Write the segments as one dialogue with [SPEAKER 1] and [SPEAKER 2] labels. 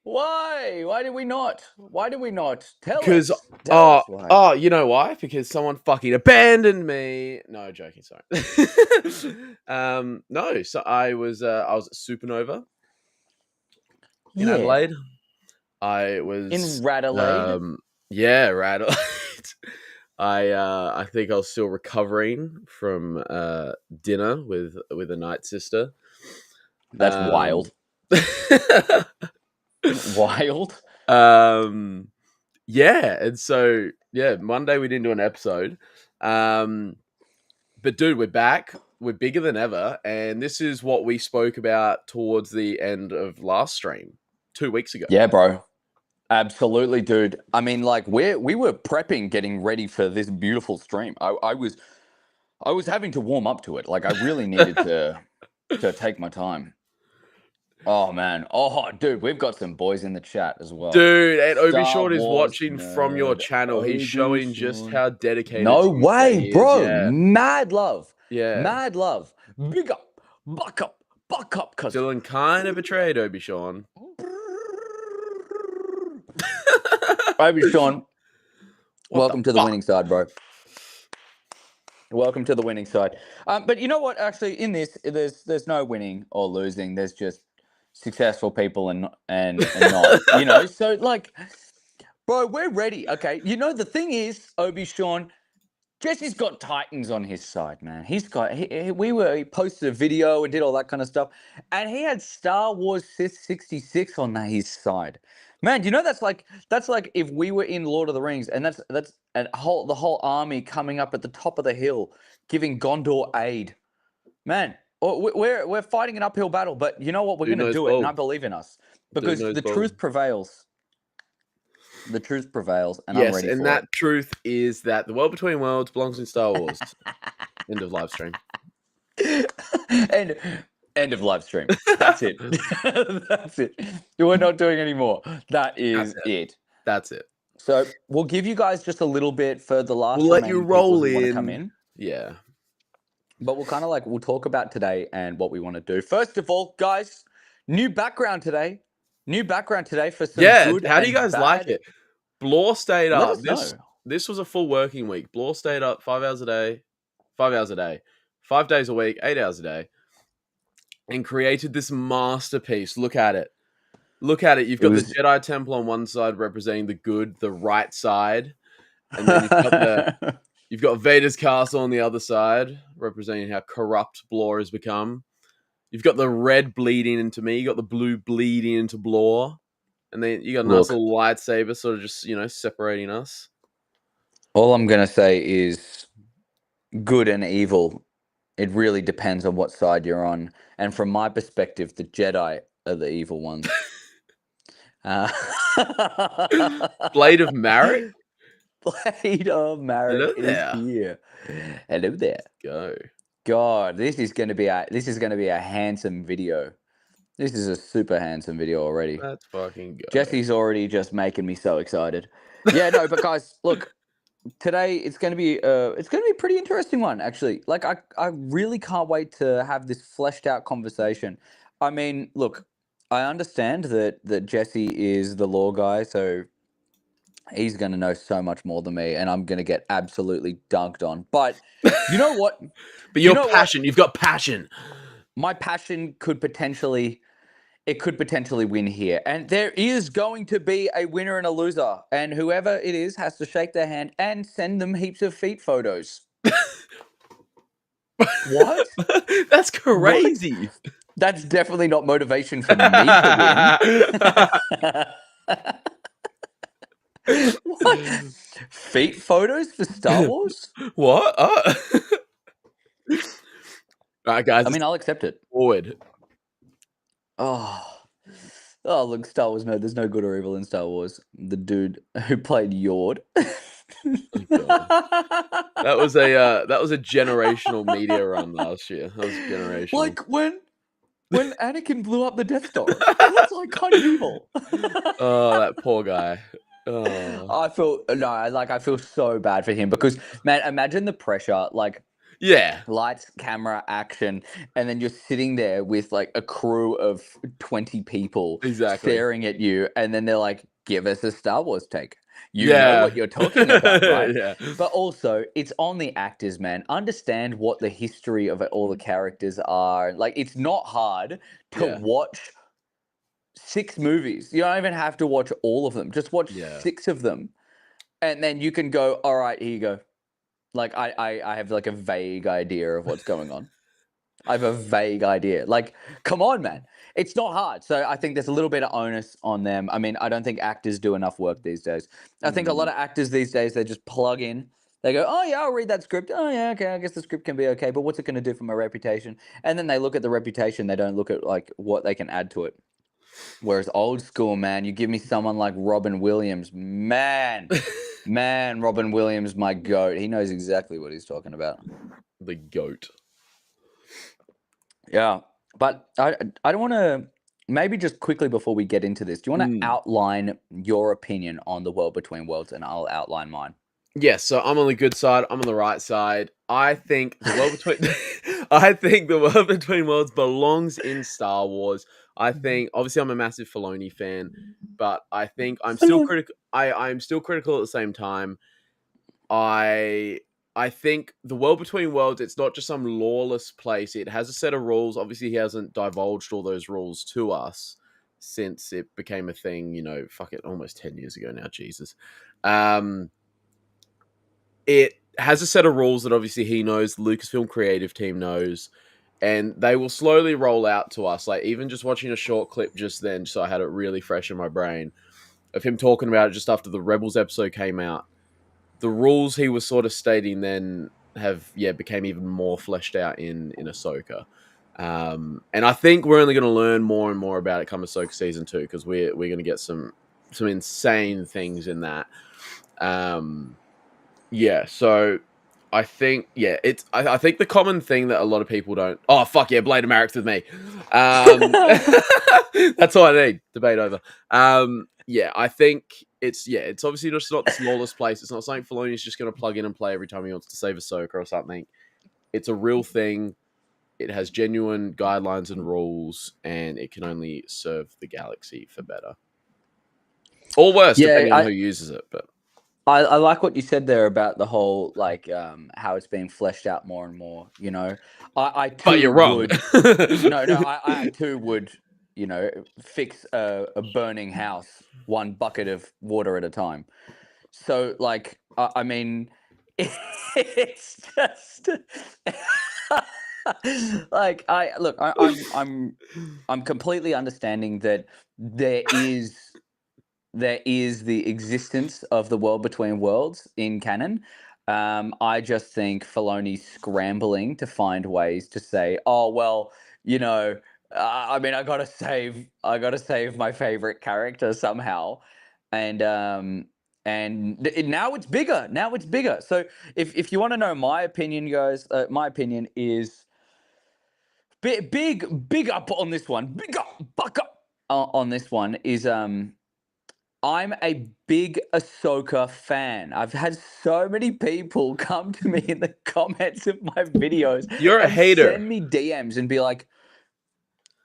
[SPEAKER 1] Why? Why did we not? Why did we not? Tell
[SPEAKER 2] Because
[SPEAKER 1] us. Tell us why.
[SPEAKER 2] you know why? Because someone fucking abandoned me. No, joking. Sorry. No. So I was at Supernova in
[SPEAKER 1] Yeah.
[SPEAKER 2] Adelaide. I was
[SPEAKER 1] In Radelaide.
[SPEAKER 2] yeah, Radelaide. I think I was still recovering from dinner with a night sister.
[SPEAKER 1] That's wild. Wild.
[SPEAKER 2] Yeah, and so yeah, Monday we didn't do an episode. But dude, we're back. We're bigger than ever, and this is what we spoke about towards the end of last stream 2 weeks ago.
[SPEAKER 1] Yeah, bro. Absolutely, dude. I mean, like we were prepping, getting ready for this beautiful stream. I was having to warm up to it. Like I really needed to take my time. Oh man. Oh dude, we've got some boys in the chat as well.
[SPEAKER 2] Dude, and Obi
[SPEAKER 1] Star
[SPEAKER 2] Sean is
[SPEAKER 1] Wars
[SPEAKER 2] watching from your
[SPEAKER 1] nerd,
[SPEAKER 2] channel. He's showing just
[SPEAKER 1] Obi-Sean.
[SPEAKER 2] how dedicated
[SPEAKER 1] No
[SPEAKER 2] to you
[SPEAKER 1] way,
[SPEAKER 2] he is.
[SPEAKER 1] bro.
[SPEAKER 2] Yeah.
[SPEAKER 1] Mad love.
[SPEAKER 2] Yeah.
[SPEAKER 1] Mad love. Big up. Buck up, cuz.
[SPEAKER 2] Dylan kind of betrayed Obi Sean.
[SPEAKER 1] Obi-Sean, welcome to the winning side, bro. Welcome to the winning side. But you know what? Actually, in this, there's no winning or losing. There's just successful people and not. You know, so like, bro, we're ready. Okay. You know, the thing is, Obi-Sean, Jesse's got Titans on his side, man. He's got. He posted a video and did all that kind of stuff, and he had Star Wars 66 on his side. Man, you know that's like if we were in Lord of the Rings, and that's the whole army coming up at the top of the hill, giving Gondor aid. Man, we're fighting an uphill battle, but you know what? We're going to do it, and I believe in us because the truth prevails. The truth prevails, and I'm ready for it.
[SPEAKER 2] Yes, and that truth is that the world between worlds belongs in Star Wars. End of live stream.
[SPEAKER 1] End of live stream. That's it. That's it. We're not doing any more. That is it.
[SPEAKER 2] That's it.
[SPEAKER 1] So we'll give you guys just a little bit for the last.
[SPEAKER 2] We'll let you roll in.
[SPEAKER 1] Want to come in.
[SPEAKER 2] Yeah.
[SPEAKER 1] But we'll kind of we'll talk about today and what we want to do. First of all, guys, new background today. New background today for some good.
[SPEAKER 2] How do you guys like it? Blore stayed up.
[SPEAKER 1] This
[SPEAKER 2] was a full working week. Blore stayed up 5 hours a day, 5 days a week, 8 hours a day, and created this masterpiece. Look at it. Look at it. You've got the Jedi Temple on one side representing the good, the right side, and then you've got Vader's castle on the other side, representing how corrupt Blore has become. You've got the red bleeding into me. You got the blue bleeding into Blore. And then you got a nice little lightsaber sort of just, separating us.
[SPEAKER 1] All I'm going to say is good and evil. It really depends on what side you're on. And from my perspective, the Jedi are the evil ones.
[SPEAKER 2] Blade of Marek?
[SPEAKER 1] Blade of Marek is here. Hello there.
[SPEAKER 2] Go.
[SPEAKER 1] God, this is going to be a handsome video. This is a super handsome video already.
[SPEAKER 2] Let's fucking go.
[SPEAKER 1] Jesse's already just making me so excited. Yeah, no, but guys, look, today it's going to be a pretty interesting one actually. Like I really can't wait to have this fleshed out conversation. I mean, look, I understand that Jesse is the lore guy, so he's going to know so much more than me, and I'm going to get absolutely dunked on. But you know what?
[SPEAKER 2] But your passion, you've got passion.
[SPEAKER 1] My passion could potentially win here. And there is going to be a winner and a loser. And whoever it is has to shake their hand and send them heaps of feet photos. What?
[SPEAKER 2] That's crazy.
[SPEAKER 1] What? That's definitely not motivation for me to win. What? Feet photos for Star Wars?
[SPEAKER 2] What? All right, guys.
[SPEAKER 1] I mean, I'll accept it.
[SPEAKER 2] Forward.
[SPEAKER 1] Oh, look, Star Wars. No, there's no good or evil in Star Wars. The dude who played Yord.
[SPEAKER 2] That was a generational media run last year. That was generational.
[SPEAKER 1] Like when Anakin blew up the Death Star. That was like kind of evil.
[SPEAKER 2] Oh, that poor guy. Oh.
[SPEAKER 1] I feel so bad for him because, man, imagine the pressure. Like
[SPEAKER 2] Yeah,
[SPEAKER 1] lights, camera, action, and then you're sitting there with like a crew of 20 people
[SPEAKER 2] exactly.
[SPEAKER 1] staring at you, and then they're like, give us a Star Wars take. You know
[SPEAKER 2] Yeah.
[SPEAKER 1] what you're talking about, right?
[SPEAKER 2] Yeah.
[SPEAKER 1] But also, it's on the actors, man. Understand what the history of all the characters are. Like, it's not hard to
[SPEAKER 2] Yeah.
[SPEAKER 1] watch 6 movies. You don't even have to watch all of them. Just watch
[SPEAKER 2] Yeah.
[SPEAKER 1] 6 of them, and then you can go, all right, here you go. Like, I have like a vague idea of what's going on. I have a vague idea. Like, come on, man. It's not hard. So I think there's a little bit of onus on them. I mean, I don't think actors do enough work these days. I think a lot
[SPEAKER 2] Mm.
[SPEAKER 1] of actors these days, they just plug in. They go, oh, yeah, I'll read that script. Oh, yeah, okay, I guess the script can be okay, but what's it going to do for my reputation? And then they look at the reputation. They don't look at, like, what they can add to it. Whereas old school, man, you give me someone like Robin Williams, man, Robin Williams, my goat. He knows exactly what he's talking about.
[SPEAKER 2] The goat.
[SPEAKER 1] Yeah, but I don't want to. Maybe just quickly before we get into this, do you want to
[SPEAKER 2] Mm.
[SPEAKER 1] outline your opinion on the World Between Worlds, and I'll outline mine.
[SPEAKER 2] Yes, so I'm on the good side. I'm on the right side. I think the world between I think the world between worlds belongs in Star Wars. I think obviously I'm a massive Filoni fan, but I think I'm still critical. I'm still critical at the same time. I I think the world between worlds, it's not just some lawless place. It has a set of rules. Obviously, he hasn't divulged all those rules to us since it became a thing. Fuck it, almost 10 years ago now. Jesus. Um, it has a set of rules that obviously he knows, the Lucasfilm creative team knows, and they will slowly roll out to us. Like, even just watching a short clip just then, so I had it really fresh in my brain, of him talking about it just after the Rebels episode came out. The rules he was sort of stating then have became even more fleshed out in Ahsoka. And I think we're only going to learn more and more about it come Ahsoka season 2, because we're going to get some insane things in that. So I think it's I think the common thing that a lot of people don't. Oh fuck yeah, Blade of Mareks with me. That's all I need. Debate over. I think it's obviously just not this lawless place. It's not something Filoni's just going to plug in and play every time he wants to save Ahsoka or something. It's a real thing. It has genuine guidelines and rules, and it can only serve the galaxy for better or worse, depending on
[SPEAKER 1] Yeah,
[SPEAKER 2] who uses it. But
[SPEAKER 1] I like what you said there about the whole, like, how it's being fleshed out more and more. I
[SPEAKER 2] but
[SPEAKER 1] too
[SPEAKER 2] you're wrong.
[SPEAKER 1] would. No, I too would. Fix a burning house one bucket of water at a time. So, like, I mean, it's just like, I'm completely understanding that there is the existence of the world between worlds in canon. I just think Filoni's scrambling to find ways to say, "Oh well, you know, I mean, I gotta save my favorite character somehow," and now it's bigger. Now it's bigger. So if you want to know my opinion, guys, my opinion is big up on this one. Big up, buck up on this one is I'm a big Ahsoka fan. I've had so many people come to me in the comments of my videos
[SPEAKER 2] You're a
[SPEAKER 1] and
[SPEAKER 2] hater.
[SPEAKER 1] send me DMs and be like,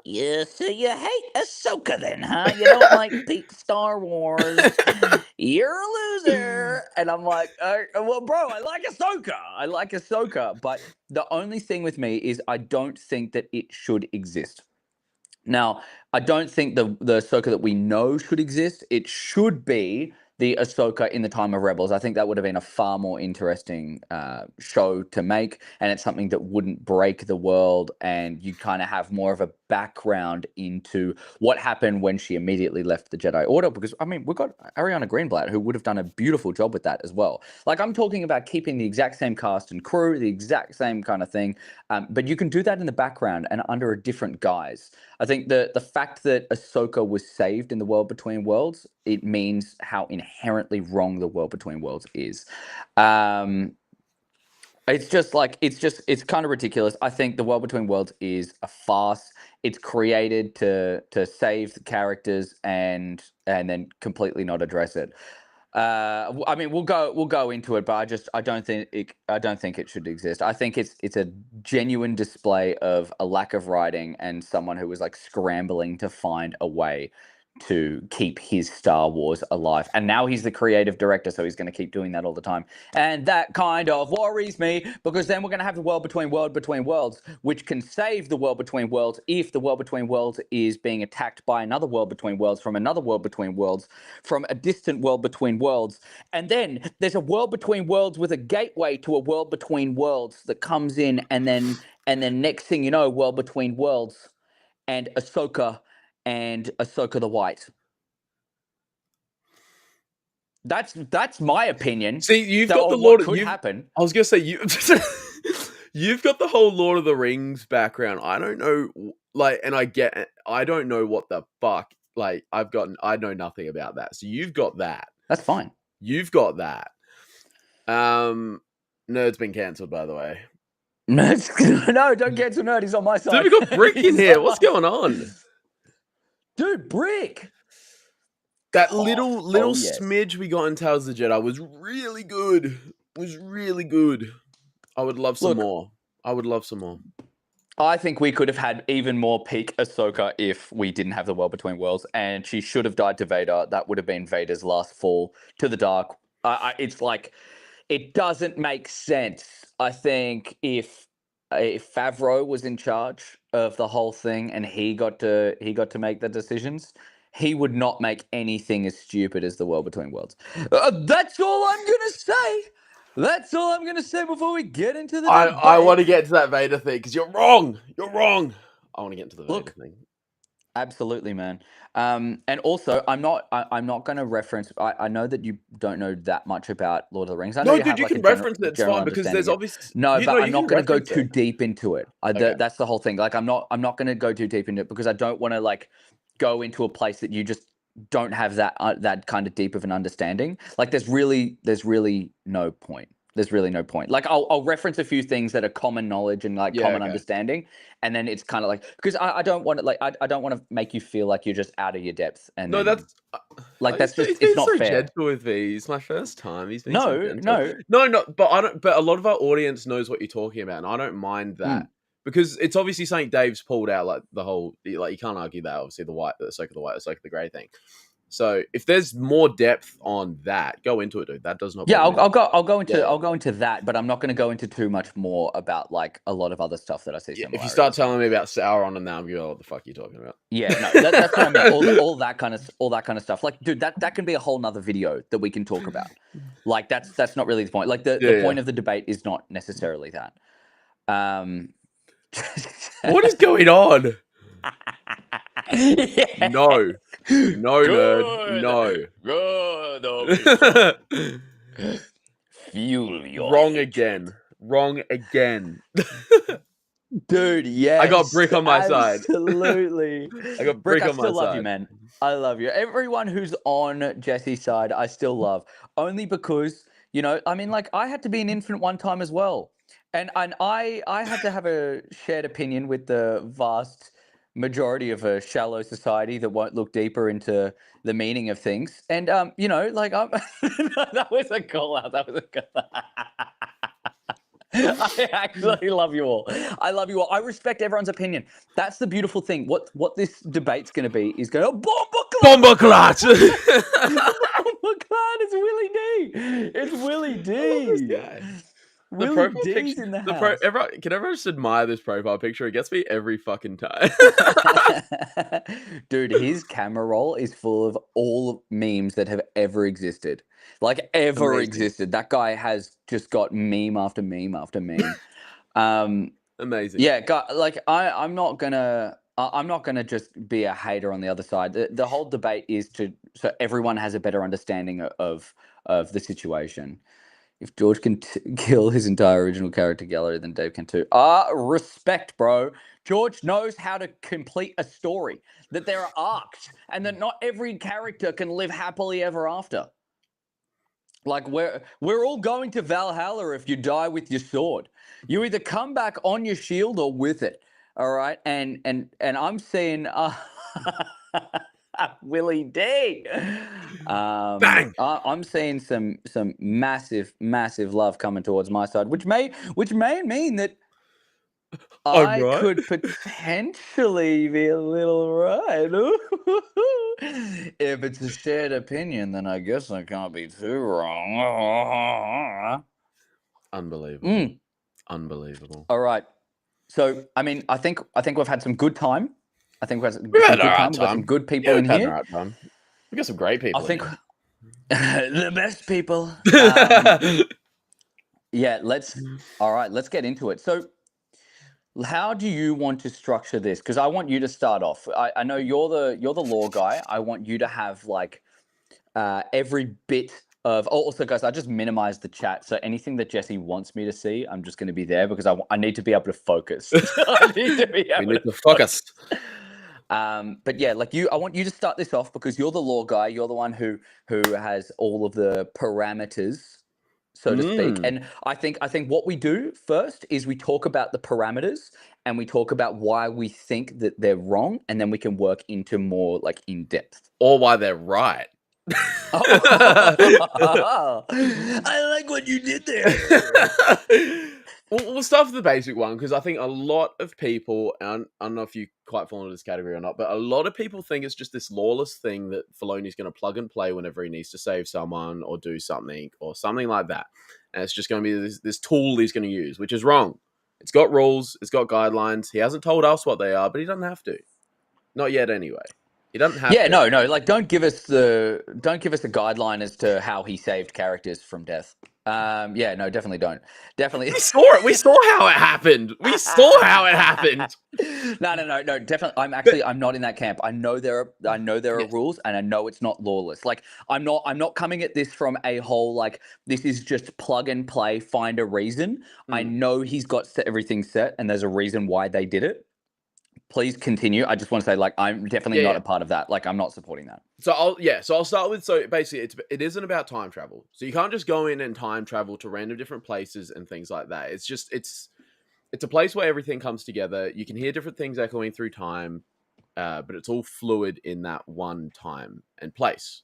[SPEAKER 1] "Yeah, so you hate Ahsoka then, huh? You don't like peak Star Wars. You're a loser." And I'm like, well, bro, I like Ahsoka. I like Ahsoka. But the only thing with me is I don't think that it should exist. Now, I don't think the Ahsoka that we know should exist. It should be the Ahsoka in the time of Rebels. I think that would have been a far more interesting show to make, and it's something that wouldn't break the world, and you kind of have more of a background into what happened when she immediately left the Jedi Order. Because, I mean, we've got Ariana Greenblatt, who would have done a beautiful job with that as well. Like, I'm talking about keeping the exact same cast and crew, the exact same kind of thing, but you can do that in the background and under a different guise. I think the fact that Ahsoka was saved in the World Between Worlds, it means how inherently wrong the World Between Worlds is. It's kind of ridiculous. I think the World Between Worlds is a farce. It's created to save the characters and then completely not address it. I mean, we'll go into it, but I don't think it should exist. I think it's a genuine display of a lack of writing and someone who was like scrambling to find a way to keep his Star Wars alive. And now he's the creative director, so he's going to keep doing that all the time. And that kind of worries me, because then we're going to have the world between worlds, which can save the world between worlds if the world between worlds is being attacked by another world between worlds from another world between worlds from a distant world between worlds. And then there's a world between worlds with a gateway to a world between worlds that comes in, and then next thing you know, world between worlds and Ahsoka the White. That's my opinion.
[SPEAKER 2] See, you've got the Lord. Could happen. I was gonna say you've got the whole Lord of the Rings background. I don't know, like, and I don't know what the fuck. Like, I know nothing about that. So you've got that.
[SPEAKER 1] That's fine.
[SPEAKER 2] You've got that. Nerd's been cancelled, by the way.
[SPEAKER 1] No, don't cancel Nerd. He's on my side.
[SPEAKER 2] Dude, we got Brick in here. What's going on?
[SPEAKER 1] Dude, Brick.
[SPEAKER 2] That little smidge we got in Tales of the Jedi was really good. I would love some more. I
[SPEAKER 1] think we could have had even more peak Ahsoka if we didn't have the world between worlds, and she should have died to Vader. That would have been Vader's last fall to the dark. It's like, it doesn't make sense. I think if Favreau was in charge of the whole thing and he got to make the decisions, he would not make anything as stupid as the world between worlds. That's all I'm gonna say. That's all I'm gonna say before we get into the debate.
[SPEAKER 2] I want to get to that Vader thing, because you're wrong. I want to get into the Vader thing.
[SPEAKER 1] Absolutely, man. And also, I'm not going to reference. I know that you don't know that much about Lord of the Rings. I know
[SPEAKER 2] you can reference it. It's fine, because there's obviously
[SPEAKER 1] but I'm not going to go too deep into it. That's the whole thing. Like, I'm not going to go too deep into it, because I don't want to like go into a place that you just don't have that kind of deep of an understanding. Like, there's really no point. Like, I'll reference a few things that are common knowledge and like common understanding, and then it's kind of like, because I don't want to I don't want to make you feel like you're just out of your depth. And
[SPEAKER 2] no, that's
[SPEAKER 1] like, that's just, it's not
[SPEAKER 2] so
[SPEAKER 1] fair.
[SPEAKER 2] Gentle with me. It's my first time. He's been
[SPEAKER 1] no.
[SPEAKER 2] But I don't. But a lot of our audience knows what you're talking about, and I don't mind that. Because it's obviously something Dave's pulled out, like the whole, like, you can't argue that. Obviously, the Ahsoka the White, Ahsoka the Grey thing. So if there's more depth on that, go into it, dude. That does not.
[SPEAKER 1] Yeah, I'll go into that, but I'm not going to go into too much more about like a lot of other stuff that I see.
[SPEAKER 2] If you start telling me about Sauron and that, I'm going, what the fuck are you talking about?
[SPEAKER 1] Yeah, no, that's what I mean. All that kind of stuff. Like, dude, that can be a whole nother video that we can talk about. Like, that's not really the point. Like, the point of the debate is not necessarily that.
[SPEAKER 2] What is going on? No, nerd, no.
[SPEAKER 1] Good. Fuel your
[SPEAKER 2] wrong again.
[SPEAKER 1] Dude, yes.
[SPEAKER 2] I got Brick on my side.
[SPEAKER 1] Absolutely.
[SPEAKER 2] I got Brick on my side.
[SPEAKER 1] I still love you, man. I love you. Everyone who's on Jesse's side, I still love. Only because, you know, I mean, like, I had to be an infant one time as well. And I had to have a shared opinion with the vast majority of a shallow society that won't look deeper into the meaning of things. And, you know, like, that was a call out. I actually love you all. I love you all. I respect everyone's opinion. That's the beautiful thing. What this debate's going to be is going to
[SPEAKER 2] Bomba Clat.
[SPEAKER 1] Bomba Clat. It's Willie D. It's Willie D. Willie D's in the house.
[SPEAKER 2] Can everyone just admire this profile picture? It gets me every fucking time.
[SPEAKER 1] Dude, his camera roll is full of all memes that have ever existed. Like, ever existed. That guy has just got meme after meme after meme.
[SPEAKER 2] Amazing.
[SPEAKER 1] Yeah, like, I'm not gonna just be a hater on the other side. The whole debate is so everyone has a better understanding of the situation. If George can kill his entire original character gallery, then Dave can too. Respect, bro. George knows how to complete a story, that there are arcs, and that not every character can live happily ever after. Like, we're all going to Valhalla if you die with your sword. You either come back on your shield or with it. All right, and I'm seeing. Willie D.
[SPEAKER 2] Bang!
[SPEAKER 1] I'm seeing some massive love coming towards my side, which may mean that
[SPEAKER 2] I'm
[SPEAKER 1] I
[SPEAKER 2] right.
[SPEAKER 1] could potentially be a little right. If it's a shared opinion, then I guess I can't be too wrong.
[SPEAKER 2] Unbelievable. Unbelievable.
[SPEAKER 1] All right. So, I mean, I think we've had some good time. I think we've had
[SPEAKER 2] We've
[SPEAKER 1] some
[SPEAKER 2] had
[SPEAKER 1] good
[SPEAKER 2] all right
[SPEAKER 1] time. We've got some
[SPEAKER 2] time.
[SPEAKER 1] good people
[SPEAKER 2] Yeah,
[SPEAKER 1] in
[SPEAKER 2] we've had all
[SPEAKER 1] here.
[SPEAKER 2] right time. We got some great people
[SPEAKER 1] I think
[SPEAKER 2] in
[SPEAKER 1] the best people.
[SPEAKER 2] here.
[SPEAKER 1] Yeah, let's get into it. So, how do you want to structure this? Because I want you to start off. I know you're the law guy. I want you to have like every bit of. Oh, also, guys, I just minimized the chat, so anything that Jesse wants me to see, I'm just going to be there because I need to be able to focus. I need to be able
[SPEAKER 2] We need to focus.
[SPEAKER 1] But yeah, like I want you to start this off because you're the law guy. You're the one who has all of the parameters, so to speak. And I think what we do first is we talk about the parameters and we talk about why we think that they're wrong, and then we can work into more like in depth.
[SPEAKER 2] Or why they're right.
[SPEAKER 1] I like what you did there.
[SPEAKER 2] We'll start with the basic one because I think a lot of people, and I don't know if you quite fall into this category or not, but a lot of people think it's just this lawless thing that Filoni's going to plug and play whenever he needs to save someone or do something or something like that. And it's just going to be this tool he's going to use, which is wrong. It's got rules, it's got guidelines. He hasn't told us what they are, but he doesn't have to. Not yet, anyway. He doesn't have to.
[SPEAKER 1] No. Like, don't give us a guideline as to how he saved characters from death. No, definitely don't. Definitely.
[SPEAKER 2] We saw it. We saw how it happened. We saw how it happened.
[SPEAKER 1] No. Definitely. I'm not in that camp. I know there are
[SPEAKER 2] Yes.
[SPEAKER 1] rules, and I know it's not lawless. Like, I'm not coming at this from a whole like this is just plug and play, find a reason. I know he's got everything set, and there's a reason why they did it. Please continue. I just want to say, like, I'm definitely not a part of that. Like, I'm not supporting that.
[SPEAKER 2] So I'll start with, so basically it isn't about time travel. So you can't just go in and time travel to random different places and things like that. It's just it's a place where everything comes together. You can hear different things echoing through time, but it's all fluid in that one time and place.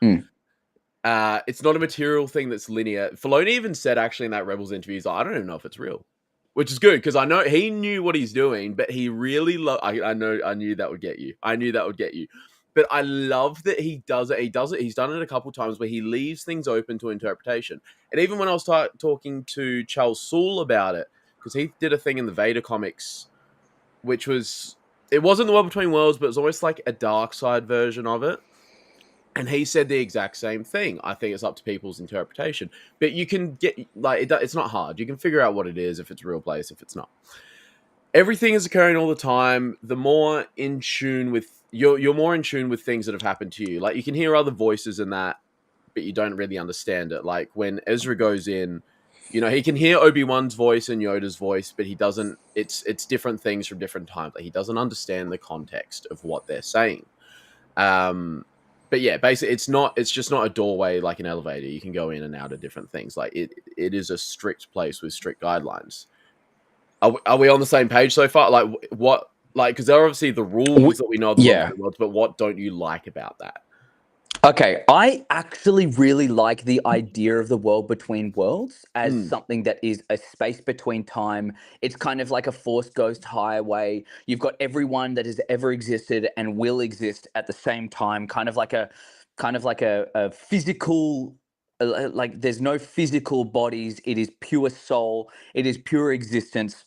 [SPEAKER 2] It's not a material thing that's linear. Filoni even said actually in that Rebels interview, he's like, I don't even know if it's real. Which is good because I know he knew what he's doing, but he really I knew that would get you. I knew that would get you. But I love that he does it. He's done it a couple times where he leaves things open to interpretation. And even when I was talking to Charles Soule about it, because he did a thing in the Vader comics, which it wasn't the World Between Worlds, but it was almost like a dark side version of it. And he said the exact same thing. I think it's up to people's interpretation. But you can get, like, it's not hard. You can figure out what it is, if it's a real place, if it's not. Everything is occurring all the time. The more in tune with, you're more in tune with things that have happened to you. Like, you can hear other voices in that, but you don't really understand it. Like, when Ezra goes in, he can hear Obi-Wan's voice and Yoda's voice, but he doesn't, it's different things from different times. Like, he doesn't understand the context of what they're saying. But yeah, basically, it's just not a doorway like an elevator. You can go in and out of different things. Like, it is a strict place with strict guidelines. Are we on the same page so far? Like, what, like, because there are obviously the rules that we know of the world, but what don't you like about that?
[SPEAKER 1] Okay, I actually really like the idea of the world between worlds as something that is a space between time. It's kind of like a Force Ghost highway. You've got everyone that has ever existed and will exist at the same time, kind of like a physical, like there's no physical bodies. It is pure soul. It is pure existence.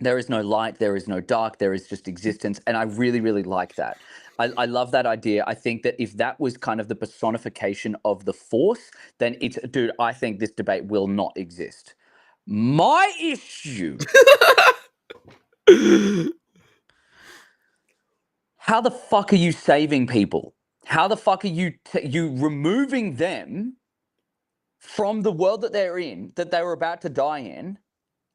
[SPEAKER 1] There is no light, there is no dark, there is just existence. And I really, really like that. I love that idea. I think that if that was kind of the personification of the Force, then I think this debate will not exist. My issue. How the fuck are you saving people? How the fuck are you removing them from the world that they're in, that they were about to die in,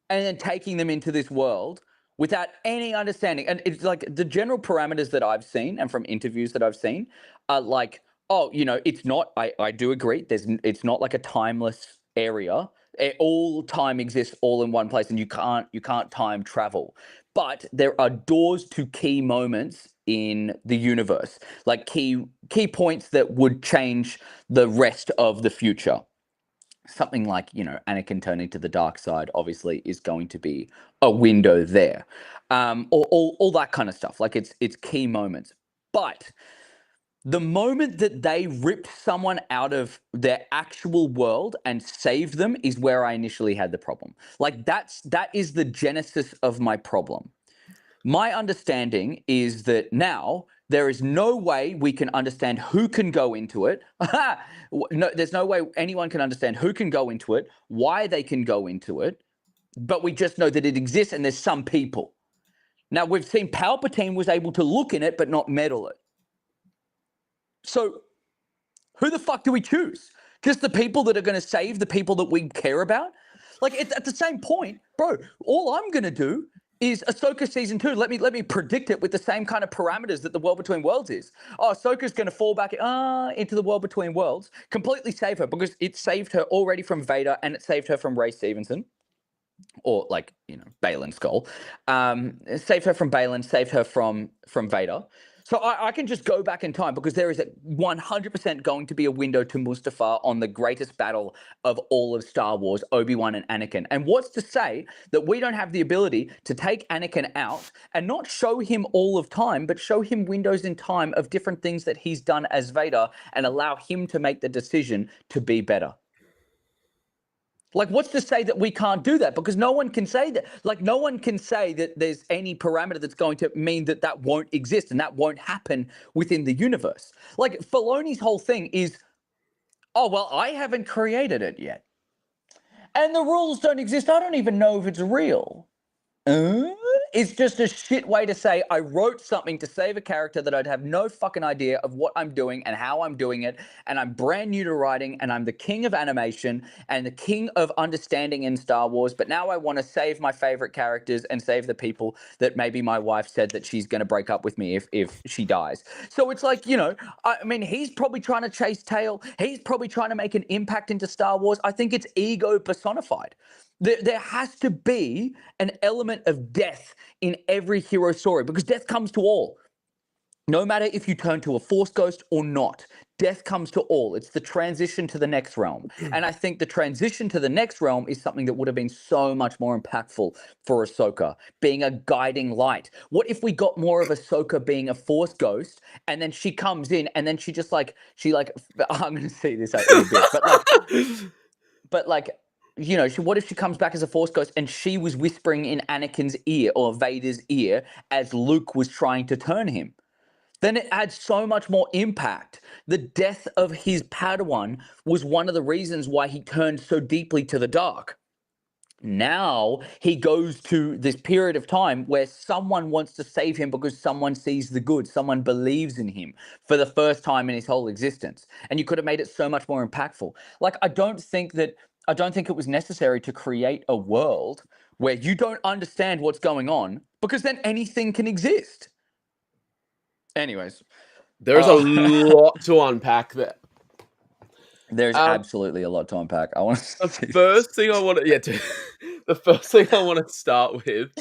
[SPEAKER 1] and then taking them into this world without any understanding? And it's like the general parameters that I've seen and from interviews that I've seen are like, it's not, I do agree, it's not like a timeless area. All time exists all in one place, and you can't time travel. But there are doors to key moments in the universe, like key points that would change the rest of the future. Something like, Anakin turning to the dark side obviously is going to be a window there, or all that kind of stuff. Like it's key moments. But the moment that they ripped someone out of their actual world and saved them is where I initially had the problem. Like that is the genesis of my problem. My understanding is that now there is no way we can understand who can go into it. No, there's no way anyone can understand who can go into it, why they can go into it, but we just know that it exists and there's some people. Now, we've seen Palpatine was able to look in it but not meddle it. So who the fuck do we choose? Just the people that are going to save the people that we care about? Like, at the same point, bro, all I'm going to do is Ahsoka season 2. Let me predict it with the same kind of parameters that the World Between Worlds is. Oh, Ahsoka's going to fall back into the World Between Worlds, completely save her because it saved her already from Vader and it saved her from Ray Stevenson. Or Baylan Skull. Saved her from Baylan, saved her from Vader. So I can just go back in time because there is 100% going to be a window to Mustafar on the greatest battle of all of Star Wars, Obi-Wan and Anakin. And what's to say that we don't have the ability to take Anakin out and not show him all of time, but show him windows in time of different things that he's done as Vader and allow him to make the decision to be better? Like, what's to say that we can't do that? Because no one can say that. Like, no one can say that there's any parameter that's going to mean that won't exist and that won't happen within the universe. Like, Filoni's whole thing is, oh, well, I haven't created it yet. And the rules don't exist. I don't even know if it's real. It's just a shit way to say I wrote something to save a character that I'd have no fucking idea of what I'm doing and how I'm doing it, and I'm brand new to writing, and I'm the king of animation and the king of understanding in Star Wars, but now I want to save my favorite characters and save the people that maybe my wife said that she's going to break up with me if she dies. So it's like, I mean, he's probably trying to chase tail. He's probably trying to make an impact into Star Wars. I think it's ego personified. There has to be an element of death in every hero story because death comes to all. No matter if you turn to a Force ghost or not, death comes to all. It's the transition to the next realm. And I think the transition to the next realm is something that would have been so much more impactful for Ahsoka, being a guiding light. What if we got more of Ahsoka being a Force ghost and then she comes in and then she I'm going to see this in a bit, but what if she comes back as a Force ghost and she was whispering in Anakin's ear or Vader's ear as Luke was trying to turn him? Then it adds so much more impact. The death of his Padawan was one of the reasons why he turned so deeply to the dark. Now he goes to this period of time where someone wants to save him because someone sees the good, someone believes in him for the first time in his whole existence. And you could have made it so much more impactful. Like, I don't think it was necessary to create a world where you don't understand what's going on, because then anything can exist. Anyways,
[SPEAKER 2] there's a lot to unpack there.
[SPEAKER 1] There's absolutely a lot to unpack.
[SPEAKER 2] The first thing I want to start with.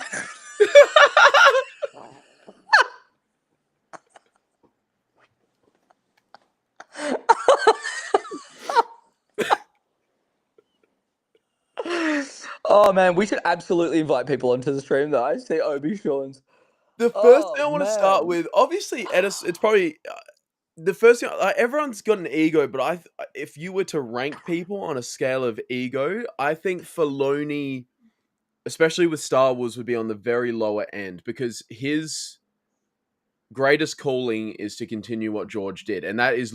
[SPEAKER 1] Oh man, we should absolutely invite people onto the stream though. I see Obi Sean's.
[SPEAKER 2] The first thing I want to start with, obviously, Edis, it's probably the first thing. Everyone's got an ego, but if you were to rank people on a scale of ego, I think Filoni, especially with Star Wars, would be on the very lower end because his greatest calling is to continue what George did, and that is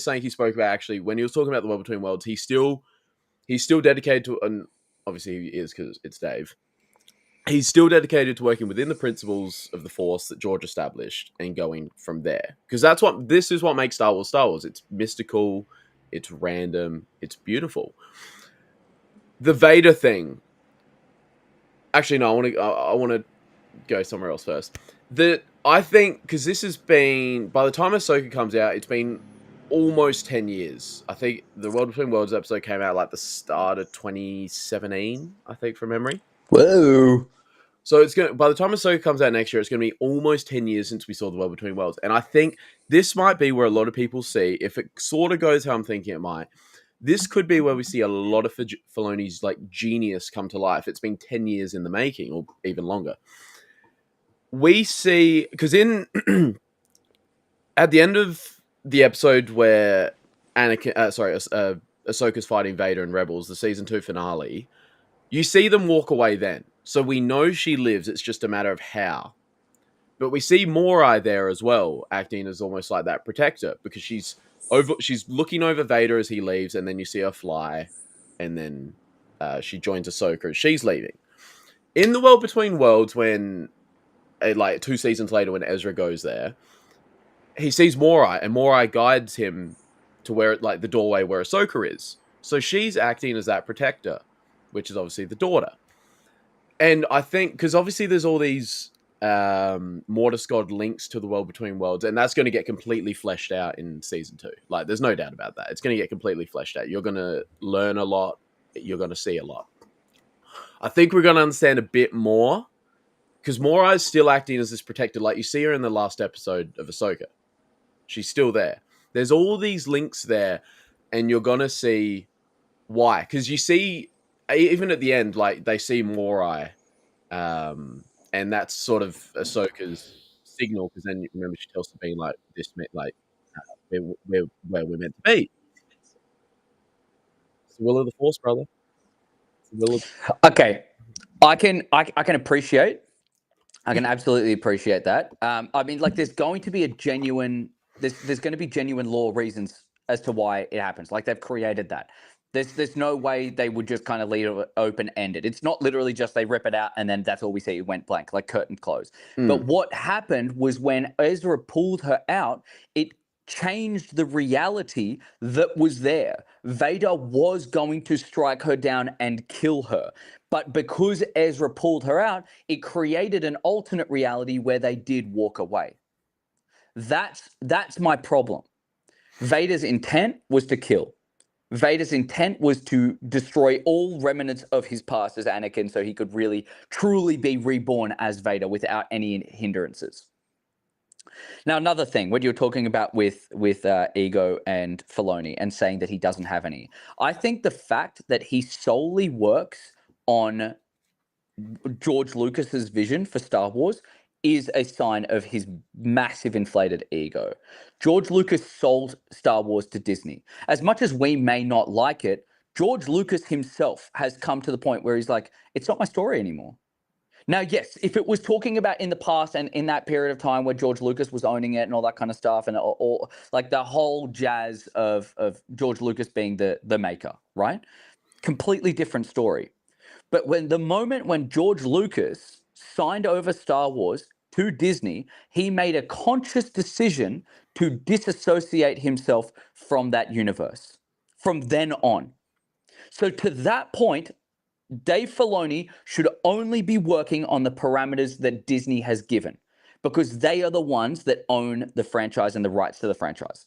[SPEAKER 2] something he spoke about actually when he was talking about the World Between Worlds. He's still dedicated to, and obviously he is because it's Dave. He's still dedicated to working within the principles of the Force that George established and going from there. Because this is what makes Star Wars Star Wars. It's mystical, it's random, it's beautiful. The Vader thing. Actually, no, I want to go somewhere else first. I think, because this has been, by the time Ahsoka comes out, it's been almost 10 years. I think the World Between Worlds episode came out like the start of 2017, I think, from memory.
[SPEAKER 1] Whoa.
[SPEAKER 2] So it's gonna by the time Ahsoka comes out next year, it's gonna be almost 10 years since we saw the World Between Worlds. And I think this might be where a lot of people see, if it sort of goes how I'm thinking it might, this could be where we see a lot of Filoni's like genius come to life. It's been 10 years in the making, or even longer. We see because in at the end of the episode where Ahsoka's fighting Vader and Rebels, the season 2 finale, you see them walk away then. So we know she lives, it's just a matter of how. But we see Morai there as well, acting as almost like that protector, because she's looking over Vader as he leaves, and then you see her fly, and then she joins Ahsoka as she's leaving. In the World Between Worlds, when like 2 seasons later, when Ezra goes there, he sees Morai, and Morai guides him to where, like, the doorway where Ahsoka is. So she's acting as that protector, which is obviously the daughter. And I think, because obviously there's all these Mortis God links to the World Between Worlds, and that's going to get completely fleshed out in season 2. Like, there's no doubt about that. It's going to get completely fleshed out. You're going to learn a lot. You're going to see a lot. I think we're going to understand a bit more, because Morai is still acting as this protector. Like, you see her in the last episode of Ahsoka. She's still there. There's all these links there, and you're going to see why. Because you see, even at the end, like, they see Morai, and that's sort of Ahsoka's signal, because then, remember, she tells Sabine, like, this, like, where we're meant to be. It's the will of the Force, brother. It's the will of...
[SPEAKER 1] Okay, I can appreciate. I can absolutely appreciate that. I mean, like, there's going to be there's going to be genuine law reasons as to why it happens. Like, they've created that. There's no way they would just kind of leave it open-ended. It's not literally just they rip it out and then that's all we see. It went blank, like curtain closed. But what happened was when Ezra pulled her out, it changed the reality that was there. Vader was going to strike her down and kill her. But because Ezra pulled her out, it created an alternate reality where they did walk away. That's my problem. Vader's intent was to kill. Vader's intent was to destroy all remnants of his past as Anakin so he could really, truly be reborn as Vader without any hindrances. Now, another thing, what you're talking about with Ego and Filoni and saying that he doesn't have any, I think the fact that he solely works on George Lucas's vision for Star Wars is a sign of his massive inflated ego. George Lucas sold Star Wars to Disney. As much as we may not like it, George Lucas himself has come to the point where he's like, it's not my story anymore. Now, yes, if it was talking about in the past and in that period of time where George Lucas was owning it and all that kind of stuff, and all like the whole jazz of George Lucas being the maker, right? Completely different story. But the moment when George Lucas signed over Star Wars to Disney, he made a conscious decision to disassociate himself from that universe from then on. So to that point, Dave Filoni should only be working on the parameters that Disney has given, because they are the ones that own the franchise and the rights to the franchise.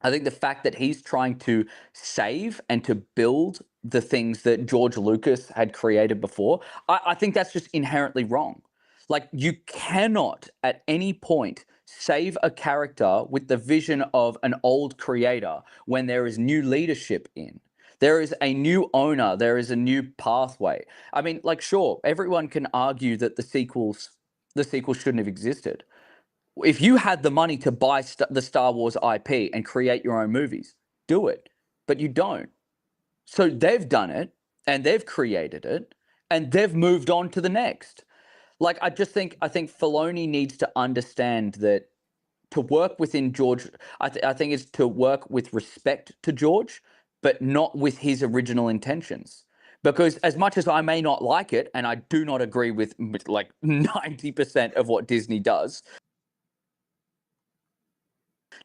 [SPEAKER 1] I think the fact that he's trying to save and to build the things that George Lucas had created before, I think that's just inherently wrong. Like, you cannot at any point save a character with the vision of an old creator when there is new leadership in. There is a new owner. There is a new pathway. I mean, like, sure, everyone can argue that the sequels shouldn't have existed. If you had the money to buy the Star Wars IP and create your own movies, do it. But you don't. So they've done it, and they've created it, and they've moved on to the next. Like, I think Filoni needs to understand that to work within George, I think it's to work with respect to George, but not with his original intentions. Because as much as I may not like it, and I do not agree with like 90% of what Disney does,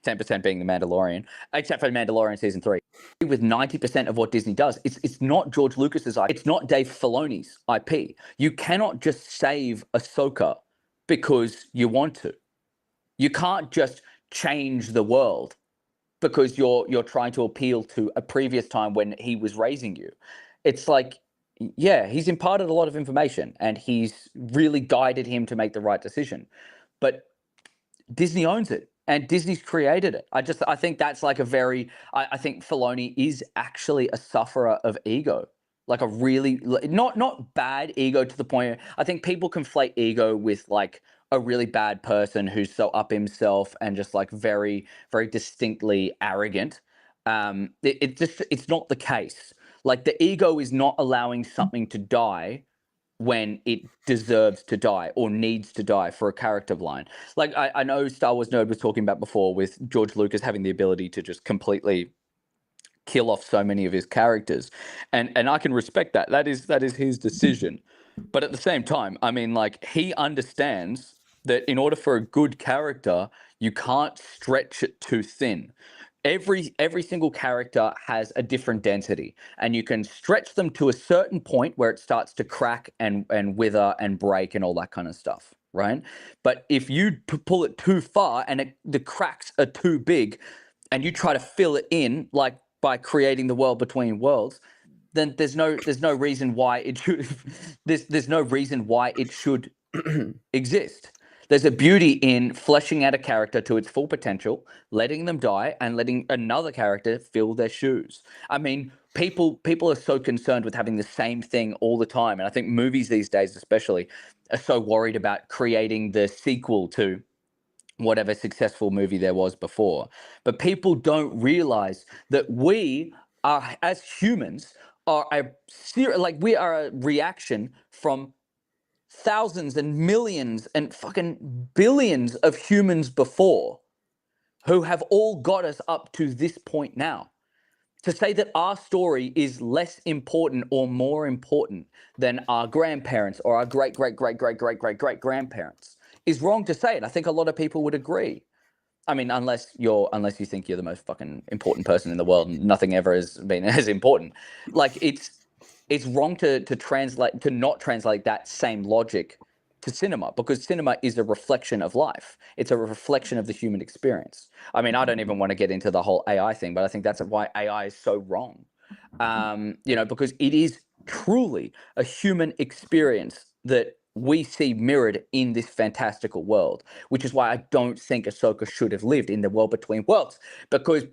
[SPEAKER 1] 10% being The Mandalorian, except for Mandalorian season 3. With 90% of what Disney does, it's not George Lucas's IP. It's not Dave Filoni's IP. You cannot just save Ahsoka because you want to. You can't just change the world because you're trying to appeal to a previous time when he was raising you. It's like, yeah, he's imparted a lot of information and he's really guided him to make the right decision. But Disney owns it and Disney's created it. I think that's like a very, I think Filoni is actually a sufferer of ego, like a really, not bad ego to the point. I think people conflate ego with like a really bad person who's so up himself and just like very, very distinctly arrogant. It's not the case. Like the ego is not allowing something to die when it deserves to die or needs to die for a character line. Like I know Star Wars Nerd was talking about before with George Lucas having the ability to just completely kill off so many of his characters. And I can respect that. That is his decision. But at the same time, I mean, like, he understands that in order for a good character, you can't stretch it too thin. Every single character has a different density, and you can stretch them to a certain point where it starts to crack and wither and break and all that kind of stuff, right? But if you pull it too far and the cracks are too big, and you try to fill it in, like by creating the world between worlds, then there's no reason why it should there's no reason why it should exist. There's a beauty in fleshing out a character to its full potential, letting them die, and letting another character fill their shoes. I mean, people are so concerned with having the same thing all the time, and I think movies these days, especially, are so worried about creating the sequel to whatever successful movie there was before. But people don't realize that we are, as humans, are we are a reaction from thousands and millions and fucking billions of humans before who have all got us up to this point now. To say that our story is less important or more important than our grandparents or our great great great great great great great grandparents is wrong to say it. I think a lot of people would agree. I mean, unless you think you're the most fucking important person in the world and nothing ever has been as important. Like it's wrong to not translate that same logic to cinema, because cinema is a reflection of life. It's a reflection of the human experience. I mean, I don't even want to get into the whole AI thing, but I think that's why AI is so wrong. Because it is truly a human experience that we see mirrored in this fantastical world, which is why I don't think Ahsoka should have lived in the world between worlds, because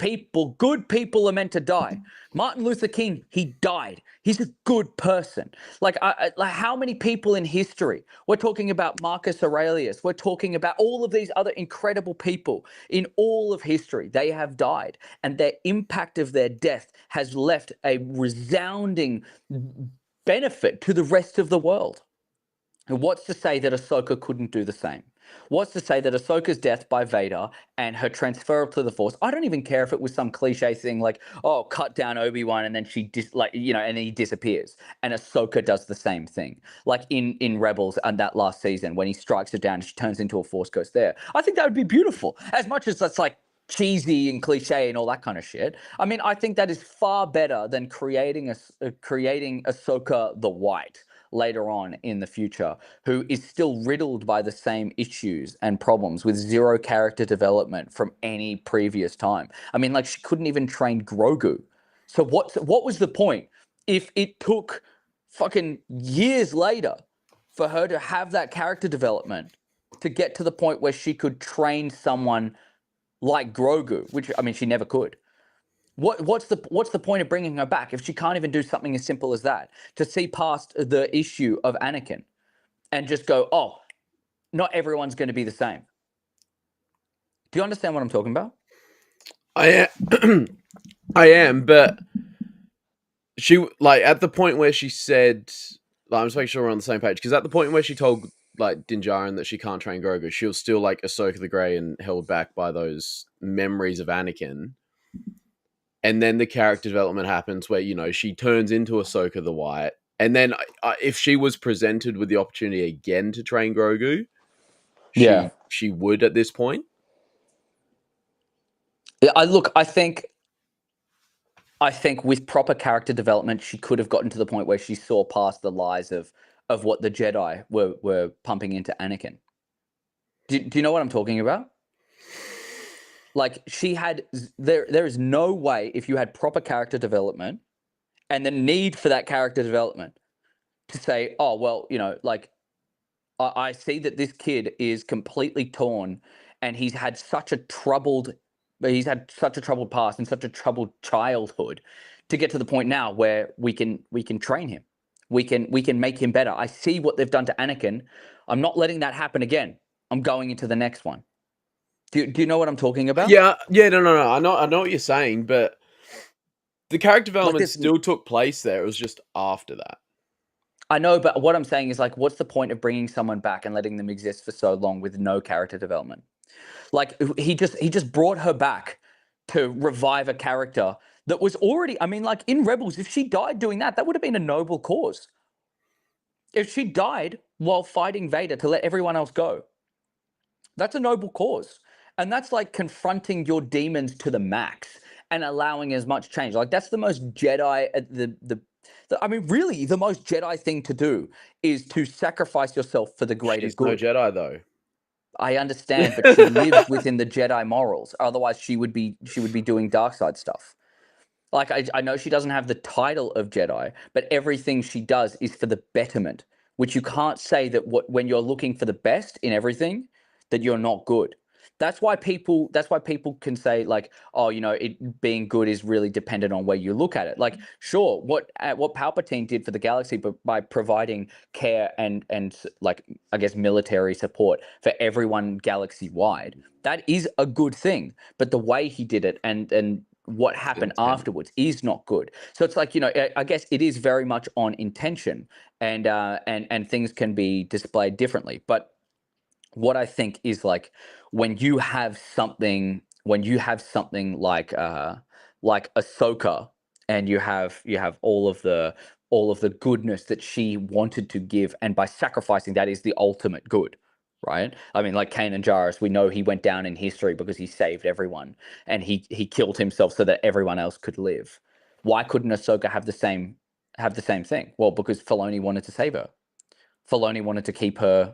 [SPEAKER 1] good people are meant to die. Martin Luther King, he died. He's a good person. Like how many people in history? We're talking about Marcus Aurelius. We're talking about all of these other incredible people in all of history. They have died, and their impact of their death has left a resounding benefit to the rest of the world. And what's to say that Ahsoka couldn't do the same? What's to say that Ahsoka's death by Vader and her transfer to the Force, I don't even care if it was some cliche thing like, oh, cut down Obi-Wan and then and then he disappears. And Ahsoka does the same thing. Like in Rebels and that last season when he strikes her down and she turns into a Force ghost there. I think that would be beautiful. As much as that's like cheesy and cliche and all that kind of shit. I mean, I think that is far better than creating Ahsoka the White later on in the future, who is still riddled by the same issues and problems with zero character development from any previous time. I mean, like, she couldn't even train Grogu. So what was the point if it took fucking years later for her to have that character development to get to the point where she could train someone like Grogu, which, I mean, she never could. What's the point of bringing her back if she can't even do something as simple as that? To see past the issue of Anakin and just go, oh, not everyone's going to be the same. Do you understand what I'm talking about?
[SPEAKER 2] I am, but she, like, at the point where she said, like, I'm just making sure we're on the same page, because at the point where she told, like, Din Djarin that she can't train Grogu, she was still, like, Ahsoka the Grey and held back by those memories of Anakin. And then the character development happens where, she turns into Ahsoka the White. And then if she was presented with the opportunity again to train Grogu, she would at this point.
[SPEAKER 1] I think with proper character development, she could have gotten to the point where she saw past the lies of what the Jedi were pumping into Anakin. Do you know what I'm talking about? Like, there is no way, if you had proper character development and the need for that character development, to say, oh well, like I see that this kid is completely torn, and he's had such a troubled past and such a troubled childhood, to get to the point now where we can train him, we can make him better. I see what they've done to Anakin. I'm not letting that happen again. I'm going into the next one. Do you know what I'm talking about?
[SPEAKER 2] Yeah, yeah, no. I know what you're saying, but the character
[SPEAKER 1] Like
[SPEAKER 2] development
[SPEAKER 1] this.
[SPEAKER 2] still took place there. It was just after that.
[SPEAKER 1] I know, but what I'm saying is, like, what's the point of bringing someone back and letting them exist for so long with no character development? Like, he just brought her back to revive a character that was already. I mean, like in Rebels, if she died doing that, that would have been a noble cause. If she died while fighting Vader to let everyone else go, that's a noble cause. And that's like confronting your demons to the max and allowing as much change. Like, that's the most Jedi, I mean, really, the most Jedi thing to do is to sacrifice yourself for the greater
[SPEAKER 2] She's no
[SPEAKER 1] good.
[SPEAKER 2] Jedi though.
[SPEAKER 1] I understand, but she lives within the Jedi morals. Otherwise, she would be doing dark side stuff. Like, I know she doesn't have the title of Jedi, but everything she does is for the betterment. Which you can't say that when you're looking for the best in everything, that you're not good. That's why people can say, like, oh, it being good is really dependent on where you look at it. Like, sure, what Palpatine did for the galaxy, but by providing care and like, I guess, military support for everyone galaxy wide, that is a good thing. But the way he did it and what happened
[SPEAKER 2] Intent.
[SPEAKER 1] afterwards is not good. So it's like, I guess it is very much on intention, and things can be displayed differently. But what I think is, like, when you have something like Ahsoka, and you have all of the goodness that she wanted to give, and by sacrificing that is the ultimate good, right? I mean, like Kanan Jarrus, we know he went down in history because he saved everyone, and he killed himself so that everyone else could live. Why couldn't Ahsoka have the same thing? Well, because Filoni wanted to save her. Filoni wanted to keep her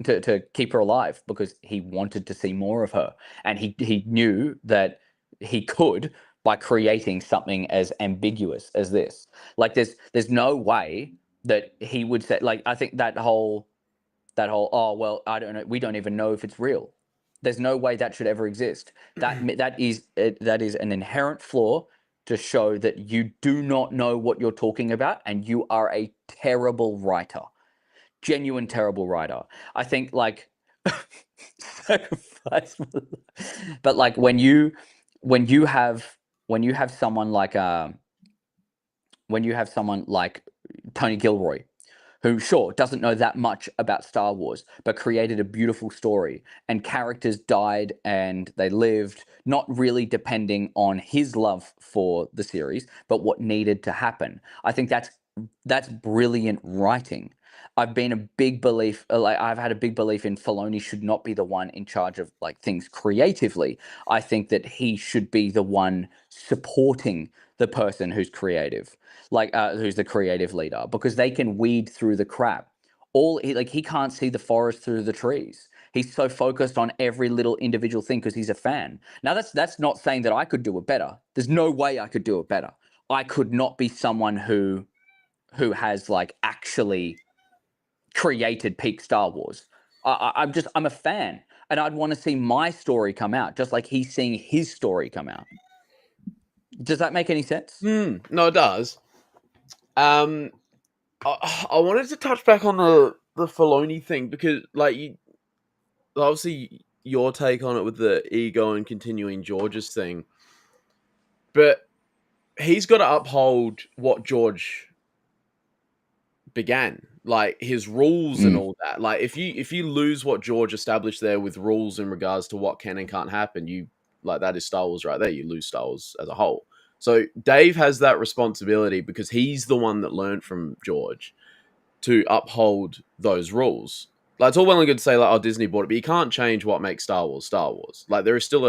[SPEAKER 1] to keep her alive because he wanted to see more of her, and he knew that he could, by creating something as ambiguous as this. Like, there's no way that he would say, like, I think that whole, oh well, I don't know, we don't even know if it's real. There's no way that should ever exist. That is an inherent flaw to show that you do not know what you're talking about, and you are a terrible writer, genuine terrible writer. I think, like, sacrifice, but like when you have someone like Tony Gilroy, who, sure, doesn't know that much about Star Wars, but created a beautiful story, and characters died and they lived, not really depending on his love for the series, but what needed to happen. I think that's brilliant writing. I've had a big belief in Filoni should not be the one in charge of, like, things creatively. I think that he should be the one supporting the person who's creative, like, who's the creative leader, because they can weed through the crap. He can't see the forest through the trees. He's so focused on every little individual thing because he's a fan. Now, that's not saying that I could do it better. There's no way I could do it better. I could not be someone who has, like, actually created peak Star Wars. I'm a fan, and I'd want to see my story come out just like he's seeing his story come out. Does that make any sense?
[SPEAKER 2] No, it does. I wanted to touch back on the Filoni thing because, like, obviously your take on it with the ego and continuing George's thing, but he's got to uphold what George began, like his rules and all that. Like, if you lose what George established there with rules in regards to what can and can't happen, you, like, that is Star Wars right there. You lose Star Wars as a whole. So Dave has that responsibility because he's the one that learned from George to uphold those rules. Like, it's all well and good to say, like, oh, Disney bought it, but you can't change what makes Star Wars Star Wars. Like, there is still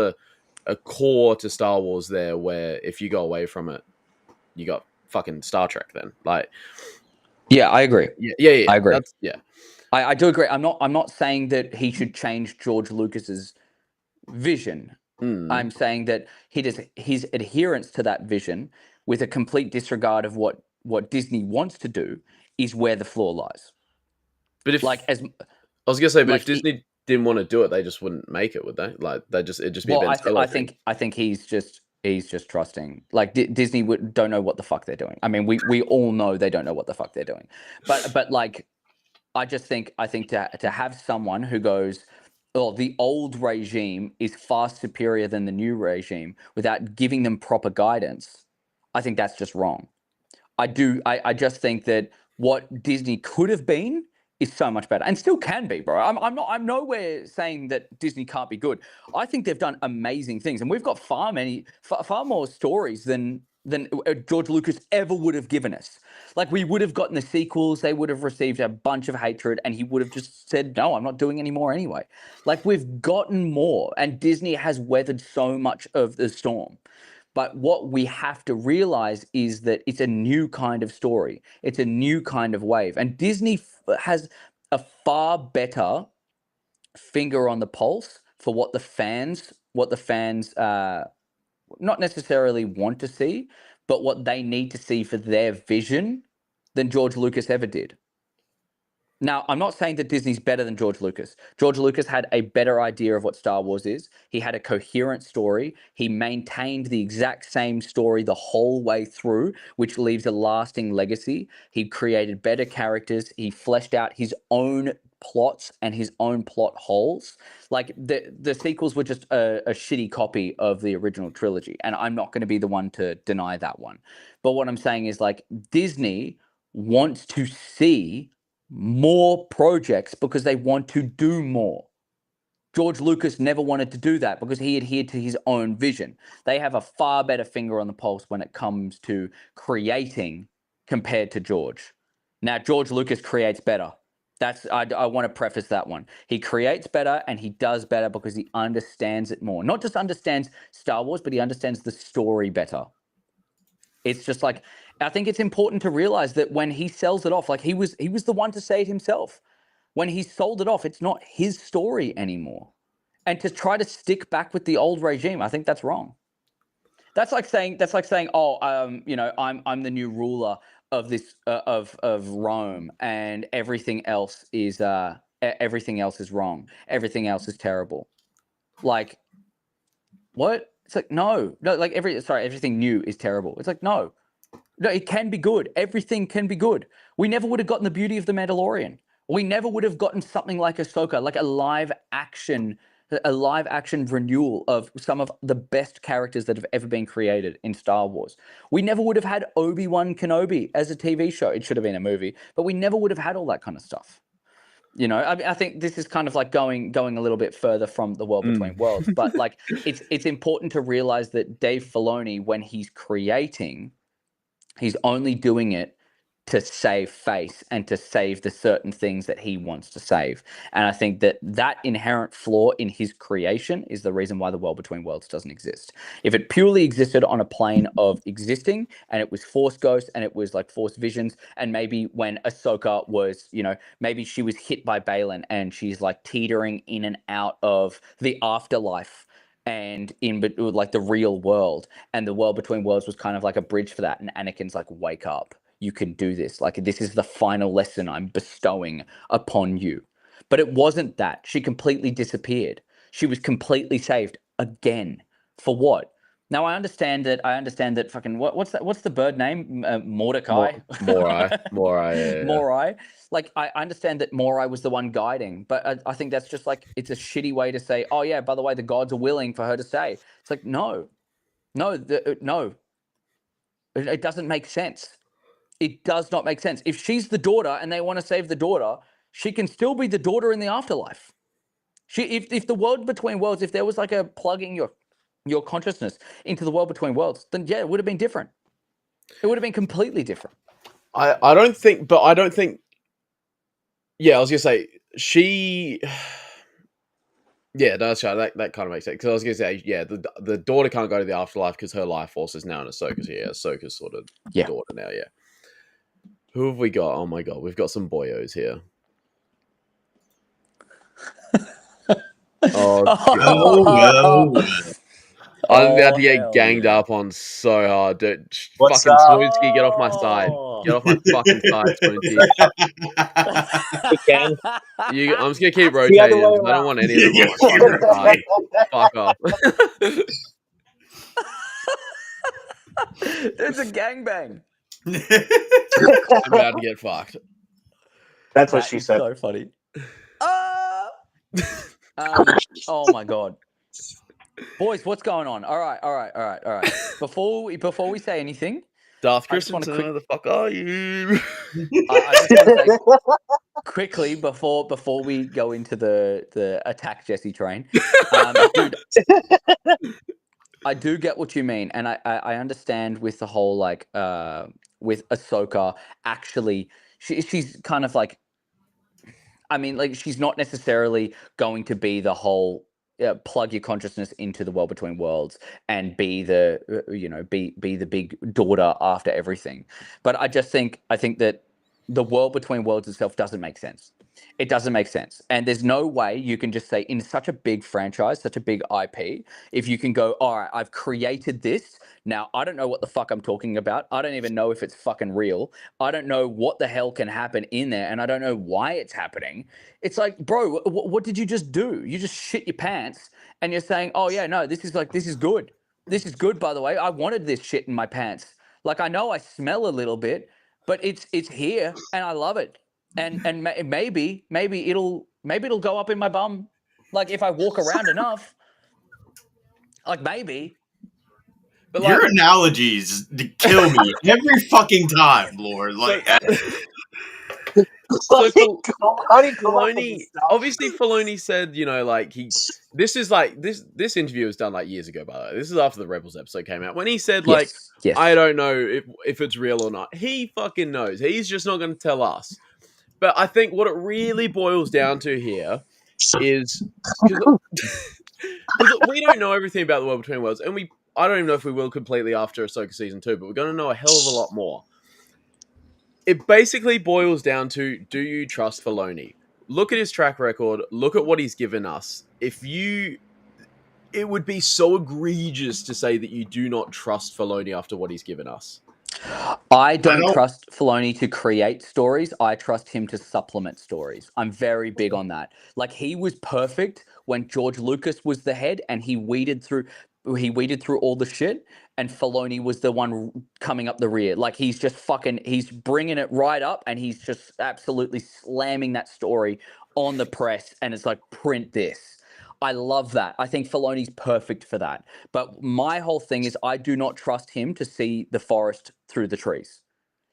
[SPEAKER 2] a core to Star Wars there where if you go away from it, you got fucking Star Trek then. Like,
[SPEAKER 1] Yeah, I agree.
[SPEAKER 2] yeah.
[SPEAKER 1] I agree.
[SPEAKER 2] That's, yeah.
[SPEAKER 1] I do agree. I'm not saying that he should change George Lucas's vision. I'm saying that his adherence to that vision, with a complete disregard of what Disney wants to do, is where the flaw lies.
[SPEAKER 2] But if
[SPEAKER 1] Like, as
[SPEAKER 2] I was gonna say, but if
[SPEAKER 1] like,
[SPEAKER 2] Disney didn't want to do it, they just wouldn't make it, would they? Like it'd just be a
[SPEAKER 1] well,
[SPEAKER 2] Ben Solo thing.
[SPEAKER 1] I think he's just trusting. Like, Disney don't know what the fuck they're doing. I mean, we all know they don't know what the fuck they're doing. But like, I think to have someone who goes, oh, the old regime is far superior than the new regime, without giving them proper guidance, I think that's just wrong. I just think that what Disney could have been is so much better, and still can be, bro. I'm nowhere saying that Disney can't be good. I think they've done amazing things, and we've got far more stories than George Lucas ever would have given us. Like, we would have gotten the sequels, they would have received a bunch of hatred, and he would have just said, no, I'm not doing any more anyway. Like, we've gotten more, and Disney has weathered so much of the storm. But what we have to realize is that it's a new kind of story. It's a new kind of wave. And Disney has a far better finger on the pulse for what the fans not necessarily want to see, but what they need to see for their vision than George Lucas ever did. Now, I'm not saying that Disney's better than George Lucas. George Lucas had a better idea of what Star Wars is. He had a coherent story. He maintained the exact same story the whole way through, which leaves a lasting legacy. He created better characters. He fleshed out his own plots and his own plot holes. Like, the sequels were just a shitty copy of the original trilogy, and I'm not going to be the one to deny that one. But what I'm saying is, like, Disney wants to see more projects because they want to do more. George Lucas never wanted to do that because he adhered to his own vision. They have a far better finger on the pulse when it comes to creating compared to George. Now, George Lucas creates better. I want to preface that one. He creates better, and he does better because he understands it more. Not just understands Star Wars, but he understands the story better. It's just like, I think it's important to realize that when he sells it off, like, he was the one to say it himself. When he sold it off, it's not his story anymore. And to try to stick back with the old regime, I think that's wrong. That's like saying, oh, I'm the new ruler of this of Rome, and everything else is wrong. Everything else is terrible. Like, what? It's like, no, like everything new is terrible. It's like, no, it can be good. Everything can be good. We never would have gotten the beauty of The Mandalorian. We never would have gotten something like Ahsoka, like a live action renewal of some of the best characters that have ever been created in Star Wars. We never would have had Obi-Wan Kenobi as a TV show. It should have been a movie, but we never would have had all that kind of stuff. You know, I think this is kind of like going a little bit further from the world between worlds, but like, it's important to realize that Dave Filoni, when he's creating, he's only doing it to save face and to save the certain things that he wants to save. And I think that inherent flaw in his creation is the reason why the world between worlds doesn't exist. If it purely existed on a plane of existing, and it was Force Ghost, and it was like Force Visions, and maybe when Ahsoka was, maybe she was hit by Balin and she's like teetering in and out of the afterlife and in like the real world, and the world between worlds was kind of like a bridge for that, and Anakin's like, wake up, you can do this, like, this is the final lesson I'm bestowing upon you. But it wasn't that. She completely disappeared. She was completely saved again. For what? Now, I understand that fucking what's the bird name? Mordecai.
[SPEAKER 2] Morai. Yeah.
[SPEAKER 1] Morai. Like, I understand that Morai was the one guiding, but I think that's just like, it's a shitty way to say, oh yeah, by the way, the gods are willing for her to stay. It's like, no. It doesn't make sense. It does not make sense. If she's the daughter and they want to save the daughter, she can still be the daughter in the afterlife. If the world between worlds, if there was like a plugging your consciousness into the world between worlds, then yeah, it would have been different. It would have been completely different.
[SPEAKER 2] I don't think. Yeah, I was gonna say she. Yeah, that's right. That kind of makes sense. Because I was gonna say, yeah, the daughter can't go to the afterlife because her life force is now in Ahsoka's. Yeah, Ahsoka's sort of daughter now. Yeah. Who have we got? Oh my god, we've got some boyos here.
[SPEAKER 3] Oh,
[SPEAKER 2] I'm about
[SPEAKER 1] Oh,
[SPEAKER 2] to get
[SPEAKER 1] hell
[SPEAKER 2] ganged
[SPEAKER 1] yeah.
[SPEAKER 2] up on so hard, dude.
[SPEAKER 3] What's
[SPEAKER 2] Fucking
[SPEAKER 3] up?
[SPEAKER 2] Spoonsky, get off my side.
[SPEAKER 1] Oh.
[SPEAKER 2] Get off my fucking side, Spoonsky.
[SPEAKER 3] Again.
[SPEAKER 2] I'm just gonna keep
[SPEAKER 3] The other way
[SPEAKER 2] rotating. I don't
[SPEAKER 3] around.
[SPEAKER 2] want any of them on my
[SPEAKER 4] Yeah,
[SPEAKER 2] fucking side. Fuck off.
[SPEAKER 1] There's a gangbang.
[SPEAKER 2] I'm about to get fucked.
[SPEAKER 3] That's what
[SPEAKER 1] That
[SPEAKER 3] she
[SPEAKER 1] is
[SPEAKER 3] said.
[SPEAKER 1] so funny. Oh my god, boys, what's going on? All right. Before we say anything,
[SPEAKER 2] Darth
[SPEAKER 1] I just wanna
[SPEAKER 2] Christensen, where the fuck are you?
[SPEAKER 1] I just want to say quickly before we go into the attack Jesse train, dude. I do get what you mean, and I understand with the whole like with Ahsoka. Actually, she's kind of like, I mean, like she's not necessarily going to be the whole plug your consciousness into the world between worlds and be the be the big daughter after everything. But I think that the world between worlds itself doesn't make sense. It doesn't make sense, and there's no way you can just say in such a big franchise, such a big IP, if you can go, all right, I've created this. Now I don't know what the fuck I'm talking about. I don't even know if it's fucking real. I don't know what the hell can happen in there, and I don't know why it's happening. It's like, bro, what did you just do? You just shit your pants, and you're saying, oh yeah, no, this is good. This is good, by the way. I wanted this shit in my pants. Like I know I smell a little bit, but it's here, and I love it. And maybe it'll go up in my bum, like if I walk around enough. Like maybe.
[SPEAKER 2] But
[SPEAKER 4] Your
[SPEAKER 2] like,
[SPEAKER 4] analogies kill me every fucking time, Lord. Like,
[SPEAKER 2] so
[SPEAKER 3] How do you come up with
[SPEAKER 2] Filoni,
[SPEAKER 3] this stuff?
[SPEAKER 2] obviously Filoni said, like this is like this interview was done like years ago, by the way. This is after the Rebels episode came out. When he said like,
[SPEAKER 1] Yes.
[SPEAKER 2] I don't know if it's real or not. He fucking knows. He's just not going to tell us. But I think what it really boils down to here is because we don't know everything about the world between worlds, and I don't even know if we will completely after Ahsoka season 2, but we're going to know a hell of a lot more. It basically boils down to, do you trust Filoni? Look at his track record. Look at what he's given us. It would be so egregious to say that you do not trust Filoni after what he's given us.
[SPEAKER 1] I don't trust Filoni to create stories. I trust him to supplement stories. I'm very big on that. Like he was perfect when George Lucas was the head and he weeded through all the shit, and Filoni was the one coming up the rear. Like he's bringing it right up, and he's just absolutely slamming that story on the press, and it's like, print this. I love that. I think Filoni's perfect for that. But my whole thing is I do not trust him to see the forest through the trees.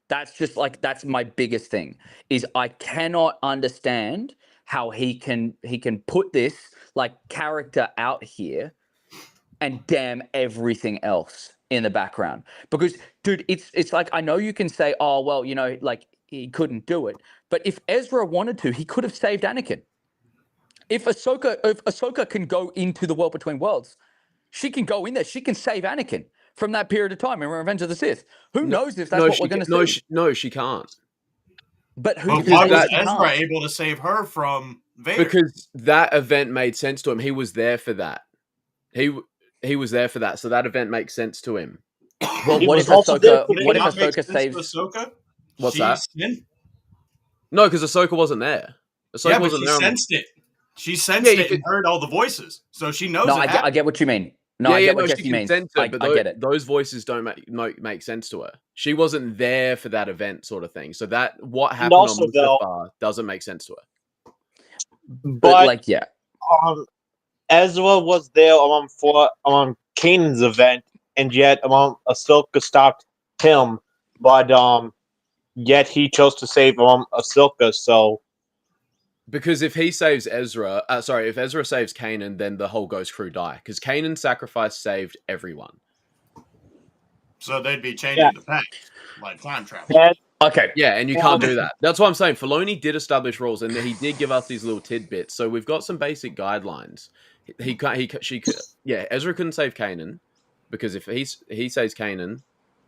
[SPEAKER 1] That's my biggest thing, is I cannot understand how he can put this like character out here and damn everything else in the background. Because dude, it's like, I know you can say, oh well, like he couldn't do it. But if Ezra wanted to, he could have saved Anakin. If Ahsoka can go into the world between worlds, she can go in there. She can save Anakin from that period of time in Revenge of the Sith. Who knows if that's what we're going to see?
[SPEAKER 2] No, she can't.
[SPEAKER 1] But
[SPEAKER 4] why was Ezra able to save her from Vader?
[SPEAKER 2] Because that event made sense to him. He was there for that. He was there for that, so that event makes sense to him.
[SPEAKER 1] Well, what if Ahsoka saves
[SPEAKER 4] Ahsoka?
[SPEAKER 2] What's that?
[SPEAKER 4] Sinned?
[SPEAKER 2] No, because Ahsoka wasn't there. Ahsoka wasn't there.
[SPEAKER 4] Sensed it. She sensed it and heard all the voices, so she knows.
[SPEAKER 1] No, I get what you mean. No, I get what Jesse means. I get it.
[SPEAKER 2] Those voices don't make sense to her. She wasn't there for that event, sort of thing. So that what happened on Mustafar doesn't make sense to her.
[SPEAKER 3] But
[SPEAKER 1] like, yeah,
[SPEAKER 3] Ezra was there for Kanan's event, and yet Ahsoka stopped him. But yet he chose to save Ahsoka. So.
[SPEAKER 2] Because if he saves if Ezra saves Kanan, then the whole Ghost crew die. Because Kanan's sacrifice saved everyone.
[SPEAKER 4] So they'd be changing the pact, like time travel.
[SPEAKER 1] Okay.
[SPEAKER 2] Yeah, and you can't do that. That's what I'm saying. Filoni did establish rules, and he did give us these little tidbits. So we've got some basic guidelines. Ezra couldn't save Kanan, because if he saves Kanan,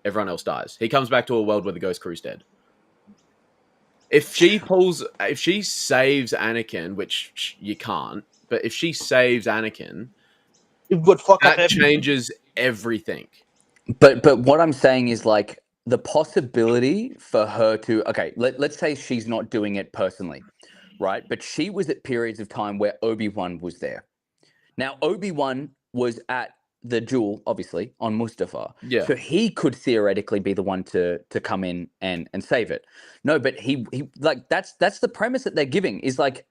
[SPEAKER 2] everyone else dies. He comes back to a world where the Ghost crew's dead. If she saves Anakin, which you can't, but if she saves Anakin,
[SPEAKER 3] it would fuck up
[SPEAKER 2] That
[SPEAKER 3] everything.
[SPEAKER 2] changes everything.
[SPEAKER 1] But what I'm saying is like the possibility for her to let's say she's not doing it personally, right? But she was at periods of time where Obi-Wan was there. Now Obi-Wan was at the duel, obviously, on Mustafar.
[SPEAKER 2] Yeah.
[SPEAKER 1] So he could theoretically be the one to come in and save it. No, but he like that's the premise that they're giving is like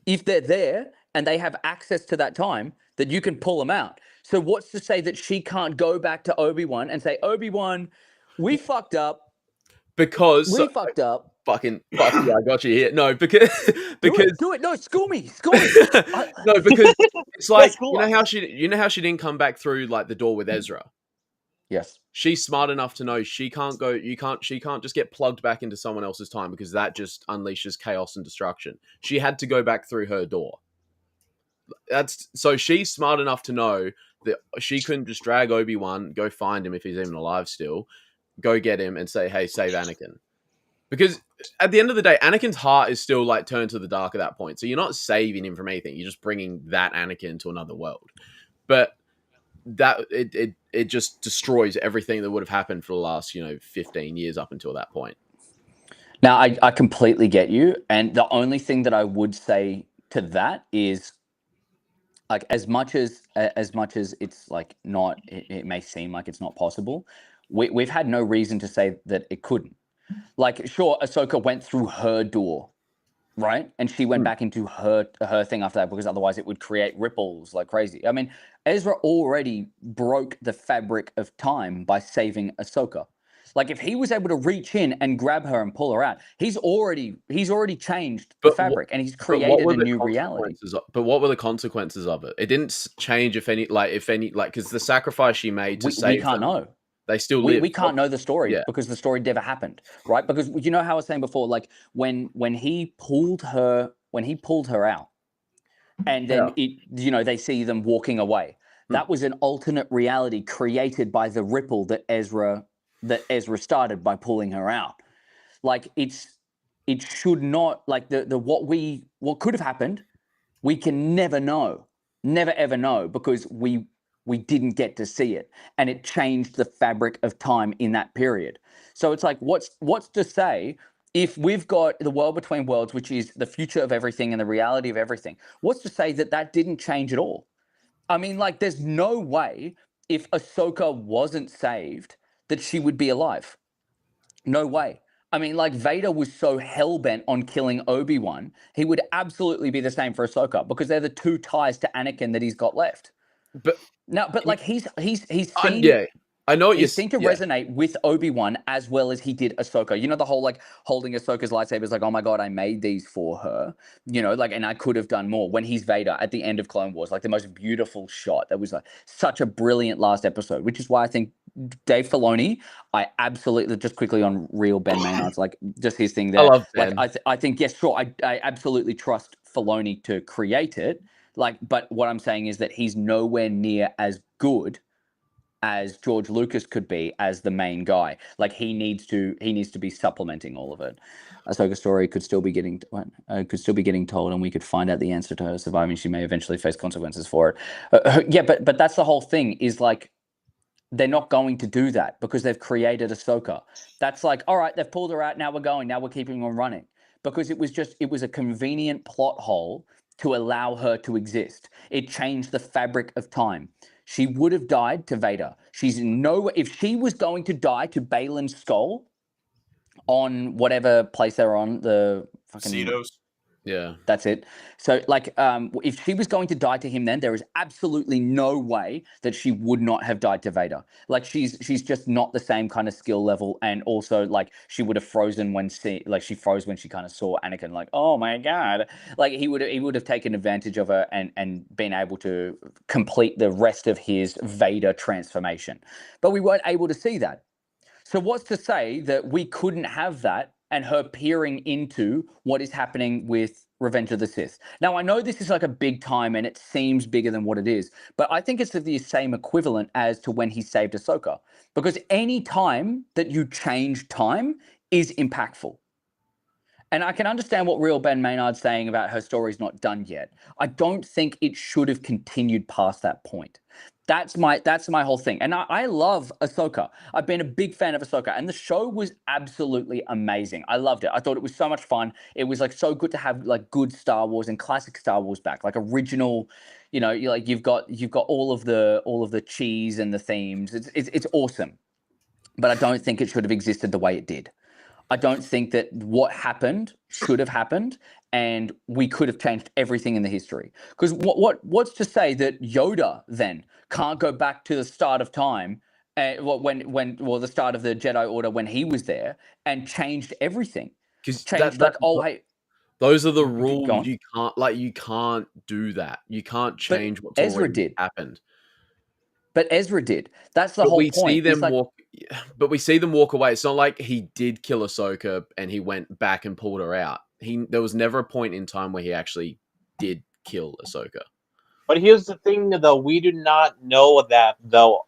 [SPEAKER 1] if they're there and they have access to that time, that you can pull them out. So what's to say that she can't go back to Obi-Wan and say, Obi-Wan, we fucked up.
[SPEAKER 2] Because
[SPEAKER 1] We fucked up.
[SPEAKER 2] fucking fuck yeah, I got you here. No, because
[SPEAKER 1] Do it. No, school me.
[SPEAKER 2] no, because it's like
[SPEAKER 3] school
[SPEAKER 2] you know
[SPEAKER 3] us.
[SPEAKER 2] how she didn't come back through like the door with Ezra.
[SPEAKER 1] Yes.
[SPEAKER 2] She's smart enough to know she can't just get plugged back into someone else's time because that just unleashes chaos and destruction. She had to go back through her door. So she's smart enough to know that she couldn't just drag Obi-Wan, go find him if he's even alive still, go get him and say, hey, save Anakin. Because at the end of the day, Anakin's heart is still like turned to the dark at that point. So you're not saving him from anything. You're just bringing that Anakin to another world. But that it just destroys everything that would have happened for the last 15 years up until that point.
[SPEAKER 1] Now I completely get you, and the only thing that I would say to that is like as much as it's like not it may seem like it's not possible, we've had no reason to say that it couldn't. Like sure, Ahsoka went through her door, right? And she went back into her thing after that because otherwise it would create ripples like crazy. I mean, Ezra already broke the fabric of time by saving Ahsoka. Like if he was able to reach in and grab her and pull her out, he's already changed the fabric and he's created a new reality.
[SPEAKER 2] But what were the consequences of it? It didn't change if any because the sacrifice she made to save
[SPEAKER 1] we can't
[SPEAKER 2] them,
[SPEAKER 1] know.
[SPEAKER 2] they still live.
[SPEAKER 1] We can't know the story because the story never happened, right? Because you know how I was saying before, like when he pulled her out, and then they see them walking away. That was an alternate reality created by the ripple that Ezra started by pulling her out. Like it should not like what could have happened. We can never know, never ever know because we didn't get to see it, and it changed the fabric of time in that period. So it's like, what's to say if we've got the world between worlds, which is the future of everything and the reality of everything? What's to say that didn't change at all? I mean, like, there's no way if Ahsoka wasn't saved that she would be alive. No way. I mean, like, Vader was so hell-bent on killing Obi-Wan, he would absolutely be the same for Ahsoka because they're the two ties to Anakin that he's got left. But like he's seen
[SPEAKER 2] I know
[SPEAKER 1] he seemed to resonate with Obi-Wan as well as he did Ahsoka. You know, the whole like holding Ahsoka's lightsabers, like, oh my god, I made these for her. You know, like, and I could have done more. When he's Vader at the end of Clone Wars, like the most beautiful shot. That was like such a brilliant last episode, which is why I think Dave Filoni, I absolutely, just quickly on real Ben Maynard's, like just his thing there.
[SPEAKER 2] I love Ben.
[SPEAKER 1] Like I think yes, sure, I absolutely trust Filoni to create it. Like, but what I'm saying is that he's nowhere near as good as George Lucas could be as the main guy. Like he needs to be supplementing all of it. Ahsoka's story could still be getting told, and we could find out the answer to her surviving. She may eventually face consequences for it. But that's the whole thing. Is like they're not going to do that because they've created Ahsoka. That's like, all right, they've pulled her out. Now we're going. Now we're keeping on running because it was a convenient plot hole to allow her to exist. It changed the fabric of time. She would have died to Vader. If she was going to die to Balin's skull on whatever place they're on, the fucking
[SPEAKER 4] Cedos.
[SPEAKER 2] Yeah.
[SPEAKER 1] That's it. So like if she was going to die to him, then there is absolutely no way that she would not have died to Vader. Like she's just not the same kind of skill level, and also like she would have frozen she froze when she kind of saw Anakin, like, oh my god. Like he would have taken advantage of her and been able to complete the rest of his Vader transformation. But we weren't able to see that. So what's to say that we couldn't have that and her peering into what is happening with Revenge of the Sith? Now, I know this is like a big time and it seems bigger than what it is, but I think it's the same equivalent as to when he saved Ahsoka. Because any time that you change time is impactful. And I can understand what real Ben Maynard's saying about her story's not done yet. I don't think it should have continued past that point. That's my whole thing. And I love Ahsoka. I've been a big fan of Ahsoka, and the show was absolutely amazing. I loved it. I thought it was so much fun. It was like so good to have like good Star Wars and classic Star Wars back, like original. You know, you've got all of the cheese and the themes. It's awesome, but I don't think it should have existed the way it did. I don't think that what happened should have happened, and we could have changed everything in the history. Because what's to say that Yoda then can't go back to the start of time, the start of the Jedi Order when he was there and changed everything?
[SPEAKER 2] Because
[SPEAKER 1] Changed like, oh hey,
[SPEAKER 2] those are the
[SPEAKER 1] go
[SPEAKER 2] rules.
[SPEAKER 1] on.
[SPEAKER 2] You can't do that. You can't
[SPEAKER 1] But
[SPEAKER 2] change what's
[SPEAKER 1] Ezra
[SPEAKER 2] already
[SPEAKER 1] did.
[SPEAKER 2] happened.
[SPEAKER 1] But Ezra did. That's the
[SPEAKER 2] But
[SPEAKER 1] whole
[SPEAKER 2] we
[SPEAKER 1] point.
[SPEAKER 2] see
[SPEAKER 1] It's
[SPEAKER 2] them
[SPEAKER 1] like,
[SPEAKER 2] walk. But we see them walk away. It's not like he did kill Ahsoka and he went back and pulled her out. There was never a point in time where he actually did kill Ahsoka.
[SPEAKER 3] But here's the thing, though: we do not know that, though.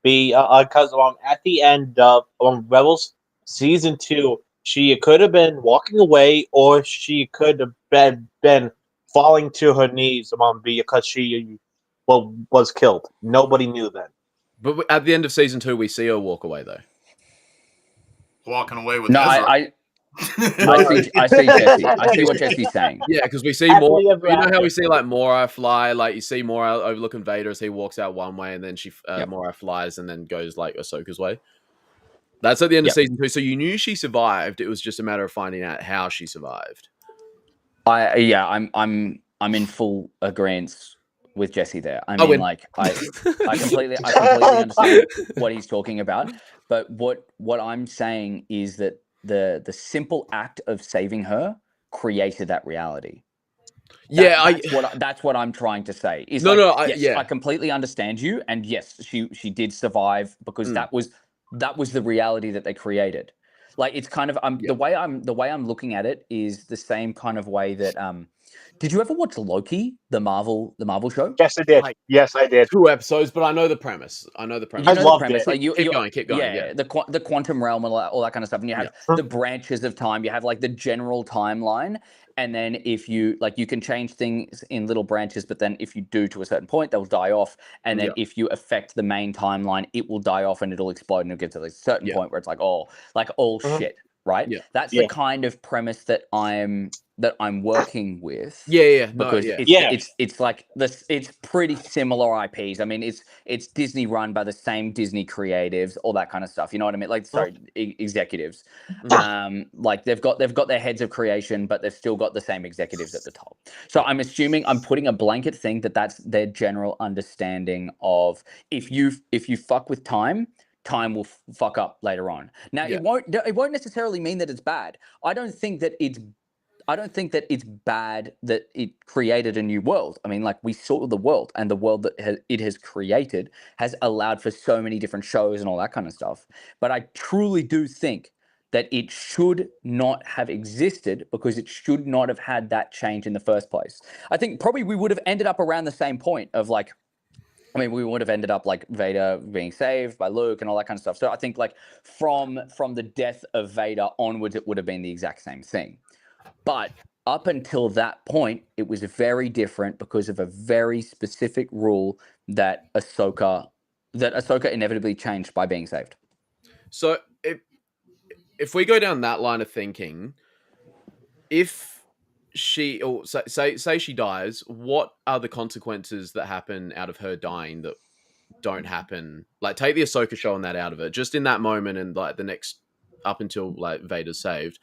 [SPEAKER 3] Because at the end of Rebels season 2, she could have been walking away, or she could have been falling to her knees, because she was killed. Nobody knew then.
[SPEAKER 2] But at the end of season 2, we see her walk away, though.
[SPEAKER 4] Walking away with
[SPEAKER 1] no,
[SPEAKER 4] Ezra.
[SPEAKER 1] I see Jesse. I see what Jesse's saying.
[SPEAKER 2] Yeah, because we see
[SPEAKER 3] Happily
[SPEAKER 2] more.
[SPEAKER 3] ever
[SPEAKER 2] You know how
[SPEAKER 3] after.
[SPEAKER 2] we see like Mora fly, like you see Mora overlooking Vader as he walks out one way, and then
[SPEAKER 1] Yep.
[SPEAKER 2] Mora flies and then goes like Ahsoka's way. That's at the end of
[SPEAKER 1] Yep.
[SPEAKER 2] season 2. So you knew she survived. It was just a matter of finding out how she survived.
[SPEAKER 1] I'm in full agreement with Jesse there. I mean,
[SPEAKER 2] win.
[SPEAKER 1] like I completely understand what he's talking about. But what I'm saying is that the simple act of saving her created that reality. That's what I'm trying to say. Is I completely understand you, and yes, she did survive because that was the reality that they created. Like, it's kind of the way I'm looking at it is the same kind of way that did you ever watch Loki, the Marvel show?
[SPEAKER 3] Yes, I did. Yes, I did.
[SPEAKER 2] 2 episodes, but I know the premise.
[SPEAKER 1] You know
[SPEAKER 3] I
[SPEAKER 1] the
[SPEAKER 3] loved
[SPEAKER 1] premise.
[SPEAKER 3] it.
[SPEAKER 1] Like
[SPEAKER 2] Keep going. Yeah.
[SPEAKER 1] The quantum realm and all that kind of stuff, and you have the branches of time. You have like the general timeline, and then if you you can change things in little branches, but then if you do to a certain point, they'll die off, and then if you affect the main timeline, it will die off and it'll explode, and it'll get to a certain point where it's like shit, right?
[SPEAKER 2] Yeah.
[SPEAKER 1] That's the kind of premise that I'm working with. Because it's like this. It's pretty similar IPs. I mean, it's Disney run by the same Disney creatives, all that kind of stuff. You know what I mean? Like, sorry, executives. Like they've got their heads of creation, but they've still got the same executives at the top. So I'm assuming, I'm putting a blanket thing that's their general understanding of if you fuck with time will fuck up later on. Now it won't necessarily mean that it's bad. I don't think that it's bad that it created a new world. I mean, like, we saw the world, and the world that it has created has allowed for so many different shows and all that kind of stuff. But I truly do think that it should not have existed, because it should not have had that change in the first place. I think probably we would have ended up around the same point of like, I mean, we would have ended up like Vader being saved by Luke and all that kind of stuff. So I think like from the death of Vader onwards, it would have been the exact same thing. But up until that point, it was very different because of a very specific rule that Ahsoka inevitably changed by being saved.
[SPEAKER 2] So if we go down that line of thinking, if she, or say she dies, what are the consequences that happen out of her dying that don't happen? Like, take the Ahsoka show and that out of it, just in that moment, and like the next up until like Vader's saved.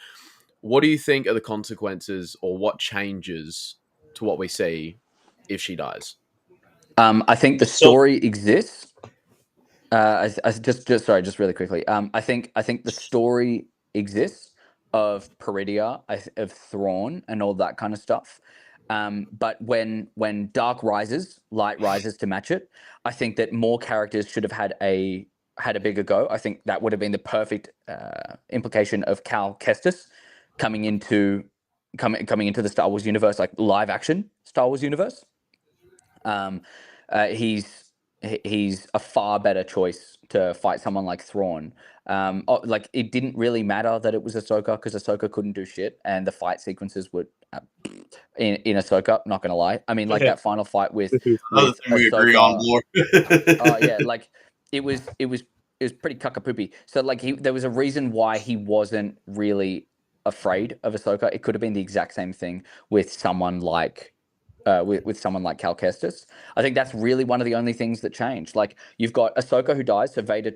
[SPEAKER 2] What do you think are the consequences, or what changes to what we see if she dies?
[SPEAKER 1] I think the story exists. Just really quickly. I think the story exists of Peridia, of Thrawn, and all that kind of stuff. But when dark rises, light rises to match it. I think that more characters should have had a bigger go. I think that would have been the perfect implication of Cal Kestis coming into the Star Wars universe, like live action Star Wars universe. he's a far better choice to fight someone like Thrawn. Like it didn't really matter that it was Ahsoka because Ahsoka couldn't do shit, and the fight sequences were in Ahsoka. Not gonna lie, I mean, like that final fight with
[SPEAKER 4] Another thing we agree on, Lord.
[SPEAKER 1] yeah, like it was pretty cuckapoopy. So like there was a reason why he wasn't really afraid of Ahsoka. It could have been the exact same thing with someone like with someone like Cal Kestis. I think that's really one of the only things that changed. Like you've got Ahsoka who dies, so Vader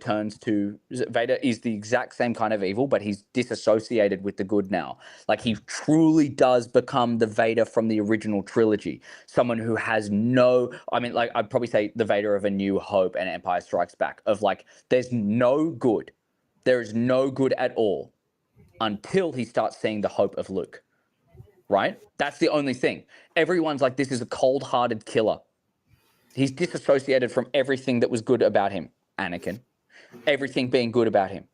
[SPEAKER 1] is the exact same kind of evil, but he's disassociated with the good now. Like he truly does become the Vader from the original trilogy. Someone who has like I'd probably say the Vader of A New Hope and Empire Strikes Back, of like there's no good. There is no good at all until he starts seeing the hope of Luke. Right? That's the only thing. Everyone's like, this is a cold-hearted killer. He's disassociated from everything that was good about him, Anakin. Everything being good about him.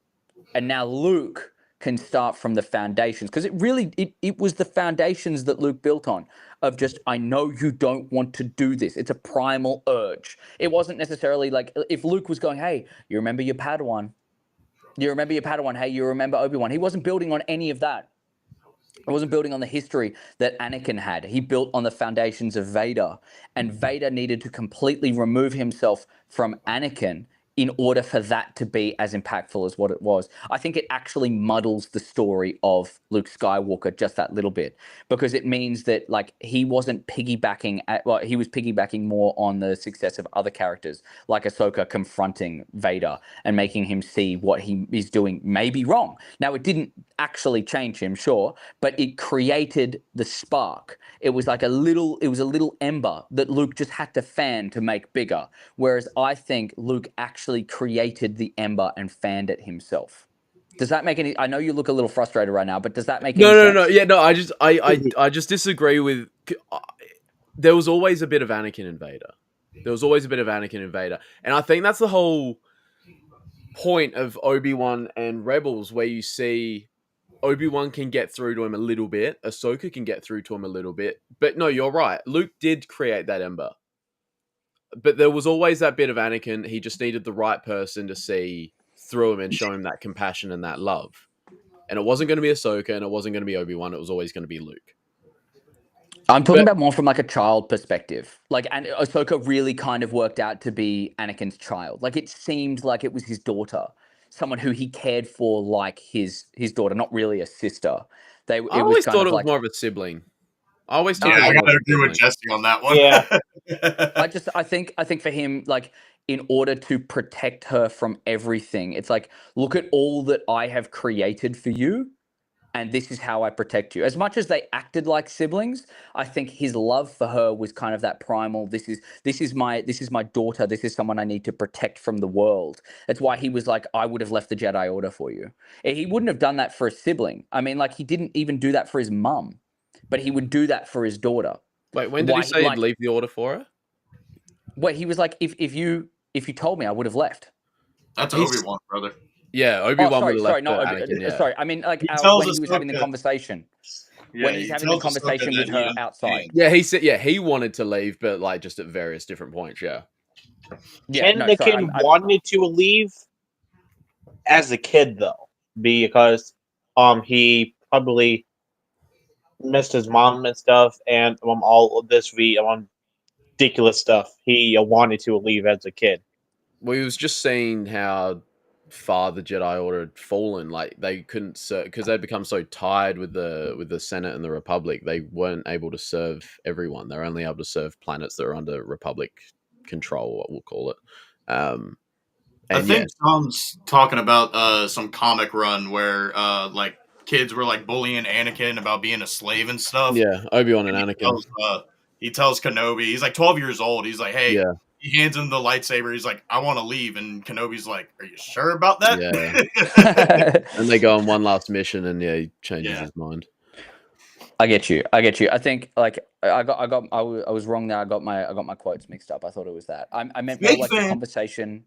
[SPEAKER 1] And now Luke can start from the foundations, because it was the foundations that Luke built on, of just, I know you don't want to do this. It's a primal urge. It wasn't necessarily like, if Luke was going, hey, you remember your Padawan? You remember your Padawan? Hey, you remember Obi-Wan? He wasn't building on any of that. It wasn't building on the history that Anakin had. He built on the foundations of Vader, and Vader needed to completely remove himself from Anakin in order for that to be as impactful as what it was. I think it actually muddles the story of Luke Skywalker just that little bit, because it means that like he wasn't piggybacking he was piggybacking more on the success of other characters like Ahsoka confronting Vader and making him see what he is doing may be wrong. Now, it didn't actually change him, sure, but it created the spark. It was like a little ember that Luke just had to fan to make bigger. Whereas I think Luke actually created the ember and fanned it himself. Does that make any? I know you look a little frustrated right now, but does that make any sense?
[SPEAKER 2] No. Yeah, no. I just disagree with. There was always a bit of Anakin and Vader. And I think that's the whole point of Obi-Wan and Rebels, where you see Obi-Wan can get through to him a little bit, Ahsoka can get through to him a little bit. But no, you're right. Luke did create that ember. But there was always that bit of Anakin. He just needed the right person to see through him and show him that compassion and that love. And it wasn't going to be Ahsoka, and it wasn't going to be Obi-Wan. It was always going to be Luke.
[SPEAKER 1] I'm talking about more from like a child perspective. Like, and Ahsoka really kind of worked out to be Anakin's child. Like, it seemed like it was his daughter, someone who he cared for like his daughter, not really a sister.
[SPEAKER 2] I always thought it was more of a sibling. I always thought.
[SPEAKER 4] Yeah, I gotta agree with Jesse on that one.
[SPEAKER 3] Yeah.
[SPEAKER 1] I think for him, like, in order to protect her from everything, it's like, look at all that I have created for you, and this is how I protect you. As much as they acted like siblings, I think his love for her was kind of that primal. This is my daughter. This is someone I need to protect from the world. That's why he was like, I would have left the Jedi Order for you. He wouldn't have done that for a sibling. I mean, like, he didn't even do that for his mum, but he would do that for his daughter.
[SPEAKER 2] Wait, when did he say he'd leave the Order for her?
[SPEAKER 1] Well, he was like, if you told me, I would have left.
[SPEAKER 4] That's Obi-Wan, brother.
[SPEAKER 2] Yeah, Obi-Wan would have left.
[SPEAKER 1] Anakin,
[SPEAKER 2] yeah.
[SPEAKER 1] Sorry, I mean, like, when he was having the conversation.
[SPEAKER 4] Yeah,
[SPEAKER 1] when he's having the conversation with her outside.
[SPEAKER 2] Yeah, he said, he wanted to leave, but like just at various different points. Yeah.
[SPEAKER 3] Anakin wanted to leave as a kid, though, because he probably missed his mom and stuff, and all of this ridiculous stuff. He wanted to leave as a kid.
[SPEAKER 2] Well, he was just seeing how far the Jedi Order had fallen. Like, they couldn't serve because they'd become so tied with the Senate and the Republic. They weren't able to serve everyone. They're only able to serve planets that are under Republic control, what we'll call it.
[SPEAKER 4] I think Tom's talking about some comic run where like kids were like bullying Anakin about being a slave and stuff.
[SPEAKER 2] Yeah, Obi-Wan and Anakin.
[SPEAKER 4] He tells Kenobi, he's like 12 years old. He's like, hey, he hands him the lightsaber. He's like, I want to leave. And Kenobi's like, are you sure about that?
[SPEAKER 2] Yeah. And they go on one last mission, and he changes his mind.
[SPEAKER 1] I get you. I think like I was wrong there. I got my quotes mixed up. I thought it was that. I meant more like the conversation.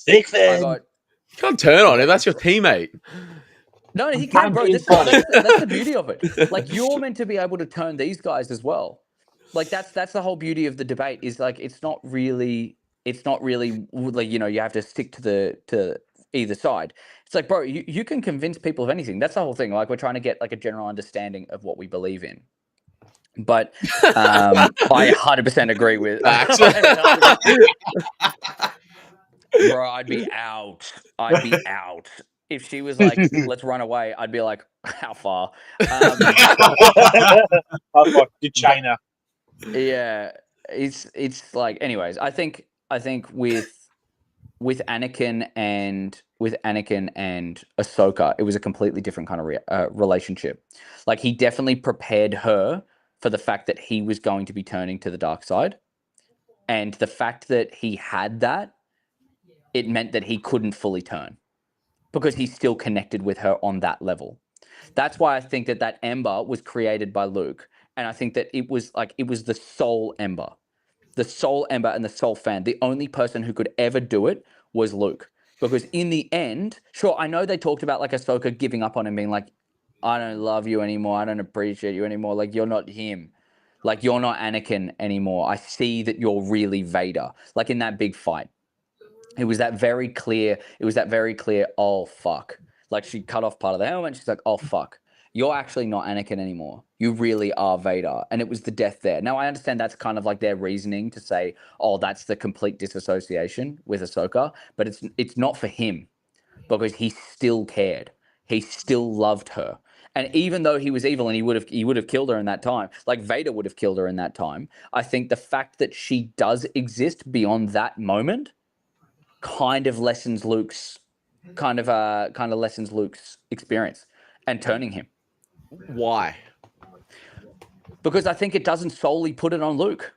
[SPEAKER 3] Fake fan.
[SPEAKER 2] You can't turn on him. That's your teammate.
[SPEAKER 1] No, he can, bro. That's the beauty of it. Like, you're meant to be able to turn these guys as well. Like that's the whole beauty of the debate is like it's not really like you have to stick to either side. It's like, bro, you can convince people of anything. That's the whole thing. Like we're trying to get like a general understanding of what we believe in. But I 100% agree with
[SPEAKER 2] Facts.
[SPEAKER 1] bro, I'd be out. If she was like, let's run away, I'd be like, how far?
[SPEAKER 3] How far to China?
[SPEAKER 1] Yeah, it's like, anyways, I think with Anakin and Ahsoka, it was a completely different kind of relationship. Like he definitely prepared her for the fact that he was going to be turning to the dark side, and the fact that he had that, it meant that he couldn't fully turn because he's still connected with her on that level. That's why I think that ember was created by Luke, and I think that it was the soul ember. The soul ember and the soul fan. The only person who could ever do it was Luke. Because in the end, sure, I know they talked about like Ahsoka giving up on him, being like, I don't love you anymore. I don't appreciate you anymore. Like, you're not him. Like, you're not Anakin anymore. I see that you're really Vader. Like in that big fight. It was that very clear, oh, fuck. Like she cut off part of the helmet and she's like, oh, fuck. You're actually not Anakin anymore. You really are Vader. And it was the death there. Now, I understand that's kind of like their reasoning to say, oh, that's the complete disassociation with Ahsoka. But it's not for him because he still cared. He still loved her. And even though he was evil and he would have killed her in that time, like Vader would have killed her in that time, I think the fact that she does exist beyond that moment kind of lessens Luke's experience and turning him.
[SPEAKER 2] Why?
[SPEAKER 1] Because I think it doesn't solely put it on Luke.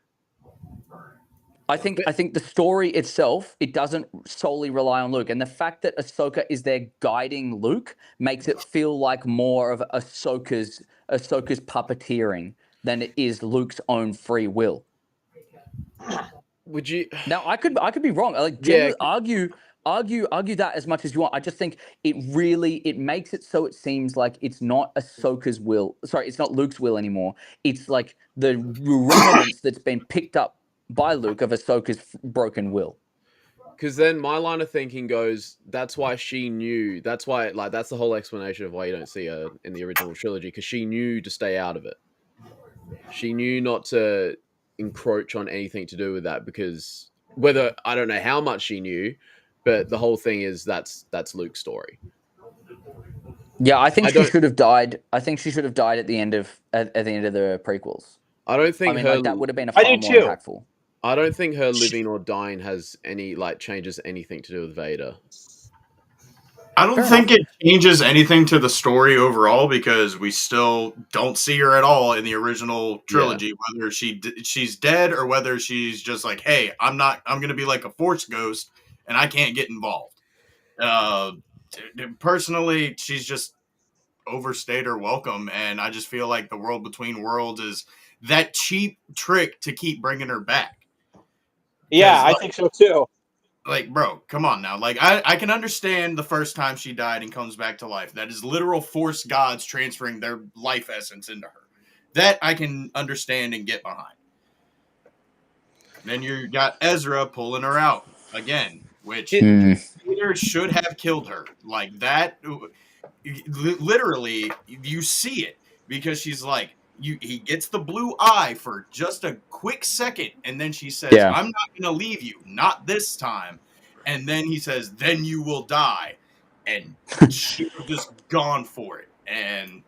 [SPEAKER 1] I think the story itself, it doesn't solely rely on Luke. And the fact that Ahsoka is there guiding Luke makes it feel like more of Ahsoka's puppeteering than it is Luke's own free will.
[SPEAKER 2] Would you?
[SPEAKER 1] Now I could be wrong. Like generally argue that as much as you want. I just think it makes it so it seems like it's not Ahsoka's will. Sorry, it's not Luke's will anymore. It's like the remnants that's been picked up by Luke of Ahsoka's broken will.
[SPEAKER 2] Because then my line of thinking goes, that's why she knew. That's why, like, that's the whole explanation of why you don't see her in the original trilogy. Because she knew to stay out of it. She knew not to encroach on anything to do with that. Because whether I don't know how much she knew, but the whole thing is that's Luke's story.
[SPEAKER 1] Yeah, I think she should have died. I think she should have died at the end of the prequels.
[SPEAKER 2] I don't think
[SPEAKER 1] that would have been far more impactful.
[SPEAKER 2] I don't think her living or dying has any changes anything to do with Vader.
[SPEAKER 4] I don't think it changes anything to the story overall because we still don't see her at all in the original trilogy. Yeah. Whether she's dead or whether she's just like, hey, I'm going to be like a Force ghost and I can't get involved. Personally, she's just overstayed her welcome, and I just feel like the World Between Worlds is that cheap trick to keep bringing her back.
[SPEAKER 3] Yeah, I think so too.
[SPEAKER 4] Like, bro, come on now. Like, I can understand the first time she died and comes back to life. That is literal Force gods transferring their life essence into her. That I can understand and get behind. Then you got Ezra pulling her out again, which Peter should have killed her. Like, that, literally, you see it because she's like, he gets the blue eye for just a quick second, and then she says, I'm not going to leave you, not this time. And then he says, then you will die. And she was just gone for it. And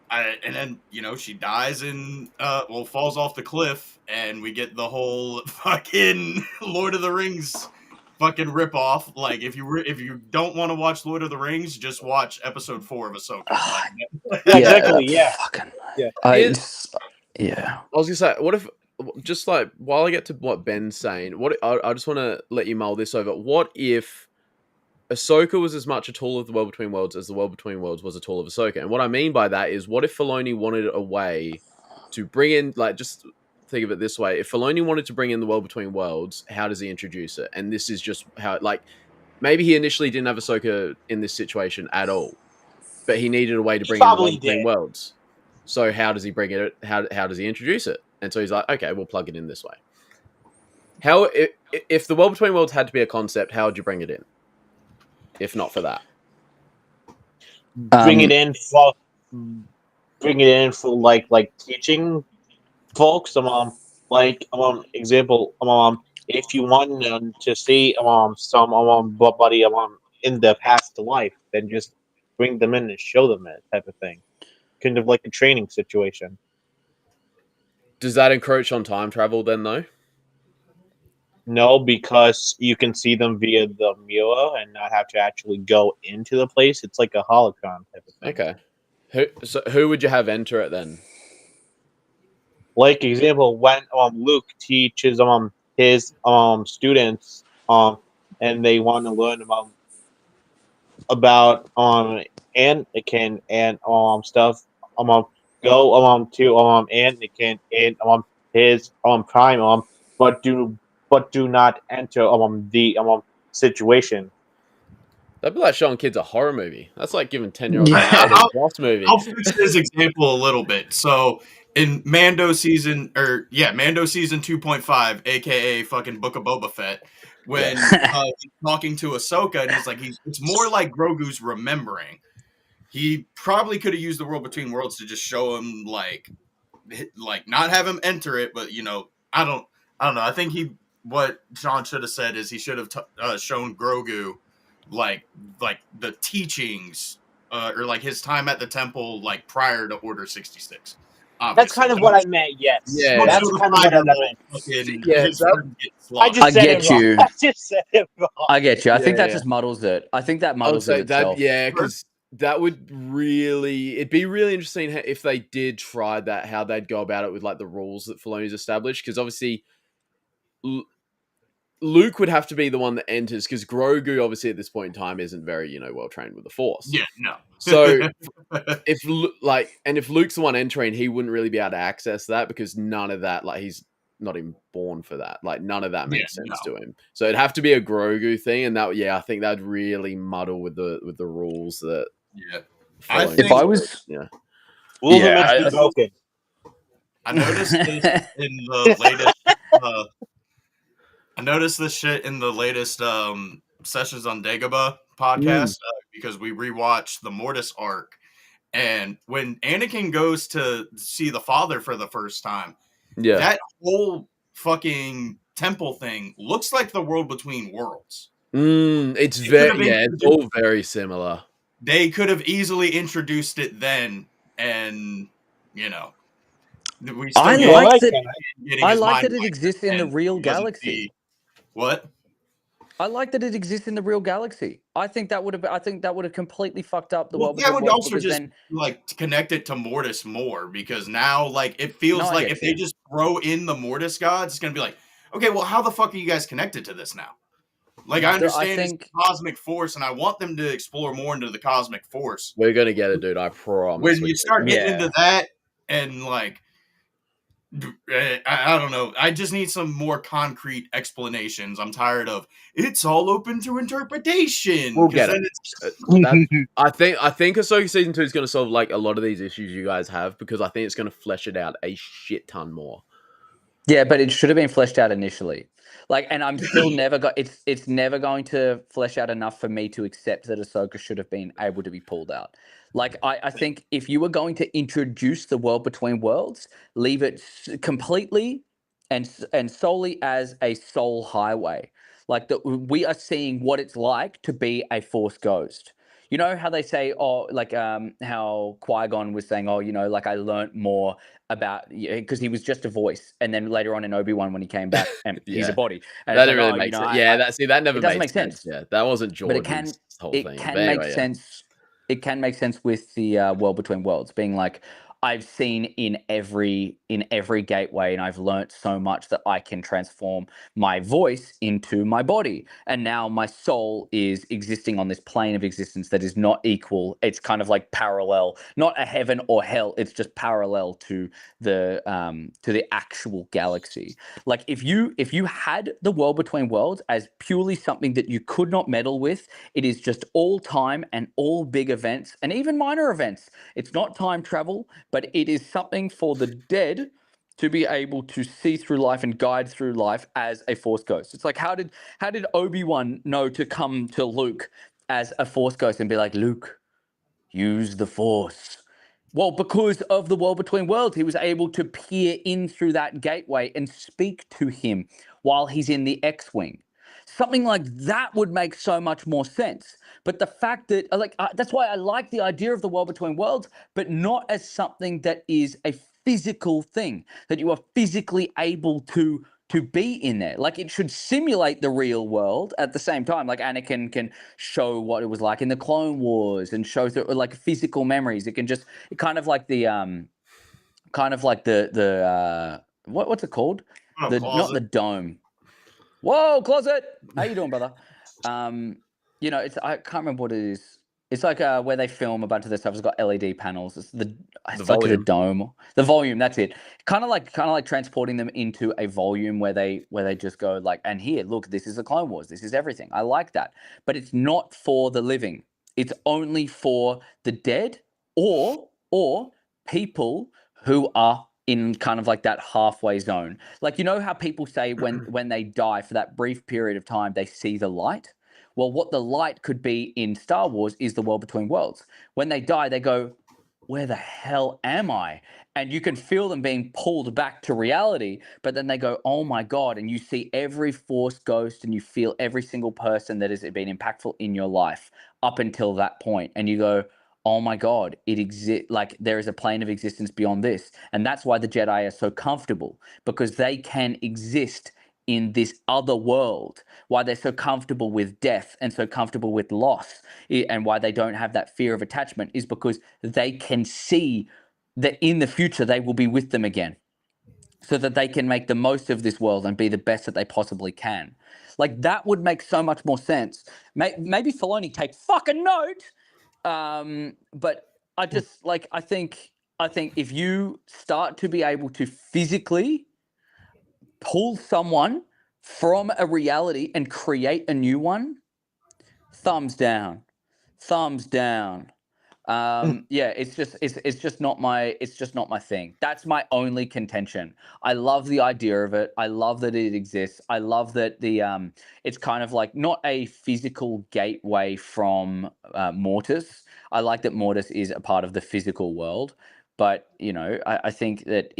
[SPEAKER 4] then, she dies and, falls off the cliff, and we get the whole fucking Lord of the Rings fucking ripoff. Like, if you don't want to watch Lord of the Rings, just watch episode 4 of Ahsoka.
[SPEAKER 3] Exactly. Yeah.
[SPEAKER 2] I was gonna say, what if, just like while I get to what Ben's saying, I just want to let you mull this over. What if Ahsoka was as much a tool of the World Between Worlds as the World Between Worlds was a tool of Ahsoka? And what I mean by that is, what if Filoni wanted a way to bring in, like, just think of it this way: if Filoni wanted to bring in the World Between Worlds, how does he introduce it? And this is just how, like, maybe he initially didn't have Ahsoka in this situation at all, but he needed a way to bring in the World Between Worlds. So how does he bring it? How does he introduce it? And so he's like, okay, we'll plug it in this way. How if the World Between Worlds had to be a concept, how would you bring it in? If not for that,
[SPEAKER 3] Bring it in for like teaching folks. Example. If you want them to see some buddy in their past life, then just bring them in and show them it type of thing. Kind of like a training situation.
[SPEAKER 2] does that encroach on time travel then, though?
[SPEAKER 3] No, because you can see them via the mirror and not have to actually go into the place. It's like a holocron type of thing.
[SPEAKER 2] Okay. Who would you have enter it then?
[SPEAKER 3] Like example, when Luke teaches his students and they want to learn about Anakin and stuff go to Anakin in his prime but do not enter the situation.
[SPEAKER 2] That'd be like showing kids a horror movie. That's like giving 10-year-olds
[SPEAKER 1] Yeah.
[SPEAKER 2] a boss movie.
[SPEAKER 4] I'll fix this example a little bit. So in Mando season 2.5, aka fucking Book of Boba Fett, when he's talking to Ahsoka, and he's like, it's more like Grogu's remembering. He probably could have used the World Between Worlds to just show him like not have him enter it, but I don't know. I think what Sean should have said is he should have shown Grogu like the teachings or like his time at the temple like prior to Order 66. Obviously.
[SPEAKER 3] That's kind of what I meant. Yes.
[SPEAKER 2] Yeah,
[SPEAKER 3] that's kind of what I meant.
[SPEAKER 2] I
[SPEAKER 3] just
[SPEAKER 1] get you.
[SPEAKER 3] I just said it wrong.
[SPEAKER 1] I get you. I think that
[SPEAKER 2] Yeah.
[SPEAKER 1] just muddles it. I think that muddles it
[SPEAKER 2] that,
[SPEAKER 1] itself.
[SPEAKER 2] yeah, because that would it'd be really interesting if they did try that, how they'd go about it with like the rules that Filoni's established. Because obviously, Luke would have to be the one that enters, because Grogu obviously at this point in time isn't very well trained with the Force.
[SPEAKER 4] Yeah, no.
[SPEAKER 2] So if Luke's the one entering, he wouldn't really be able to access that, because none of that, like, he's not even born for that. Like, none of that makes sense to him. So it'd have to be a Grogu thing, and that, I think that'd really muddle with the rules that.
[SPEAKER 4] Yeah,
[SPEAKER 1] if I was,
[SPEAKER 3] rules are meant to be broken.
[SPEAKER 4] I noticed this in the latest. I noticed this shit in the latest Sessions on Dagobah podcast because we rewatched the Mortis arc, and when Anakin goes to see the father for the first time, that whole fucking temple thing looks like the World Between Worlds.
[SPEAKER 2] It's it's all very similar.
[SPEAKER 4] They could have easily introduced it then, and
[SPEAKER 1] I like that it exists in the real galaxy.
[SPEAKER 4] What?
[SPEAKER 1] I like that it exists in the real galaxy. I think that would have completely fucked up the world.
[SPEAKER 4] That would also just connect it to Mortis more, because now it feels like if they just throw in the Mortis gods, it's gonna be like, okay, well, how the fuck are you guys connected to this now? Like, I understand it's cosmic force, and I want them to explore more into the cosmic force.
[SPEAKER 2] We're gonna get it, dude. I promise.
[SPEAKER 4] When you start getting into that, and I don't know. I just need some more concrete explanations. I'm tired of it's all open to interpretation.
[SPEAKER 2] We'll get it. I think Ahsoka Season 2 is going to solve a lot of these issues you guys have, because I think it's going to flesh it out a shit ton more.
[SPEAKER 1] Yeah, but it should have been fleshed out initially. And I'm still it's never going to flesh out enough for me to accept that Ahsoka should have been able to be pulled out. I think if you were going to introduce the World Between Worlds, leave it completely and solely as a soul highway. We are seeing what it's like to be a Force ghost. You know how they say, how Qui-Gon was saying, I learned more about, because he was just a voice, and then later on in Obi-Wan when he came back, and he's a body. And
[SPEAKER 2] that didn't really make sense. That never made sense. Yeah, that wasn't Jordan's whole thing.
[SPEAKER 1] It can make sense. It can make sense with the World Between Worlds being like, I've seen in every gateway, and I've learnt so much that I can transform my voice into my body, and now my soul is existing on this plane of existence that is not equal. It's kind of like parallel, not a heaven or hell. It's just parallel to the actual galaxy. If you had the World Between Worlds as purely something that you could not meddle with, it is just all time and all big events and even minor events. It's not time travel, but it is something for the dead to be able to see through life and guide through life as a Force ghost. It's like, how did Obi-Wan know to come to Luke as a Force ghost and be like, Luke, use the Force? Well, because of the world between worlds, he was able to peer in through that gateway and speak to him while he's in the X-Wing. Something like that would make so much more sense. But the fact that, that's why I like the idea of the world between worlds, but not as something that is a physical thing, that you are physically able to be in there. Like, it should simulate the real world at the same time. Like, Anakin can show what it was like in the Clone Wars and show through, like, physical memories. It can just, kind of like the what's it called? Not the dome. Whoa, closet! How you doing, brother? It's, I can't remember what it is. It's like where they film a bunch of their stuff. It's got LED panels. It's like the dome, the volume. That's it. Kind of like transporting them into a volume where they just go like, and here, look, this is the Clone Wars. This is everything. I like that, but it's not for the living. It's only for the dead or people who are in kind of like that halfway zone. Like, you know how people say when they die, for that brief period of time, they see the light? Well, what the light could be in Star Wars is the world between worlds. When they die, they go, where the hell am I? And you can feel them being pulled back to reality, but then they go, oh my God. And you see every Force ghost and you feel every single person that has been impactful in your life up until that point. And you go, oh my God, it exists. Like, there is a plane of existence beyond this. And that's why the Jedi are so comfortable, because they can exist in this other world. Why they're so comfortable with death and so comfortable with loss, and why they don't have that fear of attachment, is because they can see that in the future they will be with them again, so that they can make the most of this world and be the best that they possibly can. Like, that would make so much more sense. Maybe Filoni take fucking note. But I just, like, I think if you start to be able to physically pull someone from a reality and create a new one, thumbs down. Yeah, it's just not my thing. That's my only contention. I love the idea of it. I love that it exists. I love that it's kind of like not a physical gateway from Mortis. I like that Mortis is a part of the physical world, but I think that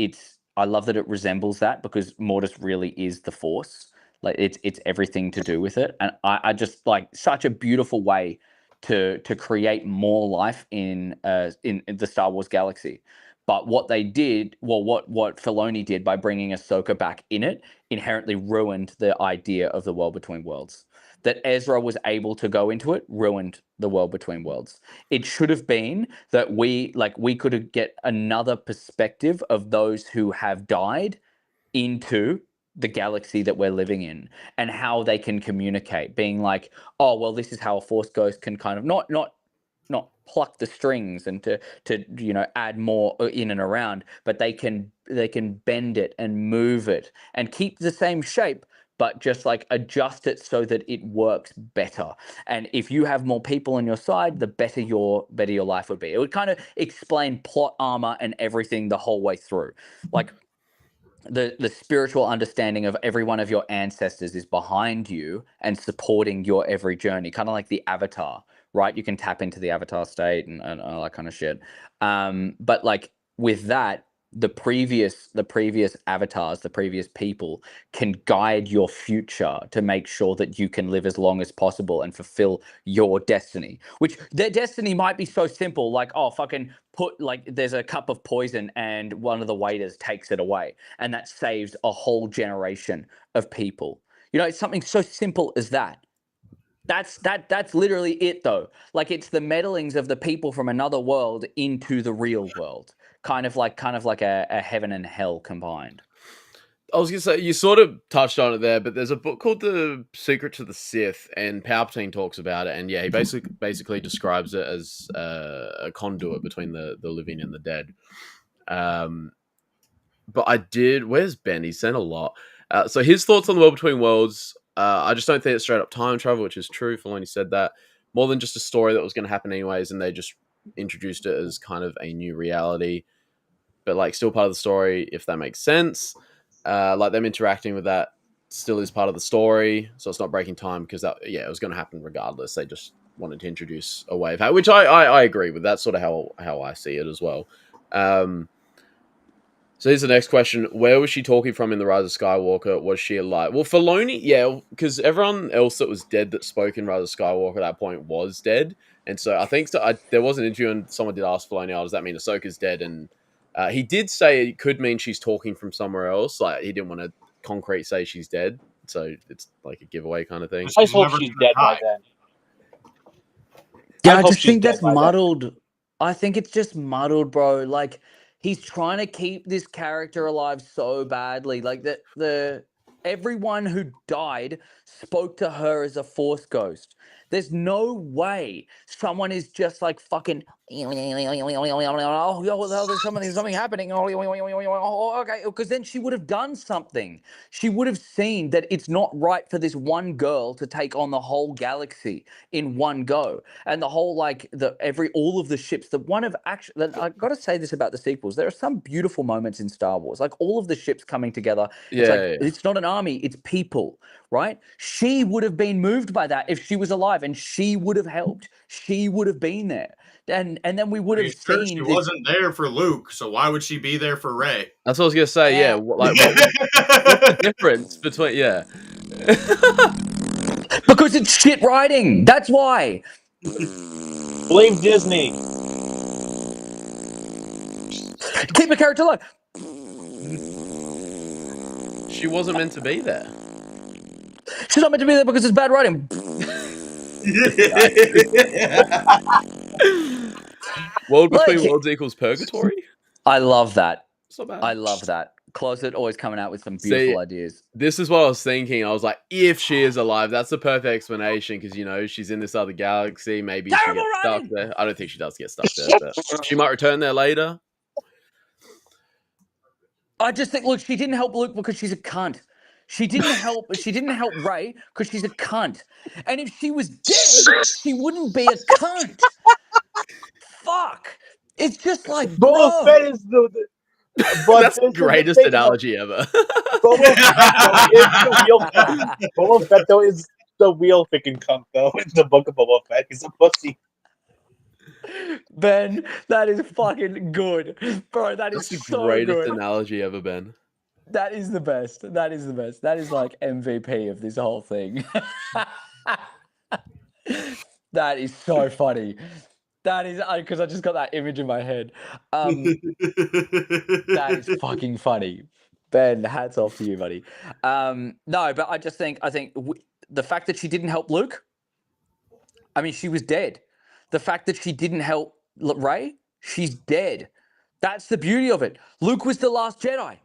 [SPEAKER 1] I love that it resembles that, because Mortis really is the Force. Like, it's everything to do with it, and I just like, such a beautiful way to create more life in the Star Wars galaxy. But what they did, well, what Filoni did by bringing Ahsoka back in it, inherently ruined the idea of the world between worlds. That Ezra was able to go into it ruined the world between worlds. It should have been that we could get another perspective of those who have died into the galaxy that we're living in, and how they can communicate, being like, oh, well, this is how a Force ghost can kind of not pluck the strings and to add more in and around, but they can bend it and move it and keep the same shape, but just like adjust it so that it works better. And if you have more people on your side, the better your life would be. It would kind of explain plot armor and everything the whole way through. Like, the spiritual understanding of every one of your ancestors is behind you and supporting your every journey, kind of like the Avatar, right? You can tap into the Avatar state and all that kind of shit. But like, with that, the previous avatars, the previous people, can guide your future to make sure that you can live as long as possible and fulfill your destiny, which their destiny might be so simple, like, oh, fucking there's a cup of poison and one of the waiters takes it away, and that saves a whole generation of people. It's something so simple as that. That's literally it, though. Like, it's the meddlings of the people from another world into the real world, kind of like a heaven and hell combined.
[SPEAKER 2] I was gonna say, you sort of touched on it there, but there's a book called The Secret to the Sith, and Palpatine talks about it, and yeah, he basically describes it as a conduit between the living and the dead. But where's Ben? He sent a lot. So his thoughts on the world between worlds. I just don't think it's straight up time travel, which is true. Filoni said that. More than just a story that was going to happen anyways, and they just introduced it as kind of a new reality. but like still part of the story, if that makes sense. Like them interacting with that still is part of the story, so it's not breaking time because that it was going to happen regardless. They just wanted to introduce a wave, which I agree with. That's sort of how I see it as well. So here's the next question. Where was she talking from in The Rise of Skywalker? Was she alive? Well, Filoni, yeah, because everyone else that was dead that spoke in Rise of Skywalker at that point was dead. And so I think there was an interview and someone did ask Filoni, does that mean Ahsoka's dead? And he did say it could mean she's talking from somewhere else. Like, he didn't want to concrete say she's dead. So it's like a giveaway kind of thing.
[SPEAKER 3] I hope she's dead by then.
[SPEAKER 1] Yeah, I just think that's muddled. I think it's just muddled, bro. Like, he's trying to keep this character alive so badly. Like, everyone who died spoke to her as a Force ghost. There's no way someone is just like fucking, there's something happening. Okay, because then she would have done something. She would have seen that it's not right for this one girl to take on the whole galaxy in one go. And the whole, like, all of the ships, I got to say this about the sequels. There are some beautiful moments in Star Wars, like all of the ships coming together. It's not an army, it's people, right? She would have been moved by that if she was alive, and she would have helped. She would have been there. And then we would have seen.
[SPEAKER 4] She wasn't there for Luke, so why would she be there for Rey?
[SPEAKER 2] That's what I was gonna say. Yeah, what's the difference between? Yeah,
[SPEAKER 1] because it's shit writing. That's why.
[SPEAKER 3] Blame Disney.
[SPEAKER 1] Keep a character alive.
[SPEAKER 2] She wasn't meant to be there.
[SPEAKER 1] She's not meant to be there because it's bad writing.
[SPEAKER 2] World between worlds equals purgatory.
[SPEAKER 1] I love that.
[SPEAKER 2] It's not bad.
[SPEAKER 1] I love that. Closet always coming out with some beautiful ideas.
[SPEAKER 2] This is what I was thinking. I was like, if she is alive, that's the perfect explanation because, you know, she's in this other galaxy. Maybe she gets stuck there. I don't think she does get stuck there, but she might return there later.
[SPEAKER 1] I just think, look, she didn't help Luke because she's a cunt. She didn't help Rey because she's a cunt. And if she was dead, she wouldn't be a cunt. Fuck. It's just like,
[SPEAKER 3] Boba Fett is
[SPEAKER 2] that's the greatest analogy ever.
[SPEAKER 3] Boba Fett though is the real freaking cunt though. In the book of Boba Fett, he's a pussy.
[SPEAKER 1] Ben, that is fucking good, bro. That's the
[SPEAKER 2] greatest analogy ever, Ben.
[SPEAKER 1] That is the best. That is the best. That is like MVP of this whole thing. That is so funny. That is because I just got that image in my head. That is fucking funny. Ben, hats off to you, buddy. No, but I think the fact that she didn't help Luke, I mean, she was dead. The fact that she didn't help Rey, she's dead. That's the beauty of it. Luke was the last Jedi.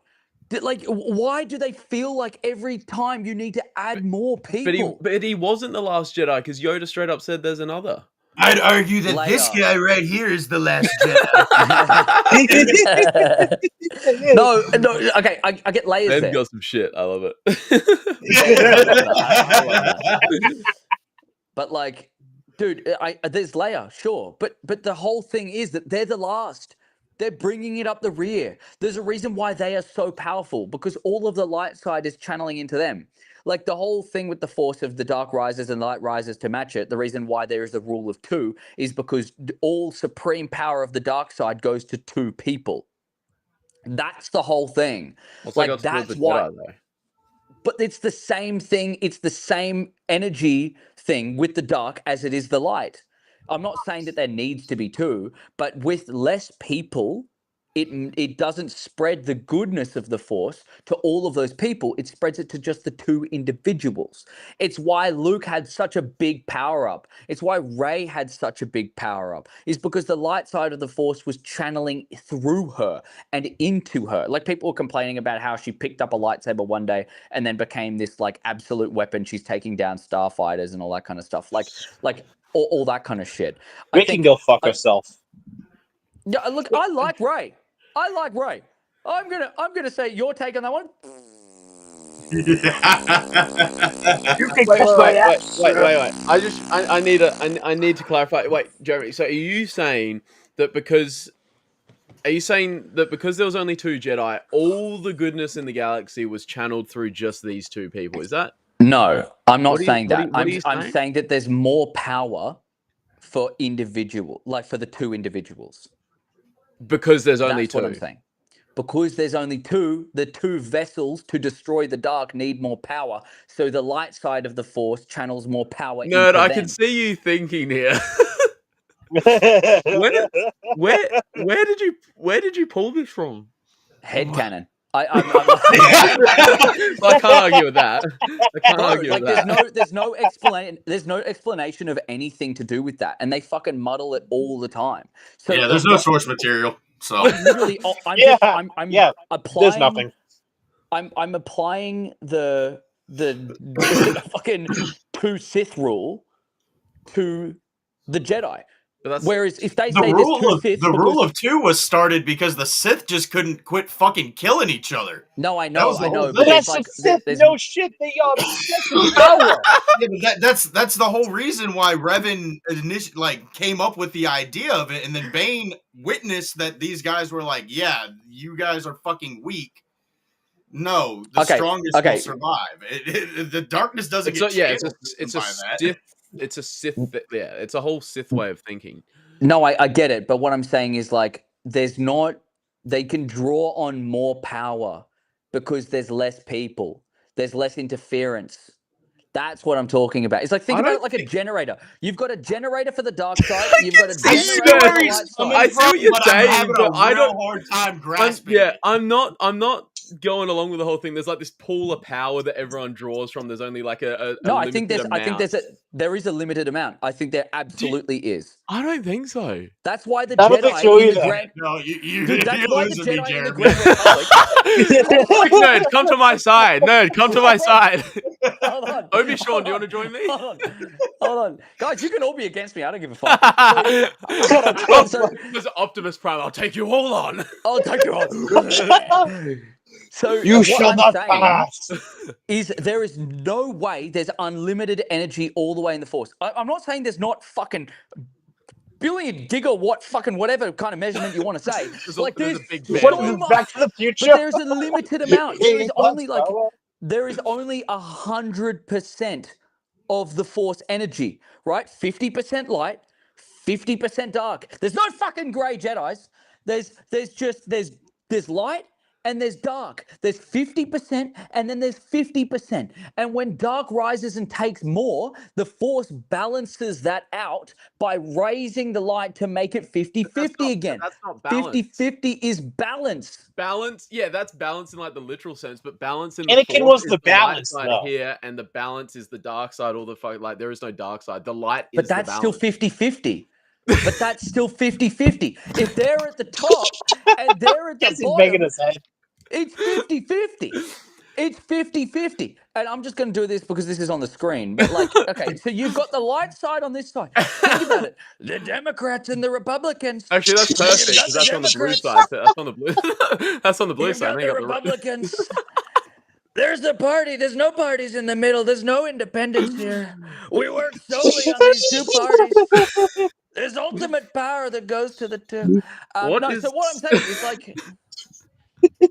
[SPEAKER 1] Like, why do they feel like every time you need to add more people?
[SPEAKER 2] But he wasn't the last Jedi because Yoda straight up said there's another.
[SPEAKER 4] I'd argue that this guy right here is the last Jedi.
[SPEAKER 1] no, okay, I get Leia's there.
[SPEAKER 2] Ben got some shit. I love it.
[SPEAKER 1] I love that. But like, dude, there's Leia, sure, but the whole thing is that they're the last. They're bringing it up the rear. There's a reason why they are so powerful, because all of the light side is channeling into them. Like the whole thing with the force of the dark rises and light rises to match it, the reason why there is a rule of two is because all supreme power of the dark side goes to two people. That's the whole thing.
[SPEAKER 2] Like that's why.
[SPEAKER 1] But it's the same thing. It's the same energy thing with the dark as it is the light. I'm not saying that there needs to be two, but with less people, it doesn't spread the goodness of the Force to all of those people. It spreads it to just the two individuals. It's why Luke had such a big power up. It's why Rey had such a big power up. Is because the light side of the Force was channeling through her and into her. Like people were complaining about how she picked up a lightsaber one day and then became this like absolute weapon. She's taking down starfighters and all that kind of stuff. Like all that kind of shit.
[SPEAKER 3] They can go fuck herself.
[SPEAKER 1] Yeah, look, I like Rey. I'm gonna say your take on that one.
[SPEAKER 2] Wait. I need to clarify. Wait, Jeremy. So are you saying that because Are you saying that because there was only 2 Jedi, all the goodness in the galaxy was channeled through just these 2 people? Is that?
[SPEAKER 1] No, I'm not saying that.
[SPEAKER 2] What are you
[SPEAKER 1] I'm
[SPEAKER 2] saying?
[SPEAKER 1] saying that there's more power for for the 2 individuals.
[SPEAKER 2] Because there's only
[SPEAKER 1] That's
[SPEAKER 2] 2.
[SPEAKER 1] what I'm saying. Because there's only 2, the 2 vessels to destroy the dark need more power. So the light side of the Force channels more power
[SPEAKER 2] Nerd,
[SPEAKER 1] into
[SPEAKER 2] I
[SPEAKER 1] them.
[SPEAKER 2] can see you thinking here.
[SPEAKER 3] Where
[SPEAKER 2] Where did you pull this from?
[SPEAKER 1] Headcanon.
[SPEAKER 2] I can't argue with that. I can't argue with that.
[SPEAKER 1] There's no explanation of anything to do with that, and they fucking muddle it all the time. So
[SPEAKER 4] yeah, there's no source material. So
[SPEAKER 1] literally,
[SPEAKER 3] Yeah,
[SPEAKER 1] I'm
[SPEAKER 3] yeah,
[SPEAKER 1] applying.
[SPEAKER 3] there's nothing.
[SPEAKER 1] I'm applying the fucking 2 Sith rule to the Jedi.
[SPEAKER 2] But that's
[SPEAKER 1] Whereas if they say there's 2 Sith,
[SPEAKER 4] the rule of 2 was started because the Sith just couldn't quit fucking killing each other.
[SPEAKER 1] no, I
[SPEAKER 4] That
[SPEAKER 1] know,
[SPEAKER 4] was the
[SPEAKER 1] I
[SPEAKER 4] whole
[SPEAKER 1] know,
[SPEAKER 4] thing.
[SPEAKER 1] but
[SPEAKER 3] But
[SPEAKER 1] there's
[SPEAKER 3] that's
[SPEAKER 1] like
[SPEAKER 3] the Sith.
[SPEAKER 1] there's
[SPEAKER 3] No shit, they are obsessed with power.
[SPEAKER 4] Yeah, but that's the whole reason why Revan came up with the idea of it, and then Bane witnessed that these guys were like, "Yeah, you guys are fucking weak. No, the strongest will survive. The darkness doesn't get channeled
[SPEAKER 2] it's
[SPEAKER 4] by
[SPEAKER 2] a
[SPEAKER 4] that."
[SPEAKER 2] Sith. It's a Sith. Yeah, it's a whole Sith way of thinking.
[SPEAKER 1] No, I get it, but what I'm saying is like they can draw on more power because there's less people, there's less interference. That's what I'm talking about. It's like think about it like a generator. You've got a generator for the dark side. You've got a generator for the light side.
[SPEAKER 2] I see what you're saying,
[SPEAKER 4] having
[SPEAKER 2] but I don't.
[SPEAKER 4] hard time grasping.
[SPEAKER 2] I'm not going along with the whole thing. There's like this pool of power that everyone draws from. There's only like a
[SPEAKER 1] No, I
[SPEAKER 2] limited
[SPEAKER 1] think
[SPEAKER 2] amount.
[SPEAKER 1] there is a limited amount. I think there absolutely is.
[SPEAKER 2] I don't think so.
[SPEAKER 1] That's why the
[SPEAKER 3] I don't think
[SPEAKER 1] Jedi
[SPEAKER 3] so
[SPEAKER 1] in the
[SPEAKER 3] either.
[SPEAKER 1] Grand.
[SPEAKER 4] No, you
[SPEAKER 1] Dude, that's why the
[SPEAKER 4] losing me,
[SPEAKER 1] Jedi in the
[SPEAKER 4] Jeremy.
[SPEAKER 1] Grand Republic.
[SPEAKER 2] Quick, nerd, come to my side. Nerd, come to my side.
[SPEAKER 1] Hold on.
[SPEAKER 2] Obi Sean, do you want to join me?
[SPEAKER 1] Hold on. Guys, you can all be against me. I don't give a fuck.
[SPEAKER 2] There's Optimus Prime. I'll take you all on.
[SPEAKER 1] I'll take you on. So
[SPEAKER 3] You shall not pass.
[SPEAKER 1] Is there is no way there's unlimited energy all the way in the Force. I'm not saying there's not fucking billion gigawatt fucking whatever kind of measurement you want to say.
[SPEAKER 2] There's a big
[SPEAKER 3] What is this, Back to the Future?
[SPEAKER 1] But there's a limited amount. There is only 100% of the Force energy, right? 50% light, 50% dark. There's no fucking grey Jedis. There's light and there's dark. There's 50% and then there's 50%. And when dark rises and takes more, the Force balances that out by raising the light to make it 50-50 again.
[SPEAKER 2] That's not balance.
[SPEAKER 1] 50-50 is balance.
[SPEAKER 2] Balance, yeah, that's balance in like the literal sense, but balance in
[SPEAKER 3] Anakin
[SPEAKER 2] the Force
[SPEAKER 3] was
[SPEAKER 2] is
[SPEAKER 3] the balance,
[SPEAKER 2] light side
[SPEAKER 3] though.
[SPEAKER 2] here, and the balance is the dark side. All the like, there is no dark side. The light is
[SPEAKER 1] But that's
[SPEAKER 2] the
[SPEAKER 1] still
[SPEAKER 2] balance.
[SPEAKER 1] 50-50. But that's still 50-50. If they're at the top and they're at the
[SPEAKER 3] Yes, he's making
[SPEAKER 1] bottom,
[SPEAKER 3] his head.
[SPEAKER 1] it's 50-50. It's 50-50. And I'm just going to do this because this is on the screen. But like, okay, so you've got the light side on this side. Think about it. The Democrats and the Republicans.
[SPEAKER 2] Actually, that's perfect because that's on the blue side. That's on the blue. That's on the blue
[SPEAKER 1] You've
[SPEAKER 2] side.
[SPEAKER 1] got the Republicans. There's the party. There's no parties in the middle. There's no independence here. We work solely on these 2 parties. There's ultimate power that goes to the 2. So what I'm saying is like,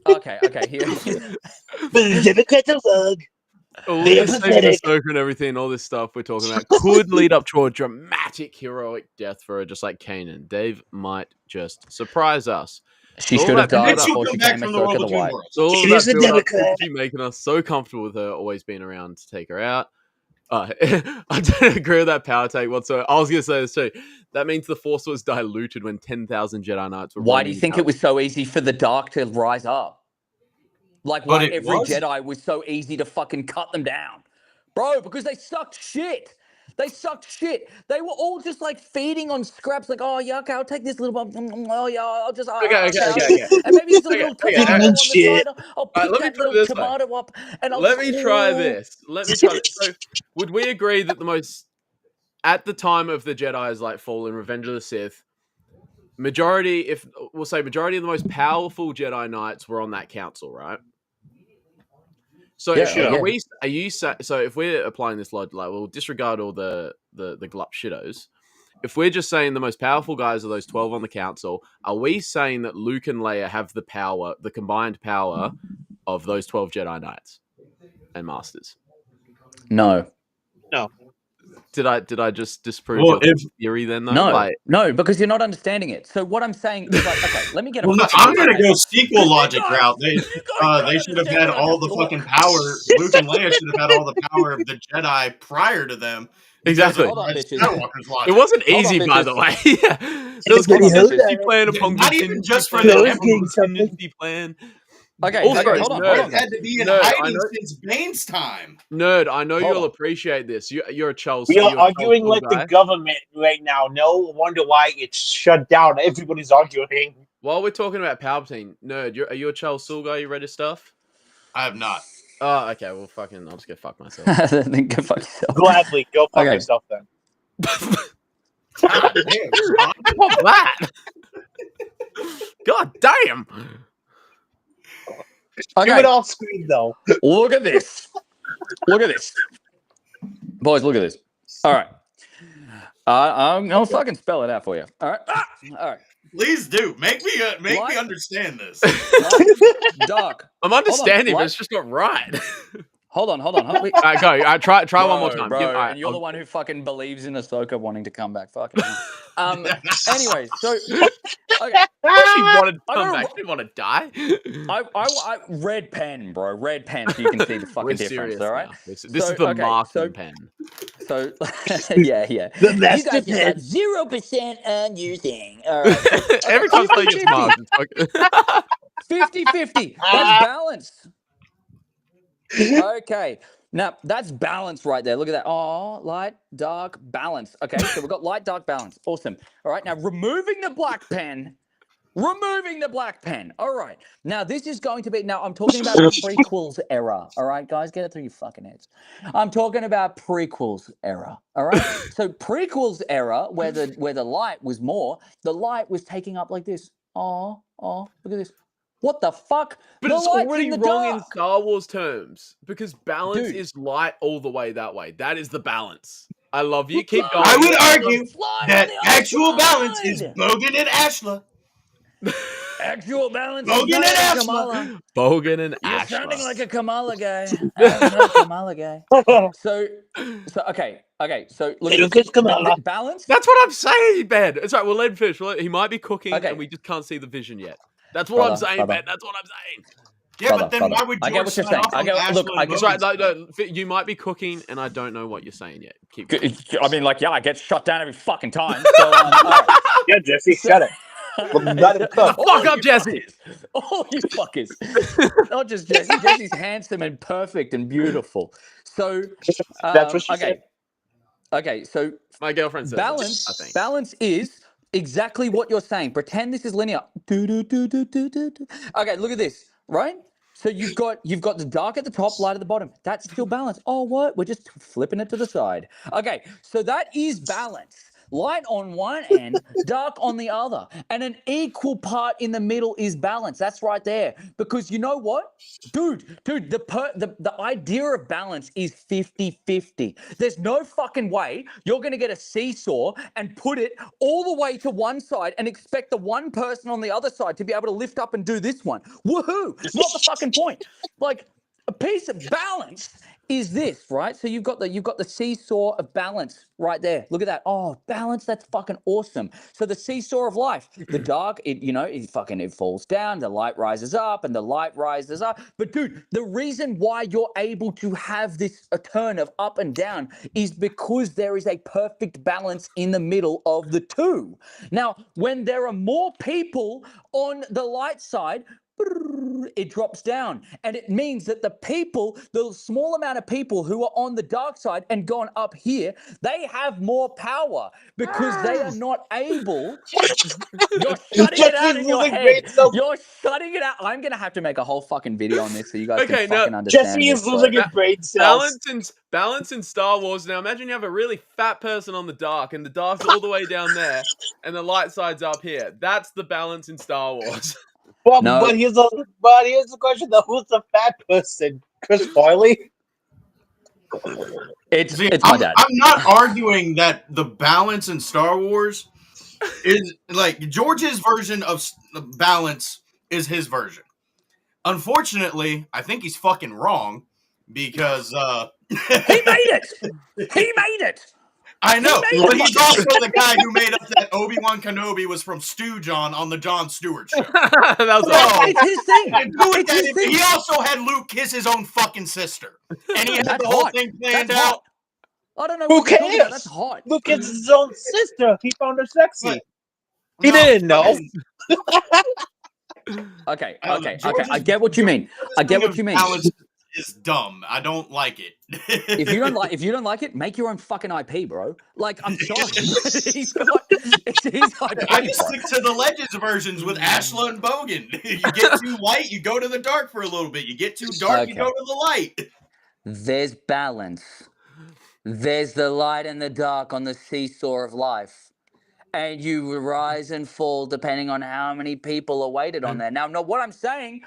[SPEAKER 1] okay, here.
[SPEAKER 3] The Democrats are wrong.
[SPEAKER 2] All
[SPEAKER 3] They are
[SPEAKER 2] this
[SPEAKER 3] pathetic.
[SPEAKER 2] Ahsoka and everything, all this stuff we're talking about could lead up to a dramatic heroic death for her, just like Kanan. Dave might just surprise us.
[SPEAKER 1] She should have died before she
[SPEAKER 4] back
[SPEAKER 1] came
[SPEAKER 4] from the
[SPEAKER 1] Ahsoka
[SPEAKER 4] world
[SPEAKER 1] the
[SPEAKER 4] of Two
[SPEAKER 1] White.
[SPEAKER 4] Worlds.
[SPEAKER 2] So all
[SPEAKER 3] She's
[SPEAKER 2] that
[SPEAKER 3] a
[SPEAKER 2] build up
[SPEAKER 3] Democrat.
[SPEAKER 2] to making us so comfortable with her always being around to take her out. I don't agree with that power take whatsoever. I was going to say this too. That means the Force was diluted when 10,000 Jedi Knights were.
[SPEAKER 1] Why do you think it was so easy for the dark to rise up? Like, why every Jedi was so easy to fucking cut them down? Bro, because they sucked shit. They sucked shit. They were all just like feeding on scraps. Like, oh yeah, okay, I'll take this little bump. Oh yeah, I'll just
[SPEAKER 2] Okay.
[SPEAKER 1] And maybe it's a little tomato on the side. I'll pick that little tomato up and I'll
[SPEAKER 2] Let me try this. So, would we agree that the most at the time of the Jedi's like fall in Revenge of the Sith, majority of the most powerful Jedi Knights were on that council, right? So so if we're applying this logic, like we'll disregard all the glup shittos, if we're just saying the most powerful guys are those 12 on the council, are we saying that Luke and Leia have the power, the combined power of those 12 Jedi Knights and Masters?
[SPEAKER 1] No.
[SPEAKER 2] Did I just disprove
[SPEAKER 4] Well,
[SPEAKER 2] your theory then, though?
[SPEAKER 1] No, no, because you're not understanding it. So what I'm saying is like, okay, let me get a.
[SPEAKER 4] Well, I'm gonna go sequel logic route. They should have had all the fucking power. Luke and Leia should have had all the power of the Jedi prior to them.
[SPEAKER 2] Exactly.
[SPEAKER 1] Hold on, bitches.
[SPEAKER 2] It wasn't easy, by the way. Yeah. There was contingency plan upon
[SPEAKER 4] Not even just for
[SPEAKER 2] contingency plan.
[SPEAKER 1] Okay,
[SPEAKER 2] Also,
[SPEAKER 1] hold on.
[SPEAKER 4] It had to be in hiding since Bane's time.
[SPEAKER 2] Nerd, I know you'll appreciate this. You're a Charles.
[SPEAKER 3] We are arguing like the government right now. No wonder why it's shut down. Everybody's arguing.
[SPEAKER 2] While we're talking about Palpatine, Nerd, are you a Charles Soule guy? You read his stuff?
[SPEAKER 4] I have not.
[SPEAKER 2] Oh, okay. Well, fucking, I'll just go fuck myself.
[SPEAKER 1] Then go fuck yourself.
[SPEAKER 3] Gladly, go fuck yourself then.
[SPEAKER 4] God damn, Sean.
[SPEAKER 2] What's that? God damn.
[SPEAKER 3] Do it off screen though.
[SPEAKER 1] Look at this. Look at this. Boys, look at this. All right. I'll fucking spell it out for you. All right. All right.
[SPEAKER 4] Please do. Make me understand this.
[SPEAKER 1] Dark.
[SPEAKER 2] I'm understanding, but it's just not right.
[SPEAKER 1] Hold on. All
[SPEAKER 2] right, go. Try
[SPEAKER 1] bro,
[SPEAKER 2] one more time.
[SPEAKER 1] Bro, and you're the one who fucking believes in Ahsoka wanting to come back. Fucking anyway, so okay.
[SPEAKER 2] She wanted to come back. She didn't want to die.
[SPEAKER 1] I red pen, bro. Red pen, so you can see the fucking difference. All right.
[SPEAKER 2] This is the marking pen.
[SPEAKER 1] So yeah.
[SPEAKER 3] The
[SPEAKER 1] you guys just got 0% on your thing. All right.
[SPEAKER 2] Every time I get marked, it's
[SPEAKER 1] 50-50. That's balance. Okay. Now, that's balance right there. Look at that. Oh, light, dark, balance. Okay, so we've got light, dark, balance. Awesome. All right, now removing the black pen. All right. Now, this is going to be... Now, I'm talking about prequels era. All right, guys? Get it through your fucking heads. I'm talking about prequels era. All right? So, prequels era, where the light was more, the light was taking up like this. Oh, look at this. What the fuck?
[SPEAKER 2] But it's already wrong in Star Wars terms because balance is light all the way that way. That is the balance. I love you. Keep going.
[SPEAKER 4] I would argue that actual balance is Bogan and Ashla.
[SPEAKER 1] Actual balance
[SPEAKER 4] Bogan and Ashla.
[SPEAKER 1] Kamala.
[SPEAKER 2] Bogan and
[SPEAKER 1] You're
[SPEAKER 2] Ashla.
[SPEAKER 1] sounding like a Kamala guy. Kamala guy. So okay. So look at this. Balance.
[SPEAKER 2] That's what I'm saying, Ben. It's right. We'll let him finish. He might be cooking, and we just can't see the vision yet. That's what I'm saying, Ben. That's what I'm saying.
[SPEAKER 4] Yeah, but then why would George
[SPEAKER 1] I get what you're saying.
[SPEAKER 4] Look,
[SPEAKER 2] that's right. No, you might be cooking, and I don't know what you're saying yet. Keep going.
[SPEAKER 1] I mean, like, I get shut down every fucking time. So,
[SPEAKER 3] yeah, Jesse, shut it.
[SPEAKER 2] Fuck up, Jesse.
[SPEAKER 1] All you fuckers. Not just Jesse. Jesse's handsome and perfect and beautiful. So
[SPEAKER 3] that's what she said.
[SPEAKER 1] Okay, so
[SPEAKER 2] my girlfriend says
[SPEAKER 1] balance.
[SPEAKER 2] I think.
[SPEAKER 1] Balance is exactly what you're saying. Pretend this is linear. Okay, look at this, right? So you've got the dark at the top, light at the bottom. That's still balance. Oh, what? We're just flipping it to the side. Okay, so that is balance. Light on one end, dark on the other. And an equal part in the middle is balance. That's right there. Because you know what? Dude, the idea of balance is 50-50. There's no fucking way you're going to get a seesaw and put it all the way to one side and expect the one person on the other side to be able to lift up and do this one. Woohoo! Not the fucking point. Like, a piece of balance is this, right? So you've got the seesaw of balance right there. Look at that. Oh, balance, that's fucking awesome. So the seesaw of life, the dark, it falls down, the light rises up, and the light rises up. But dude, the reason why you're able to have this a turn of up and down is because there is a perfect balance in the middle of the two. Now, when there are more people on the light side, it drops down, and it means that the small amount of people who are on the dark side and gone up here, they have more power because they are not able. You're shutting it out in your head. You're shutting it out. I'm gonna have to make a whole fucking video on this so you guys can fucking understand.
[SPEAKER 3] Jesse is losing his brain cells.
[SPEAKER 2] Balance in Star Wars. Now imagine you have a really fat person on the dark, and the dark's all the way down there, and the light side's up here. That's the balance in Star Wars.
[SPEAKER 3] Well, no. but here's the question though: who's the fat person? Chris Farley?
[SPEAKER 1] It's
[SPEAKER 4] See,
[SPEAKER 1] my dad.
[SPEAKER 4] I'm not arguing that the balance in Star Wars is like George's version of balance is his version. Unfortunately, I think he's fucking wrong because
[SPEAKER 1] He made it. He made it.
[SPEAKER 4] I know,
[SPEAKER 1] made
[SPEAKER 4] but
[SPEAKER 1] it.
[SPEAKER 4] he's also the guy who made up that Obi-Wan Kenobi was from Stu John on the Jon Stewart show.
[SPEAKER 2] That was
[SPEAKER 4] No.
[SPEAKER 2] awesome.
[SPEAKER 1] It's his thing. It's his thing.
[SPEAKER 4] He also had Luke kiss his own fucking sister, and he had
[SPEAKER 1] That's
[SPEAKER 4] the whole
[SPEAKER 1] hot.
[SPEAKER 4] thing planned
[SPEAKER 1] That's
[SPEAKER 4] out.
[SPEAKER 1] hot. I don't know
[SPEAKER 3] Who
[SPEAKER 1] what you're talking about.
[SPEAKER 3] cares?
[SPEAKER 1] That's hot.
[SPEAKER 3] Look, it's his own sister. He found her sexy.
[SPEAKER 4] But-
[SPEAKER 3] He didn't know.
[SPEAKER 1] Okay.
[SPEAKER 4] George's
[SPEAKER 1] I get what you mean. I get what you mean.
[SPEAKER 4] Balance is dumb. I don't like it.
[SPEAKER 1] If you don't like it, make your own fucking IP, bro. Like, I'm sorry. It's his IP.
[SPEAKER 4] I just
[SPEAKER 1] bro.
[SPEAKER 4] stick to the Legends versions with Ashla and Bogan. You get too light, you go to the dark for a little bit. You get too dark, you
[SPEAKER 1] Okay.
[SPEAKER 4] go to the light.
[SPEAKER 1] There's balance. There's the light and the dark on the seesaw of life. And you rise and fall depending on how many people are weighted on there. Now, no, what I'm saying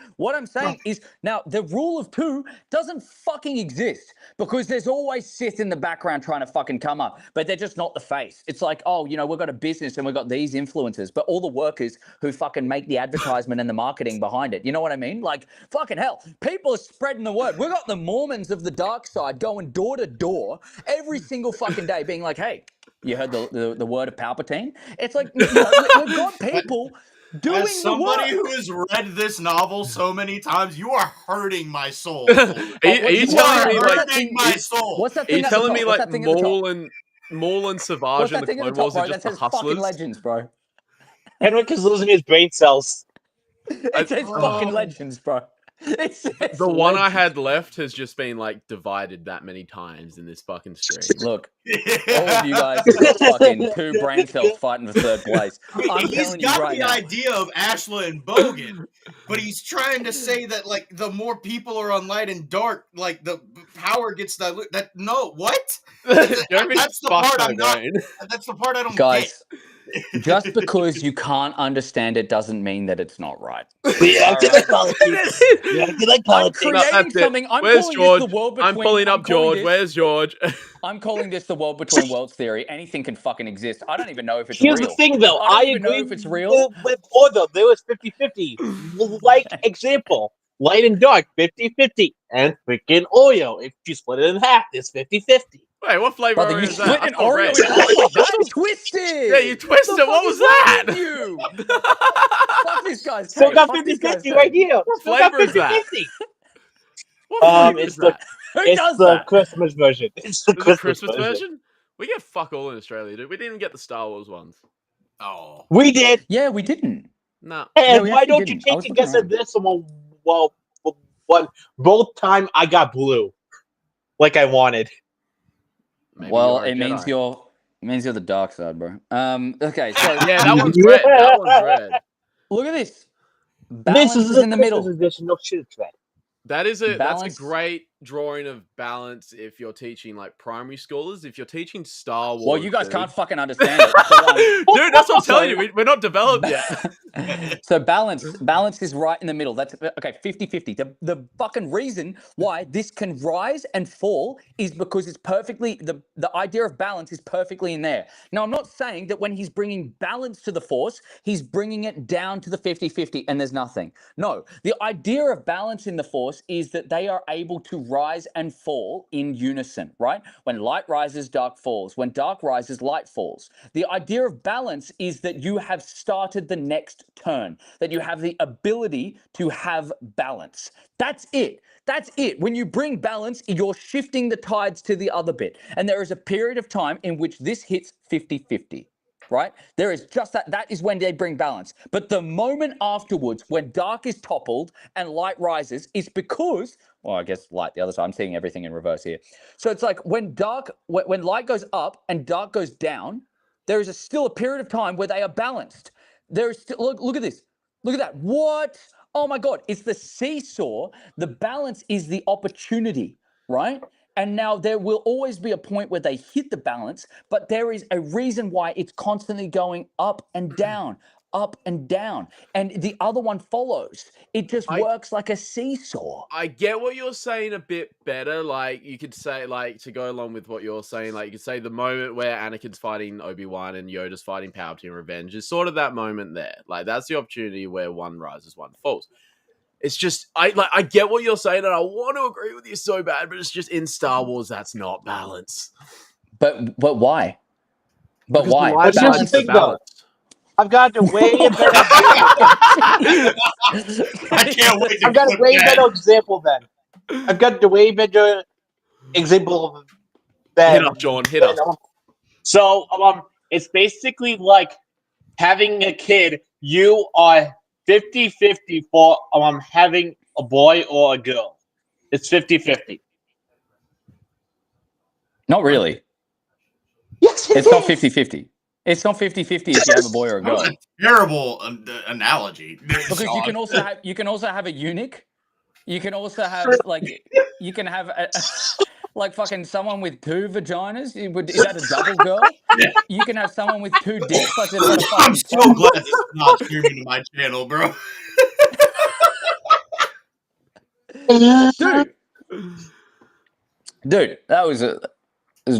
[SPEAKER 1] is now the rule of two doesn't fucking exist because there's always Sith in the background trying to fucking come up, but they're just not the face. It's like, oh, you know, we've got a business and we've got these influencers, but all the workers who fucking make the advertisement and the marketing behind it. You know what I mean? Like, fucking hell, people are spreading the word. We've got the Mormons of the dark side going door to door every single fucking day being like, hey, you heard the word of Palpatine? It's like, you know, we've got people doing
[SPEAKER 4] As somebody
[SPEAKER 1] the work.
[SPEAKER 4] who has read this novel so many times, you are hurting my soul.
[SPEAKER 2] Are you telling me like?
[SPEAKER 4] hurting my soul.
[SPEAKER 1] What's that
[SPEAKER 2] Are
[SPEAKER 1] thing
[SPEAKER 2] you
[SPEAKER 1] at the
[SPEAKER 2] telling
[SPEAKER 1] top?
[SPEAKER 2] me
[SPEAKER 1] What's
[SPEAKER 2] like
[SPEAKER 1] that thing at the top?
[SPEAKER 2] Maul and
[SPEAKER 1] What's
[SPEAKER 2] Savage in
[SPEAKER 1] that
[SPEAKER 2] the
[SPEAKER 1] thing at the
[SPEAKER 2] Clone
[SPEAKER 1] top,
[SPEAKER 2] Wars
[SPEAKER 1] bro?
[SPEAKER 2] are
[SPEAKER 1] That
[SPEAKER 2] just the
[SPEAKER 1] says fucking
[SPEAKER 2] hustlers?
[SPEAKER 1] legends, bro.
[SPEAKER 3] Henrik is losing his brain cells.
[SPEAKER 1] It says fucking legends, bro. It says
[SPEAKER 2] The one I
[SPEAKER 1] legends.
[SPEAKER 2] had left has just been like divided that many times in this fucking stream.
[SPEAKER 1] Look, all of you guys have got fucking two brain cells fighting for third place. I'm
[SPEAKER 4] He's
[SPEAKER 1] telling you
[SPEAKER 4] got
[SPEAKER 1] right
[SPEAKER 4] the
[SPEAKER 1] now.
[SPEAKER 4] idea of Ashla and Bogan, but he's trying to say that like the more people are on light and dark, like the power gets diluted. That no, what?
[SPEAKER 2] Jeremy
[SPEAKER 4] That's the
[SPEAKER 2] fucked
[SPEAKER 4] part
[SPEAKER 2] my
[SPEAKER 4] I'm not.
[SPEAKER 2] brain.
[SPEAKER 4] That's the part I don't
[SPEAKER 1] Guys,
[SPEAKER 4] get.
[SPEAKER 1] just because you can't understand it doesn't mean that it's not right.
[SPEAKER 3] We acted like politics. We acted like
[SPEAKER 1] I'm
[SPEAKER 3] politics.
[SPEAKER 1] creating
[SPEAKER 2] that's it.
[SPEAKER 1] something. I'm
[SPEAKER 2] Where's
[SPEAKER 1] calling
[SPEAKER 2] George?
[SPEAKER 1] this the world between.
[SPEAKER 2] I'm pulling up George. Where's George?
[SPEAKER 1] I'm calling this the world between worlds theory. Anything can fucking exist. I don't even know if it's
[SPEAKER 3] Here's
[SPEAKER 1] real.
[SPEAKER 3] the thing, though.
[SPEAKER 1] I don't
[SPEAKER 3] I
[SPEAKER 1] even know
[SPEAKER 3] agree
[SPEAKER 1] if it's real.
[SPEAKER 3] with Ordo. There was 50-50. Like, example, light and dark, 50-50. And freaking Oreo. If you split it in half, it's 50-50.
[SPEAKER 2] Wait, what flavor
[SPEAKER 1] Brother, you
[SPEAKER 2] is
[SPEAKER 1] split
[SPEAKER 2] that?
[SPEAKER 1] an Oreo in half like that? Twisted!
[SPEAKER 2] Yeah, you twisted.
[SPEAKER 1] The
[SPEAKER 2] What
[SPEAKER 1] fuck
[SPEAKER 2] was
[SPEAKER 1] is wrong
[SPEAKER 2] that?
[SPEAKER 1] with you? Fuck this guy's
[SPEAKER 3] Still
[SPEAKER 1] tape.
[SPEAKER 3] got
[SPEAKER 1] Fuck this guy's
[SPEAKER 3] 50-50 right
[SPEAKER 1] tape.
[SPEAKER 3] here.
[SPEAKER 2] What
[SPEAKER 3] Still got
[SPEAKER 2] flavor is that?
[SPEAKER 3] 50-50.
[SPEAKER 2] What flavor
[SPEAKER 3] It's
[SPEAKER 2] is that?
[SPEAKER 1] Who
[SPEAKER 3] It's
[SPEAKER 1] does
[SPEAKER 3] the
[SPEAKER 1] that?
[SPEAKER 3] Christmas version. It's the
[SPEAKER 2] Is it
[SPEAKER 3] Christmas, version.
[SPEAKER 2] We get fuck all in Australia, dude. We didn't even get the Star Wars ones.
[SPEAKER 4] Oh,
[SPEAKER 3] We did.
[SPEAKER 1] Yeah, we didn't.
[SPEAKER 2] Nah.
[SPEAKER 3] And
[SPEAKER 1] No, we
[SPEAKER 3] why
[SPEAKER 1] actually
[SPEAKER 3] don't you
[SPEAKER 1] didn't. I
[SPEAKER 3] take
[SPEAKER 1] was
[SPEAKER 3] a
[SPEAKER 1] looking
[SPEAKER 3] guess at
[SPEAKER 1] around.
[SPEAKER 3] this one? Well, both time I got blue, like I wanted.
[SPEAKER 2] Maybe
[SPEAKER 1] Well,
[SPEAKER 2] you're a
[SPEAKER 1] it means
[SPEAKER 2] Jedi.
[SPEAKER 1] you're the dark side, bro. Okay, so
[SPEAKER 2] Yeah, that one's red. That one's red.
[SPEAKER 1] look at this. Balance
[SPEAKER 3] This
[SPEAKER 1] is in the middle.
[SPEAKER 3] Christmas edition. No shit, it's red.
[SPEAKER 2] That's a
[SPEAKER 1] Balance.
[SPEAKER 2] great drawing of balance if you're teaching like primary schoolers. If you're teaching Star Wars,
[SPEAKER 1] Well, you guys
[SPEAKER 2] dude.
[SPEAKER 1] can't fucking understand it. So,
[SPEAKER 2] Dude, that's what I'm telling
[SPEAKER 1] So-
[SPEAKER 2] you. We're not developed yet.
[SPEAKER 1] so balance is right in the middle. That's okay, 50-50. The fucking reason why this can rise and fall is because it's perfectly the idea of balance is perfectly in there. Now, I'm not saying that when he's bringing balance to the force, he's bringing it down to the 50-50 and there's nothing. No, the idea of balance in the force is that they are able to rise and fall in unison, right? When light rises, dark falls. When dark rises, light falls. The idea of balance is that you have started the next turn, that you have the ability to have balance. That's it. That's it. When you bring balance, you're shifting the tides to the other bit. And there is a period of time in which this hits 50-50. Right? There is just that is when they bring balance. But the moment afterwards, when dark is toppled and light rises, is because, well, I guess light the other side. I'm seeing everything in reverse here. So it's like when light goes up and dark goes down, there is still a period of time where they are balanced. There is still, look at this. Look at that. What? Oh my God. It's the seesaw. The balance is the opportunity, right? And now there will always be a point where they hit the balance, but there is a reason why it's constantly going up and down, up and down, and the other one follows. It just works like a seesaw.
[SPEAKER 2] I get what you're saying a bit better. Like, you could say, like, to go along with what you're saying, like, you could say the moment where Anakin's fighting Obi-Wan and Yoda's fighting Palpatine Revenge is sort of that moment there. Like, that's the opportunity where one rises, one falls. It's just, I get what you're saying, and I want to agree with you so bad, but it's just in Star Wars, that's not balance.
[SPEAKER 1] But why? But
[SPEAKER 2] Because
[SPEAKER 1] why?
[SPEAKER 2] the light
[SPEAKER 3] Balance
[SPEAKER 2] side's
[SPEAKER 3] the
[SPEAKER 2] the balance.
[SPEAKER 3] I've got a way better.
[SPEAKER 4] I can't wait to
[SPEAKER 3] I've got a
[SPEAKER 4] clip
[SPEAKER 3] way
[SPEAKER 4] that.
[SPEAKER 3] better example then. I've got the way better example than.
[SPEAKER 2] Hit us, Sean. Hit us.
[SPEAKER 3] So, it's basically like having a kid. You are 50-50 for having a boy or a girl. It's 50-50.
[SPEAKER 1] Not really.
[SPEAKER 3] Yes,
[SPEAKER 1] It's not 50-50. It's not 50-50 if you have a boy or a
[SPEAKER 4] That
[SPEAKER 1] girl.
[SPEAKER 4] was a terrible analogy.
[SPEAKER 1] Because you
[SPEAKER 4] Sean.
[SPEAKER 1] can also have a eunuch. You can also have you can have like fucking someone with 2 vaginas. Is that a double girl? You can have someone with 2 dicks. Like they've got a fucking.
[SPEAKER 4] I'm so glad this is not streaming to my channel, bro.
[SPEAKER 1] Dude, that was a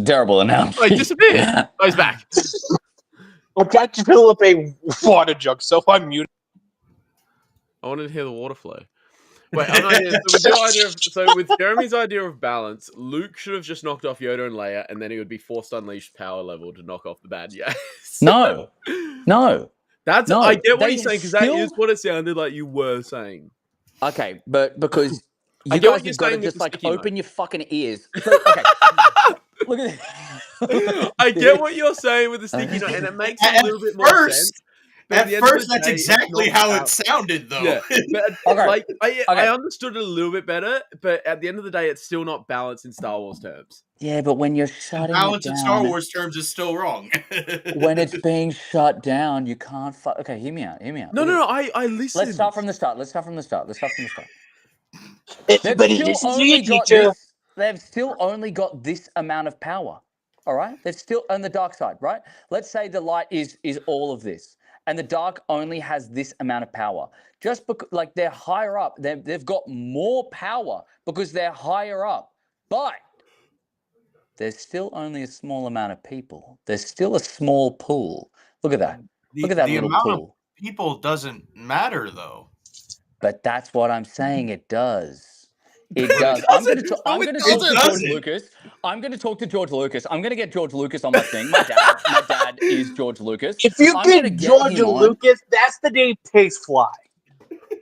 [SPEAKER 1] terrible analogy.
[SPEAKER 2] Like, disappeared. Oh, he's back.
[SPEAKER 3] I'm trying to fill up a water jug, so I'm muted.
[SPEAKER 2] I wanted to hear the water flow. Wait, I'm not here. So with Jeremy's idea of balance, Luke should have just knocked off Yoda and Leia, and then he would be forced unleashed power level to knock off the bad guys.
[SPEAKER 1] No.
[SPEAKER 2] That's
[SPEAKER 1] No,
[SPEAKER 2] I get what
[SPEAKER 1] they
[SPEAKER 2] you're saying, because that
[SPEAKER 1] still-
[SPEAKER 2] is what it sounded like you were saying.
[SPEAKER 1] Okay, but because
[SPEAKER 2] I
[SPEAKER 1] you
[SPEAKER 2] get what
[SPEAKER 1] guys
[SPEAKER 2] you're
[SPEAKER 1] have got to
[SPEAKER 2] saying with
[SPEAKER 1] just
[SPEAKER 2] the
[SPEAKER 1] like
[SPEAKER 2] sticky
[SPEAKER 1] open
[SPEAKER 2] note.
[SPEAKER 1] your fucking ears. So, okay, look at this.
[SPEAKER 2] I get what you're saying with the sticky note, and it makes a little bit more sense. But
[SPEAKER 4] At
[SPEAKER 2] the end of
[SPEAKER 4] first,
[SPEAKER 2] the
[SPEAKER 4] that's
[SPEAKER 2] day,
[SPEAKER 4] exactly
[SPEAKER 2] it's not
[SPEAKER 4] how
[SPEAKER 2] about-
[SPEAKER 4] it sounded, though.
[SPEAKER 2] Yeah, but
[SPEAKER 1] Okay.
[SPEAKER 2] like I
[SPEAKER 1] Okay.
[SPEAKER 2] understood it a little bit better, but at the end of the day, it's still not balanced in Star Wars terms.
[SPEAKER 1] Yeah, but when you're shutting
[SPEAKER 4] Balance
[SPEAKER 1] it
[SPEAKER 4] in
[SPEAKER 1] down,
[SPEAKER 4] Star Wars terms is still wrong.
[SPEAKER 1] when it's being shut down, you can't. Okay, hear me out. Hear me out.
[SPEAKER 2] No,
[SPEAKER 1] Look
[SPEAKER 2] no,
[SPEAKER 1] at
[SPEAKER 2] no. I listen.
[SPEAKER 1] Let's start from the start. Let's start from the start.
[SPEAKER 3] But
[SPEAKER 1] They've still only got this amount of power. All right, they're still on the dark side, right? Let's say the light is all of this, and the dark only has this amount of power. Just because, like, they're higher up, they've got more power because they're higher up, but there's still only a small amount of people. There's still a small pool. Look at that. Look at that
[SPEAKER 4] the
[SPEAKER 1] little
[SPEAKER 4] amount
[SPEAKER 1] pool.
[SPEAKER 4] of people doesn't matter, though.
[SPEAKER 1] But that's what I'm saying. It does. It
[SPEAKER 2] But it
[SPEAKER 1] does. I'm going
[SPEAKER 2] doesn't.
[SPEAKER 1] to
[SPEAKER 2] No, it
[SPEAKER 1] talk to George
[SPEAKER 4] doesn't.
[SPEAKER 1] Lucas. I'm going to talk to George Lucas. I'm going to get George Lucas on my thing. My dad is George Lucas.
[SPEAKER 3] if you
[SPEAKER 1] I'm gonna
[SPEAKER 3] get
[SPEAKER 1] get
[SPEAKER 3] George
[SPEAKER 1] him on.
[SPEAKER 3] Lucas, that's the day pigs fly.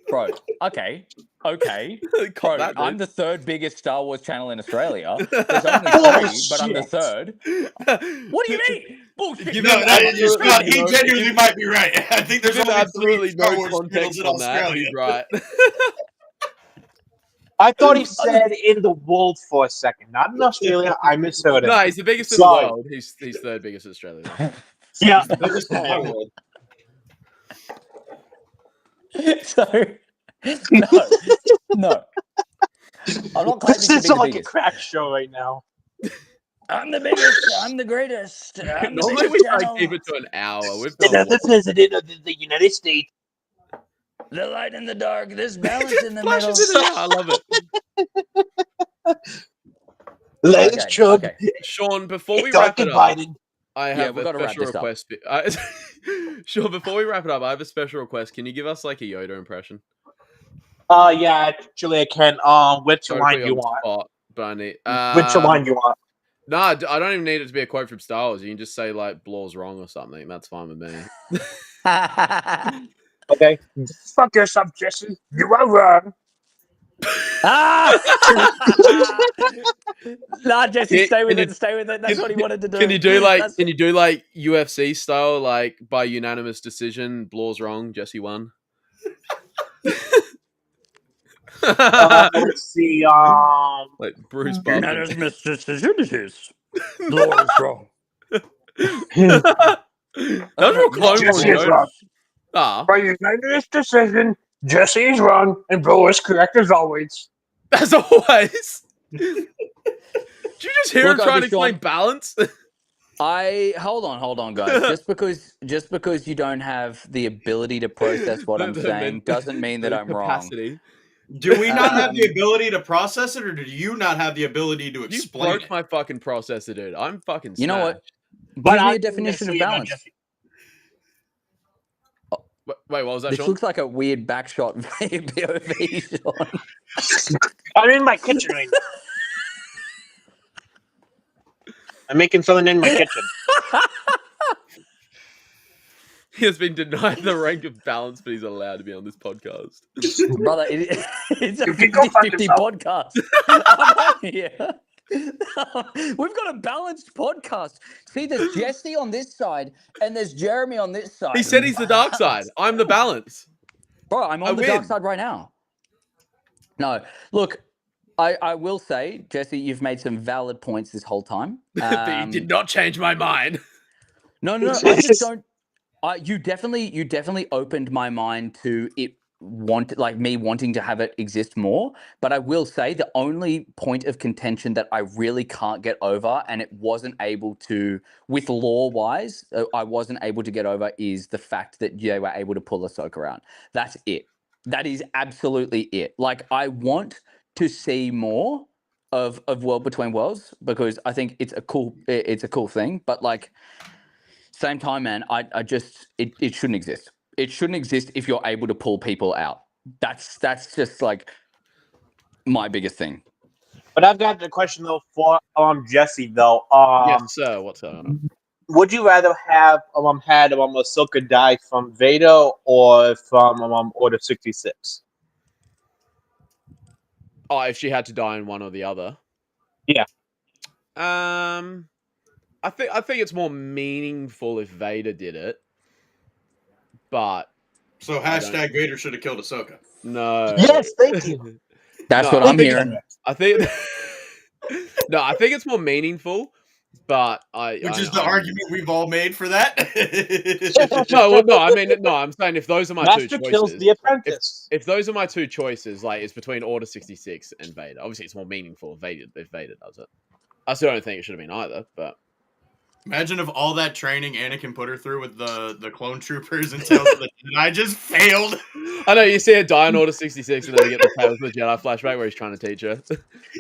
[SPEAKER 1] Bro, okay. Bro,
[SPEAKER 2] that,
[SPEAKER 1] I'm
[SPEAKER 2] dude.
[SPEAKER 1] the 3rd biggest Star Wars channel in Australia. There's only 3, but I'm the 3rd. What do you mean? Bullshit.
[SPEAKER 2] Give
[SPEAKER 4] No,
[SPEAKER 2] him
[SPEAKER 4] that,
[SPEAKER 2] absolutely
[SPEAKER 4] Scott, he
[SPEAKER 2] no-
[SPEAKER 4] genuinely
[SPEAKER 2] give-
[SPEAKER 4] might be right. I think there's
[SPEAKER 2] Give him
[SPEAKER 4] only 3
[SPEAKER 2] absolutely
[SPEAKER 4] Star
[SPEAKER 2] no
[SPEAKER 4] Wars channels
[SPEAKER 2] context
[SPEAKER 4] in
[SPEAKER 2] on that.
[SPEAKER 4] Australia.
[SPEAKER 2] He's right.
[SPEAKER 3] I thought he said in the world for a second, not in Australia. I misheard him.
[SPEAKER 2] No, he's the biggest in
[SPEAKER 3] Sorry.
[SPEAKER 2] the world. He's 3rd biggest in Australia.
[SPEAKER 3] Yeah.
[SPEAKER 4] Biggest in my world.
[SPEAKER 1] So, no. I'm not claiming
[SPEAKER 3] This
[SPEAKER 1] to
[SPEAKER 3] is
[SPEAKER 1] be the
[SPEAKER 3] like a
[SPEAKER 1] biggest.
[SPEAKER 3] crack show right now.
[SPEAKER 1] I'm the biggest. I'm the greatest. I'm the
[SPEAKER 2] Normally we
[SPEAKER 1] biggest
[SPEAKER 2] try to
[SPEAKER 1] channel.
[SPEAKER 2] keep it to an hour. We've
[SPEAKER 3] The
[SPEAKER 2] done
[SPEAKER 3] other president of the United States.
[SPEAKER 1] The light in the dark. There's balance in the middle.
[SPEAKER 2] flashes in and out. I love it.
[SPEAKER 3] Let's
[SPEAKER 1] Okay,
[SPEAKER 3] chug.
[SPEAKER 1] okay.
[SPEAKER 2] Sean, before we
[SPEAKER 3] It's
[SPEAKER 2] wrap
[SPEAKER 3] like
[SPEAKER 2] it up,
[SPEAKER 3] Biden.
[SPEAKER 2] I
[SPEAKER 1] Yeah,
[SPEAKER 2] have
[SPEAKER 1] we've
[SPEAKER 2] a
[SPEAKER 1] gotta wrap
[SPEAKER 2] special
[SPEAKER 1] this up.
[SPEAKER 2] request. Sean, before we wrap it up, I have a special request. Can you give us like a Yoda impression?
[SPEAKER 3] Yeah, actually I can. Which
[SPEAKER 2] Sorry to put
[SPEAKER 3] line
[SPEAKER 2] you
[SPEAKER 3] you
[SPEAKER 2] on the
[SPEAKER 3] want?
[SPEAKER 2] spot, but I need.
[SPEAKER 3] Which line you want?
[SPEAKER 2] No, I don't even need it to be a quote from Star Wars. You can just say like "Blaw's wrong" or something. That's fine with me.
[SPEAKER 3] Okay. Fuck yourself, Jesse. You are wrong.
[SPEAKER 1] Nah, Jesse,
[SPEAKER 2] Can-
[SPEAKER 1] stay with
[SPEAKER 2] can
[SPEAKER 1] it. Stay with it. That's what he wanted to do.
[SPEAKER 2] Can you do like
[SPEAKER 1] That's-
[SPEAKER 2] UFC style, like by unanimous decision? Blaw's wrong. Jesse won.
[SPEAKER 3] Let's see.
[SPEAKER 2] Like Bruce Buffer.
[SPEAKER 1] Unanimous decision it is. Blow is wrong.
[SPEAKER 2] That was real Clone Wars.
[SPEAKER 3] Jesse is
[SPEAKER 2] Yoda.
[SPEAKER 3] wrong.
[SPEAKER 2] Ah,
[SPEAKER 3] By unanimous decision, Jesse is wrong, and Bro is correct as always.
[SPEAKER 2] as always. Did you just hear
[SPEAKER 1] Look,
[SPEAKER 2] him trying to
[SPEAKER 1] Obi-Wan.
[SPEAKER 2] explain balance?
[SPEAKER 1] Hold on, guys. Just because you don't have the ability to process what I'm saying doesn't mean that I'm
[SPEAKER 2] capacity.
[SPEAKER 1] wrong.
[SPEAKER 4] Do we not have the ability to process it, or do you not have the ability to
[SPEAKER 2] You
[SPEAKER 4] explain
[SPEAKER 2] broke
[SPEAKER 4] it?
[SPEAKER 2] my fucking processor, dude. I'm fucking.
[SPEAKER 1] You know what?
[SPEAKER 2] smashed.
[SPEAKER 3] But
[SPEAKER 1] Give me
[SPEAKER 3] I
[SPEAKER 1] a definition of balance.
[SPEAKER 2] Wait, what was that,
[SPEAKER 1] This
[SPEAKER 2] Sean?
[SPEAKER 1] looks like a weird backshot POV, Sean.
[SPEAKER 3] I'm in my kitchen right now. I'm making something in my kitchen.
[SPEAKER 2] He has been denied the rank of balance, but he's allowed to be on this podcast.
[SPEAKER 1] Brother, it's a
[SPEAKER 3] You can go fuck
[SPEAKER 1] 50-50
[SPEAKER 3] yourself.
[SPEAKER 1] podcast. I'm on here. We've got a balanced podcast. See, there's Jesse on this side, and there's Jeremy on this side.
[SPEAKER 2] He said he's the dark side. I'm the balance.
[SPEAKER 1] Bro, I'm
[SPEAKER 2] I
[SPEAKER 1] on the dark
[SPEAKER 2] win.
[SPEAKER 1] side right now. No, look, I will say, Jesse, you've made some valid points this whole time.
[SPEAKER 2] But you did not change my mind.
[SPEAKER 1] No. I just don't. You definitely opened my mind to it. Me wanting to have it exist more. But I will say the only point of contention that I really can't get over, and it wasn't able to, with law wise, I wasn't able to get over, is the fact that they were able to pull Ahsoka out. That's it. That is absolutely it. Like, I want to see more of World Between Worlds because I think it's a cool thing. But like, same time, man, I just it shouldn't exist. It shouldn't exist if you're able to pull people out. That's just like my biggest thing.
[SPEAKER 3] But I've got the question though for Jesse though.
[SPEAKER 2] Yes, sir. What's going on?
[SPEAKER 3] Would you rather have had Ahsoka die from Vader or from Order 66?
[SPEAKER 2] Oh, if she had to die in one or the other.
[SPEAKER 3] Yeah.
[SPEAKER 2] I think it's more meaningful if Vader did it. But
[SPEAKER 4] So hashtag Vader should have killed Ahsoka.
[SPEAKER 2] no.
[SPEAKER 3] Yes, thank you.
[SPEAKER 1] That's
[SPEAKER 2] No,
[SPEAKER 1] what I'm hearing.
[SPEAKER 2] I think no, I think it's more meaningful, but
[SPEAKER 4] Which is the argument we've all made for that.
[SPEAKER 2] I'm saying if those are my
[SPEAKER 3] Master
[SPEAKER 2] two choices,
[SPEAKER 3] kills the apprentice.
[SPEAKER 2] if those are my two choices, like it's between Order 66 and Vader. Obviously, it's more meaningful if Vader does it. I still don't think it should have been either, but
[SPEAKER 4] Imagine if all that training Anakin put her through with the clone troopers and Tales of the Jedi just failed.
[SPEAKER 2] I know you see her die in Order 66 and then we get the Tales of the Jedi flashback where he's trying to teach her.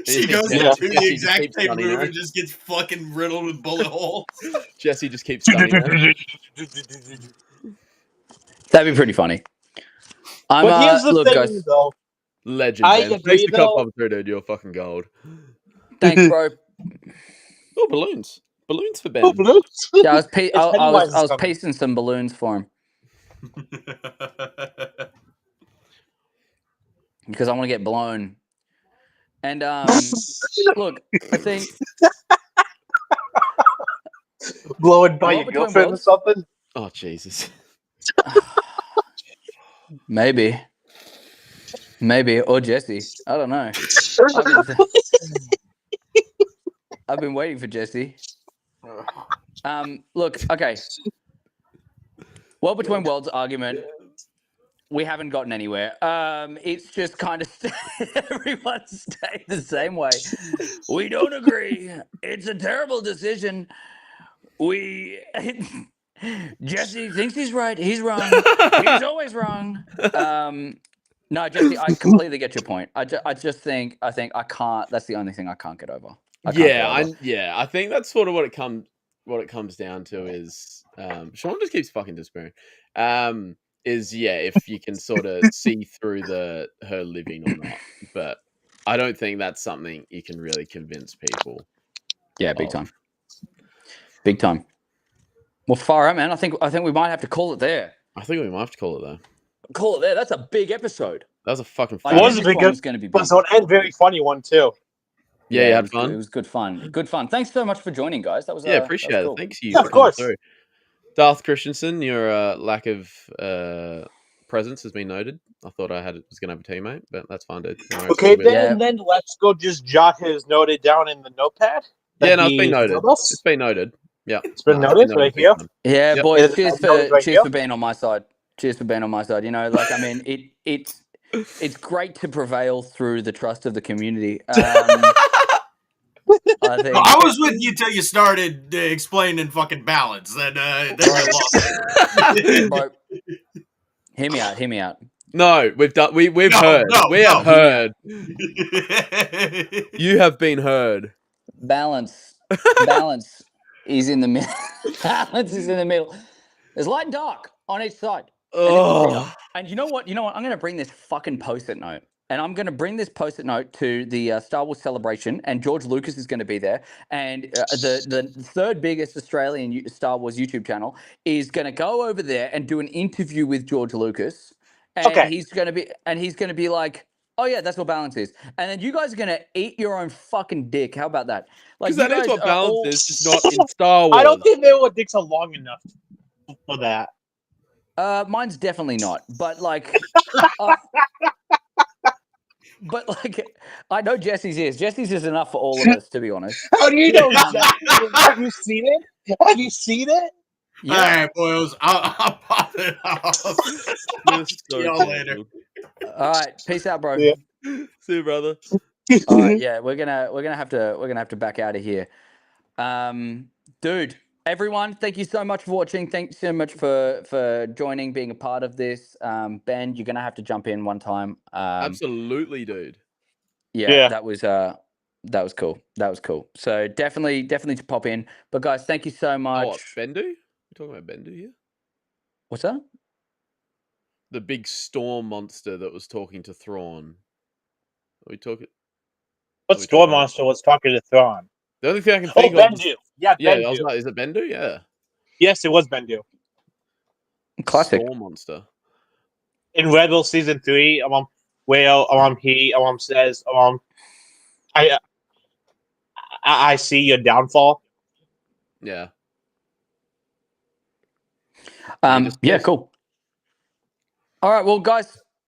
[SPEAKER 4] She goes
[SPEAKER 2] Jesse
[SPEAKER 4] to do the
[SPEAKER 2] just
[SPEAKER 4] exact
[SPEAKER 2] keeps
[SPEAKER 4] same
[SPEAKER 2] stunning
[SPEAKER 4] move
[SPEAKER 2] her.
[SPEAKER 4] and just gets fucking riddled with bullet holes.
[SPEAKER 2] Jesse just keeps stunning her.
[SPEAKER 1] That'd be pretty funny.
[SPEAKER 3] But here's the
[SPEAKER 1] look,
[SPEAKER 3] thing,
[SPEAKER 1] guys.
[SPEAKER 3] though.
[SPEAKER 2] Legend,
[SPEAKER 3] I
[SPEAKER 2] Ben.
[SPEAKER 3] agree,
[SPEAKER 2] Thanks for
[SPEAKER 3] though.
[SPEAKER 2] coming through, dude. You're fucking gold.
[SPEAKER 1] Thanks, bro.
[SPEAKER 2] Oh, balloons. Balloons for Ben.
[SPEAKER 3] Oh, balloons.
[SPEAKER 1] Yeah, I was
[SPEAKER 3] Pennywise's coming.
[SPEAKER 1] pasting some balloons for him because I want to get blown. And look, I think
[SPEAKER 3] Blowing by
[SPEAKER 1] World
[SPEAKER 3] your
[SPEAKER 1] Between
[SPEAKER 3] girlfriend or
[SPEAKER 1] Worlds?
[SPEAKER 3] something?
[SPEAKER 2] Oh, Jesus.
[SPEAKER 1] maybe, or Jesse. I don't know. I've been waiting for Jesse. Look, okay. World Between Worlds argument. We haven't gotten anywhere. It's just kind of everyone stayed the same way. We don't agree. It's a terrible decision. Jesse thinks he's right. He's wrong. He's always wrong. No, Jesse, I completely get your point. I think I can't. That's the only thing I can't get over. I
[SPEAKER 2] think that's sort of what it comes down to is Sean just keeps fucking disappearing. If you can sort of see through her living or not. But I don't think that's something you can really convince people.
[SPEAKER 1] Yeah, big time. Big time. Well, far out, man. I think we might have to call it there.
[SPEAKER 2] I think we might have to call it there.
[SPEAKER 1] Call it there. That's a big episode.
[SPEAKER 2] That was a fucking
[SPEAKER 3] It was a big episode and very funny one too.
[SPEAKER 2] Yeah, you had fun.
[SPEAKER 1] It was good fun. Good fun. Thanks so much for joining, guys. That was
[SPEAKER 2] appreciate it.
[SPEAKER 1] cool.
[SPEAKER 2] Thanks you.
[SPEAKER 3] Yeah, of course.
[SPEAKER 2] Through. Darth Christensen, your lack of presence has been noted. I thought was going to have a teammate, but that's fine, dude. No,
[SPEAKER 3] Okay, then let's go just jot his noted down in the notepad.
[SPEAKER 2] Yeah, no, it's been noted. It's been noted. Yeah,
[SPEAKER 3] it's been noted right here.
[SPEAKER 1] Yeah,
[SPEAKER 2] Yep.
[SPEAKER 1] boys. Cheers
[SPEAKER 3] here.
[SPEAKER 1] for being on my side. Cheers for being on my side. You know, like I mean, it's great to prevail through the trust of the community. I think
[SPEAKER 4] I was with you till you started explaining fucking balance. Then you lost it.
[SPEAKER 1] bro, hear me out. Hear me out.
[SPEAKER 2] No, we've done. We've
[SPEAKER 4] No,
[SPEAKER 2] heard.
[SPEAKER 4] no,
[SPEAKER 2] We
[SPEAKER 4] no.
[SPEAKER 2] have heard. You have been heard.
[SPEAKER 1] Balance is in the middle. Balance is in the middle. There's light and dark on each side.
[SPEAKER 2] Oh,
[SPEAKER 1] And you know what? I'm going to bring this fucking post-it note. And I'm going to bring this post-it note to the Star Wars celebration, and George Lucas is going to be there. And the third biggest Australian Star Wars YouTube channel is going to go over there and do an interview with George Lucas. And
[SPEAKER 3] Okay.
[SPEAKER 1] he's going to be like, "Oh yeah, that's what balance is." And then you guys are going to eat your own fucking dick. How about that?
[SPEAKER 2] because
[SPEAKER 1] you
[SPEAKER 2] that is
[SPEAKER 1] guys
[SPEAKER 2] what
[SPEAKER 1] are
[SPEAKER 2] balance
[SPEAKER 1] all-
[SPEAKER 2] is, just not in Star Wars.
[SPEAKER 3] I don't think they would dicks are long enough for that.
[SPEAKER 1] Mine's definitely not. But like, I know Jesse's is. Jesse's is enough for all of us, to be honest.
[SPEAKER 3] How do you know? Have you seen it? Have you seen it?
[SPEAKER 1] Yeah.
[SPEAKER 4] All right, boys. I'll pop it off.
[SPEAKER 2] You're so
[SPEAKER 4] See y'all later.
[SPEAKER 2] terrible.
[SPEAKER 1] All right. Peace out, bro.
[SPEAKER 3] Yeah.
[SPEAKER 2] See you, brother.
[SPEAKER 1] All right. Yeah, we're gonna have to back out of here. Dude, everyone, thank you so much for watching. Thanks so much for joining, being a part of this. Ben, you're gonna have to jump in one time.
[SPEAKER 2] Absolutely, dude.
[SPEAKER 3] Yeah.
[SPEAKER 1] That was cool. That was cool. So definitely to pop in. But guys, thank you so much.
[SPEAKER 2] Oh, what, Bendu? We're talking about Bendu here.
[SPEAKER 1] What's that?
[SPEAKER 2] The big storm monster that was talking to Thrawn. Are we talking?
[SPEAKER 3] What Storm Monster was talking to Thrawn?
[SPEAKER 2] The only thing I can
[SPEAKER 3] Oh,
[SPEAKER 2] think of.
[SPEAKER 3] Bendu. Yeah,
[SPEAKER 2] Yeah,
[SPEAKER 3] Bendu.
[SPEAKER 2] I was like, is it Bendu? Yeah.
[SPEAKER 3] Yes, it was Bendu.
[SPEAKER 1] Classic.
[SPEAKER 2] Storm monster.
[SPEAKER 3] In Rebel Season 3, where he says, I see your downfall.
[SPEAKER 2] Yeah.
[SPEAKER 1] Yeah, cool. All right, well, guys,